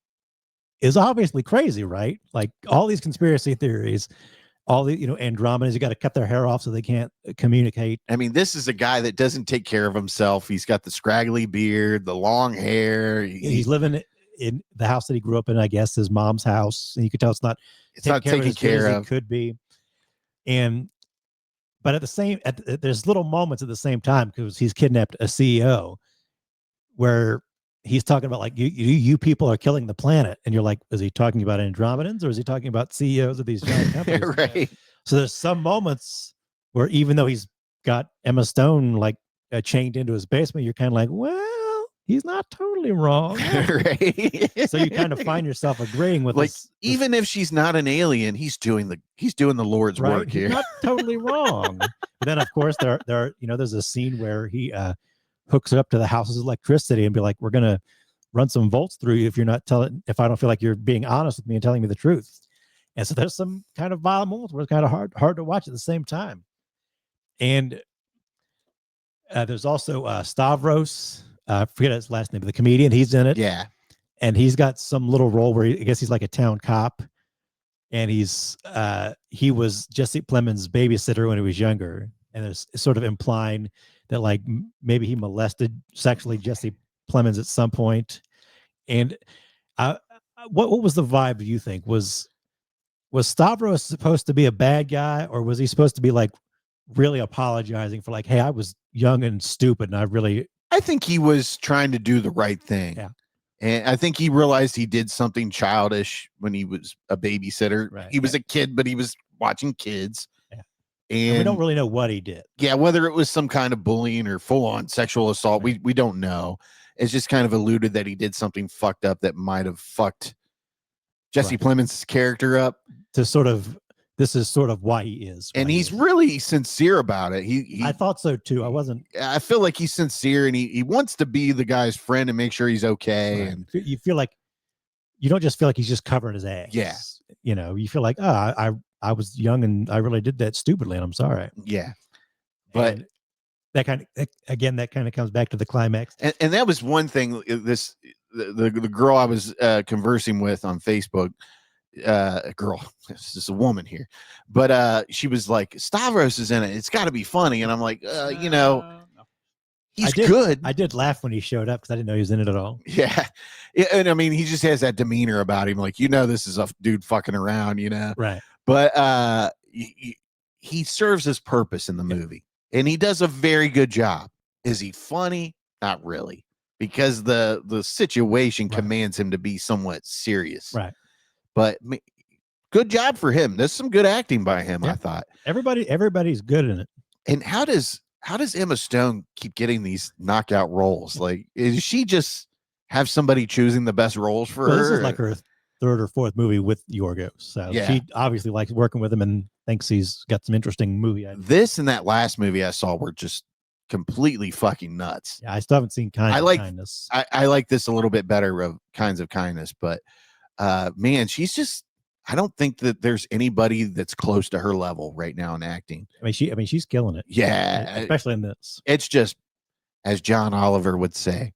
is obviously crazy, right? Like all these conspiracy theories, all the Andromedans, you got to cut their hair off so they can't communicate. I mean, this is a guy that doesn't take care of himself. He's got the scraggly beard, the long hair. He's living in the house that he grew up in, I guess, his mom's house, and you could tell it's not taken care of. It could be, but at the same, there's little moments at the same time because he's kidnapped a CEO, where he's talking about like you people are killing the planet, and you're like, is he talking about Andromedans or is he talking about CEOs of these giant companies? Right. So there's some moments where even though he's got Emma Stone like chained into his basement, you're kind of like, well, he's not totally wrong. Right. So you kind of find yourself agreeing with like this, even if she's not an alien, he's doing the Lord's right? work here. He's not totally wrong. But then of course there there's a scene where he hooks it up to the house's electricity and be like, we're gonna run some volts through you if I don't feel like you're being honest with me and telling me the truth. And so there's some kind of violent moments where it's kind of hard to watch at the same time. And there's also Stavros, I forget his last name, but the comedian, he's in it. Yeah. And he's got some little role where I guess he's like a town cop, and he was Jesse Plemons' babysitter when he was younger, and it's sort of implying that like maybe he molested sexually Jesse Plemons at some point. And what was the vibe, do you think? Was Stavros supposed to be a bad guy, or was he supposed to be like really apologizing for like, hey, I was young and stupid and I think he was trying to do the right thing. Yeah. And I think he realized he did something childish when he was a babysitter. Right. He was a kid, but he was watching kids. Yeah. And we don't really know what he did. Yeah, whether it was some kind of bullying or full-on sexual assault, Right. we don't know. It's just kind of alluded that he did something fucked up that might have fucked Jesse Plemons' character up. This is sort of why he is. And he's really sincere about it. I thought so too. I feel like he's sincere, and he wants to be the guy's friend and make sure he's okay. Right. And you feel like, you don't just feel like he's just covering his ass. Yeah. You feel like, I was young and I really did that stupidly, and I'm sorry. Yeah. But and that kind of comes back to the climax. And that was one thing. The girl I was conversing with on Facebook, girl, this is a woman here, but she was like, Stavros is in it. It's got to be funny. And I'm like, he's good. I did laugh when he showed up because I didn't know he was in it at all. Yeah. And I mean, he just has that demeanor about him. Like, this is a dude fucking around, Right. But he serves his purpose in the movie, and he does a very good job. Is he funny? Not really, because the situation commands him to be somewhat serious. Right. But good job for him. There's some good acting by him, I thought. Everybody's good in it. And how does Emma Stone keep getting these knockout roles? Like, is she just have somebody choosing the best roles for her? This is like her third or fourth movie with Yorgos. So she obviously likes working with him and thinks he's got some interesting movie ideas. This and that last movie I saw were just completely fucking nuts. Yeah, I still haven't seen Kindness. I like this a little bit better of Kinds of Kindness, but man, she's just, I don't think that there's anybody that's close to her level right now in acting. I mean, she's killing it. Yeah, Especially in this. it's just, as John Oliver would say,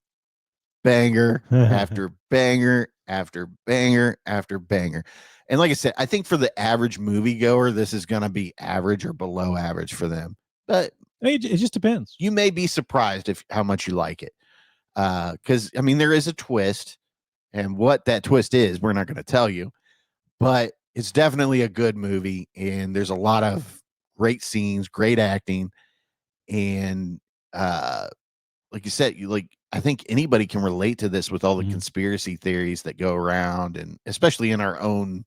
banger after banger after banger after banger. And like I said, I think for the average moviegoer, this is going to be average or below average for them. But it just depends. You may be surprised how much you like it. Because, I mean, there is a twist. And what that twist is, we're not going to tell you. But it's definitely a good movie. And there's a lot of great scenes, great acting. And like you said, I think anybody can relate to this with all the conspiracy theories that go around, and especially in our own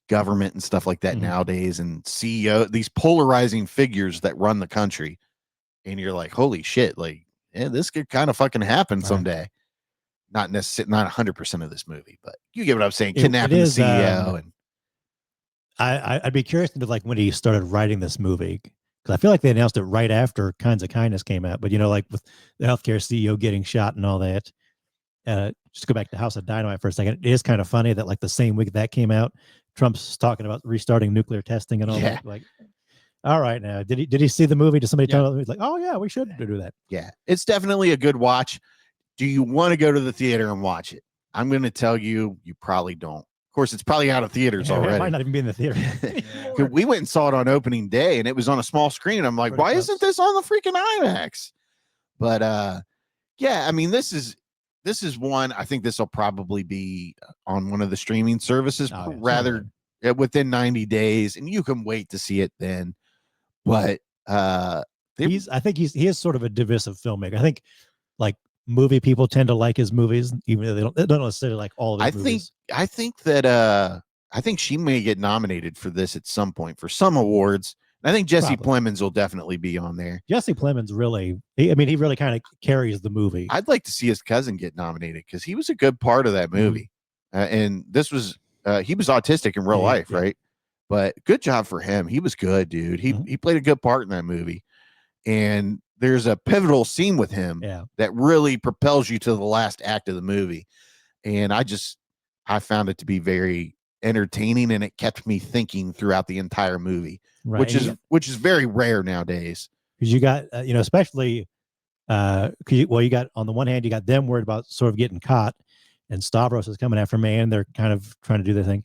government and stuff like that nowadays, and CEO, these polarizing figures that run the country. And you're like, holy shit, like, yeah, this could kind of fucking happen someday. Not necessarily, not 100% of this movie, but you get what I'm saying. Kidnapping the CEO. And I'd be curious to like when he started writing this movie, because I feel like they announced it right after Kinds of Kindness came out. But like with the healthcare CEO getting shot and all that, just go back to House of Dynamite for a second. It is kind of funny that like the same week that came out, Trump's talking about restarting nuclear testing and all that. Like, all right, now did he see the movie? Did somebody tell him? He's like, oh yeah, we should do that. Yeah, it's definitely a good watch. Do you want to go to the theater and watch it? I'm going to tell you, you probably don't. Of course, it's probably out of theaters already. It might not even be in the theater. We went and saw it on opening day, and it was on a small screen. I'm like, why isn't this on the freaking IMAX? But yeah, I mean, this is one. I think this will probably be on one of the streaming services, within 90 days, and you can wait to see it then. But I think he is sort of a divisive filmmaker. I think like movie people tend to like his movies, even though they don't necessarily like all of his movies. I think that I think she may get nominated for this at some point for some awards. I think Jesse Plemons will definitely be on there. Jesse Plemons really, he really kind of carries the movie. I'd like to see his cousin get nominated because he was a good part of that movie. And this was, he was autistic in real life, right? But good job for him. He was good, dude. He played a good part in that movie. And there's a pivotal scene with him that really propels you to the last act of the movie. And I found it to be very entertaining, and it kept me thinking throughout the entire movie, which is very rare nowadays. Because you got, especially, you got, on the one hand, you got them worried about sort of getting caught, and Stavros is coming after man. They're kind of trying to do their thing.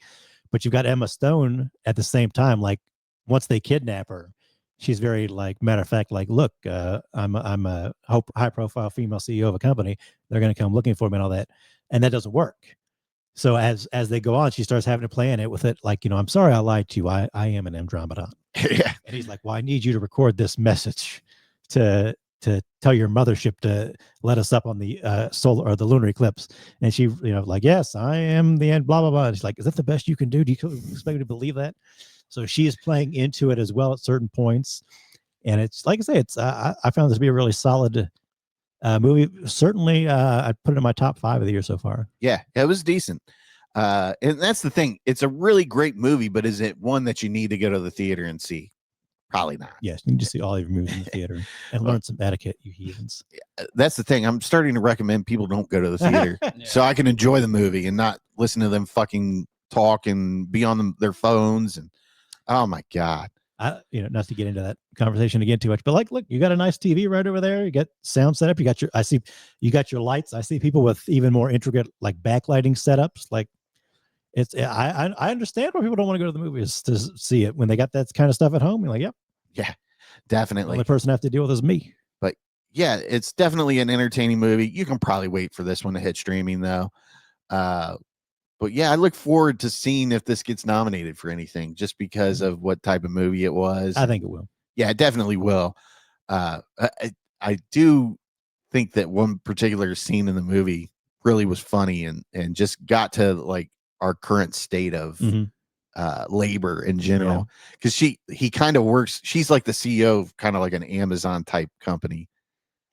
But you've got Emma Stone at the same time. Like, once they kidnap her, she's very like matter of fact, like, look, I'm a high profile female CEO of a company. They're going to come looking for me and all that. And that doesn't work. So as they go on, she starts having to plan it with it. Like, I'm sorry, I lied to you. I am an Andromedon. And he's like, well, I need you to record this message to tell your mothership to let us up on the solar or the lunar eclipse. And she, like, yes, I am the end, blah, blah, blah. And she's like, is that the best you can do? Do you expect me to believe that? So she is playing into it as well at certain points. And it's like I say, I found this to be a really solid movie. Certainly, I'd put it in my top 5 of the year so far. Yeah, it was decent. And that's the thing. It's a really great movie, but is it one that you need to go to the theater and see? Probably not. Yes, you need to see all of your movies in the theater and learn some etiquette, you heathens. That's the thing. I'm starting to recommend people don't go to the theater so I can enjoy the movie and not listen to them fucking talk and be on their phones. And oh my God. Not to get into that conversation again too much, but like, look, you got a nice TV right over there. You got sound setup. You got your lights. I see people with even more intricate like backlighting setups. Like, I understand why people don't want to go to the movies to see it when they got that kind of stuff at home. You're like, yep. Yeah, definitely. The only person I have to deal with is me. But yeah, it's definitely an entertaining movie. You can probably wait for this one to hit streaming though. But yeah, I look forward to seeing if this gets nominated for anything just because of what type of movie it was. I think it will. Yeah, it definitely will. I do think that one particular scene in the movie really was funny and just got to like our current state of labor in general. Because he kind of works, she's like the CEO of kind of like an Amazon type company.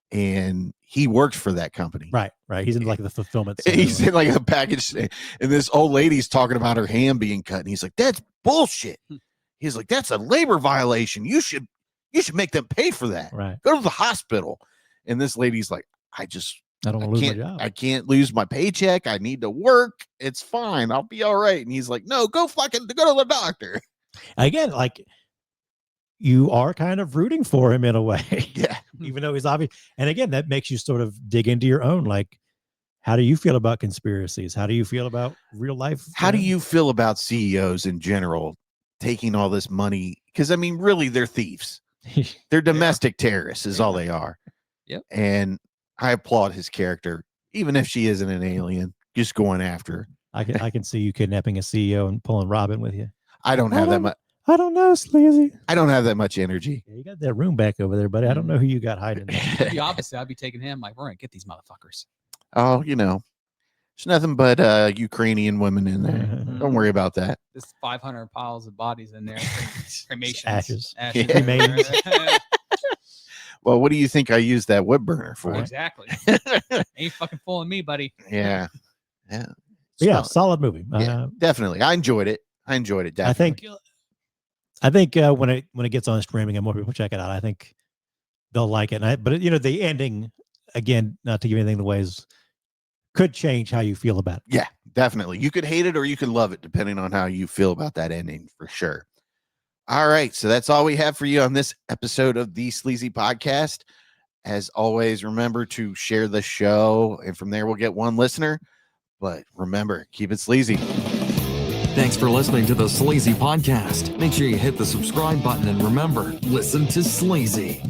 And he works for that company. Right. He's in like the fulfillment. He's in like a package. And this old lady's talking about her hand being cut. And he's like, that's bullshit. He's like, that's a labor violation. You should make them pay for that. Right. Go to the hospital. And this lady's like, I just I don't want to lose my job. I can't lose my paycheck. I need to work. It's fine. I'll be all right. And he's like, no, go to the doctor. Again, like you are kind of rooting for him in a way. Yeah. Even though he's obvious. And again, that makes you sort of dig into your own, like, how do you feel about conspiracies? How do you feel about real life? How do you feel about CEOs in general taking all this money? Because, I mean, really, they're thieves. They're domestic terrorists is all they are. Yep. And I applaud his character, even if she isn't an alien, just going after her. I can see you kidnapping a CEO and pulling Robin with you. I don't have that much. I don't know, Sleazy. I don't have that much energy. Yeah, you got that room back over there, buddy. I don't know who you got hiding there. The opposite. I'd be taking him. Like, we're gonna get these motherfuckers. Oh, you know, there's nothing but Ukrainian women in there. Don't worry about that. There's 500 piles of bodies in there. Cremations. Ashes. Yeah. Remains. Well, what do you think I used that wood burner for? Exactly. Ain't fucking fooling me, buddy. Yeah. Yeah. Yeah, So, solid movie. yeah, definitely. I enjoyed it. Definitely. I think when it gets on streaming and more people check it out, I think they'll like it. But you know, the ending, again, not to give anything away, could change how you feel about it. Yeah, definitely. You could hate it or you could love it, depending on how you feel about that ending, for sure. All right, so that's all we have for you on this episode of the Sleazy Podcast. As always, remember to share the show, and from there we'll get one listener. But remember, keep it sleazy. Thanks for listening to the Sleazy Podcast. Make sure you hit the subscribe button and remember, listen to Sleazy.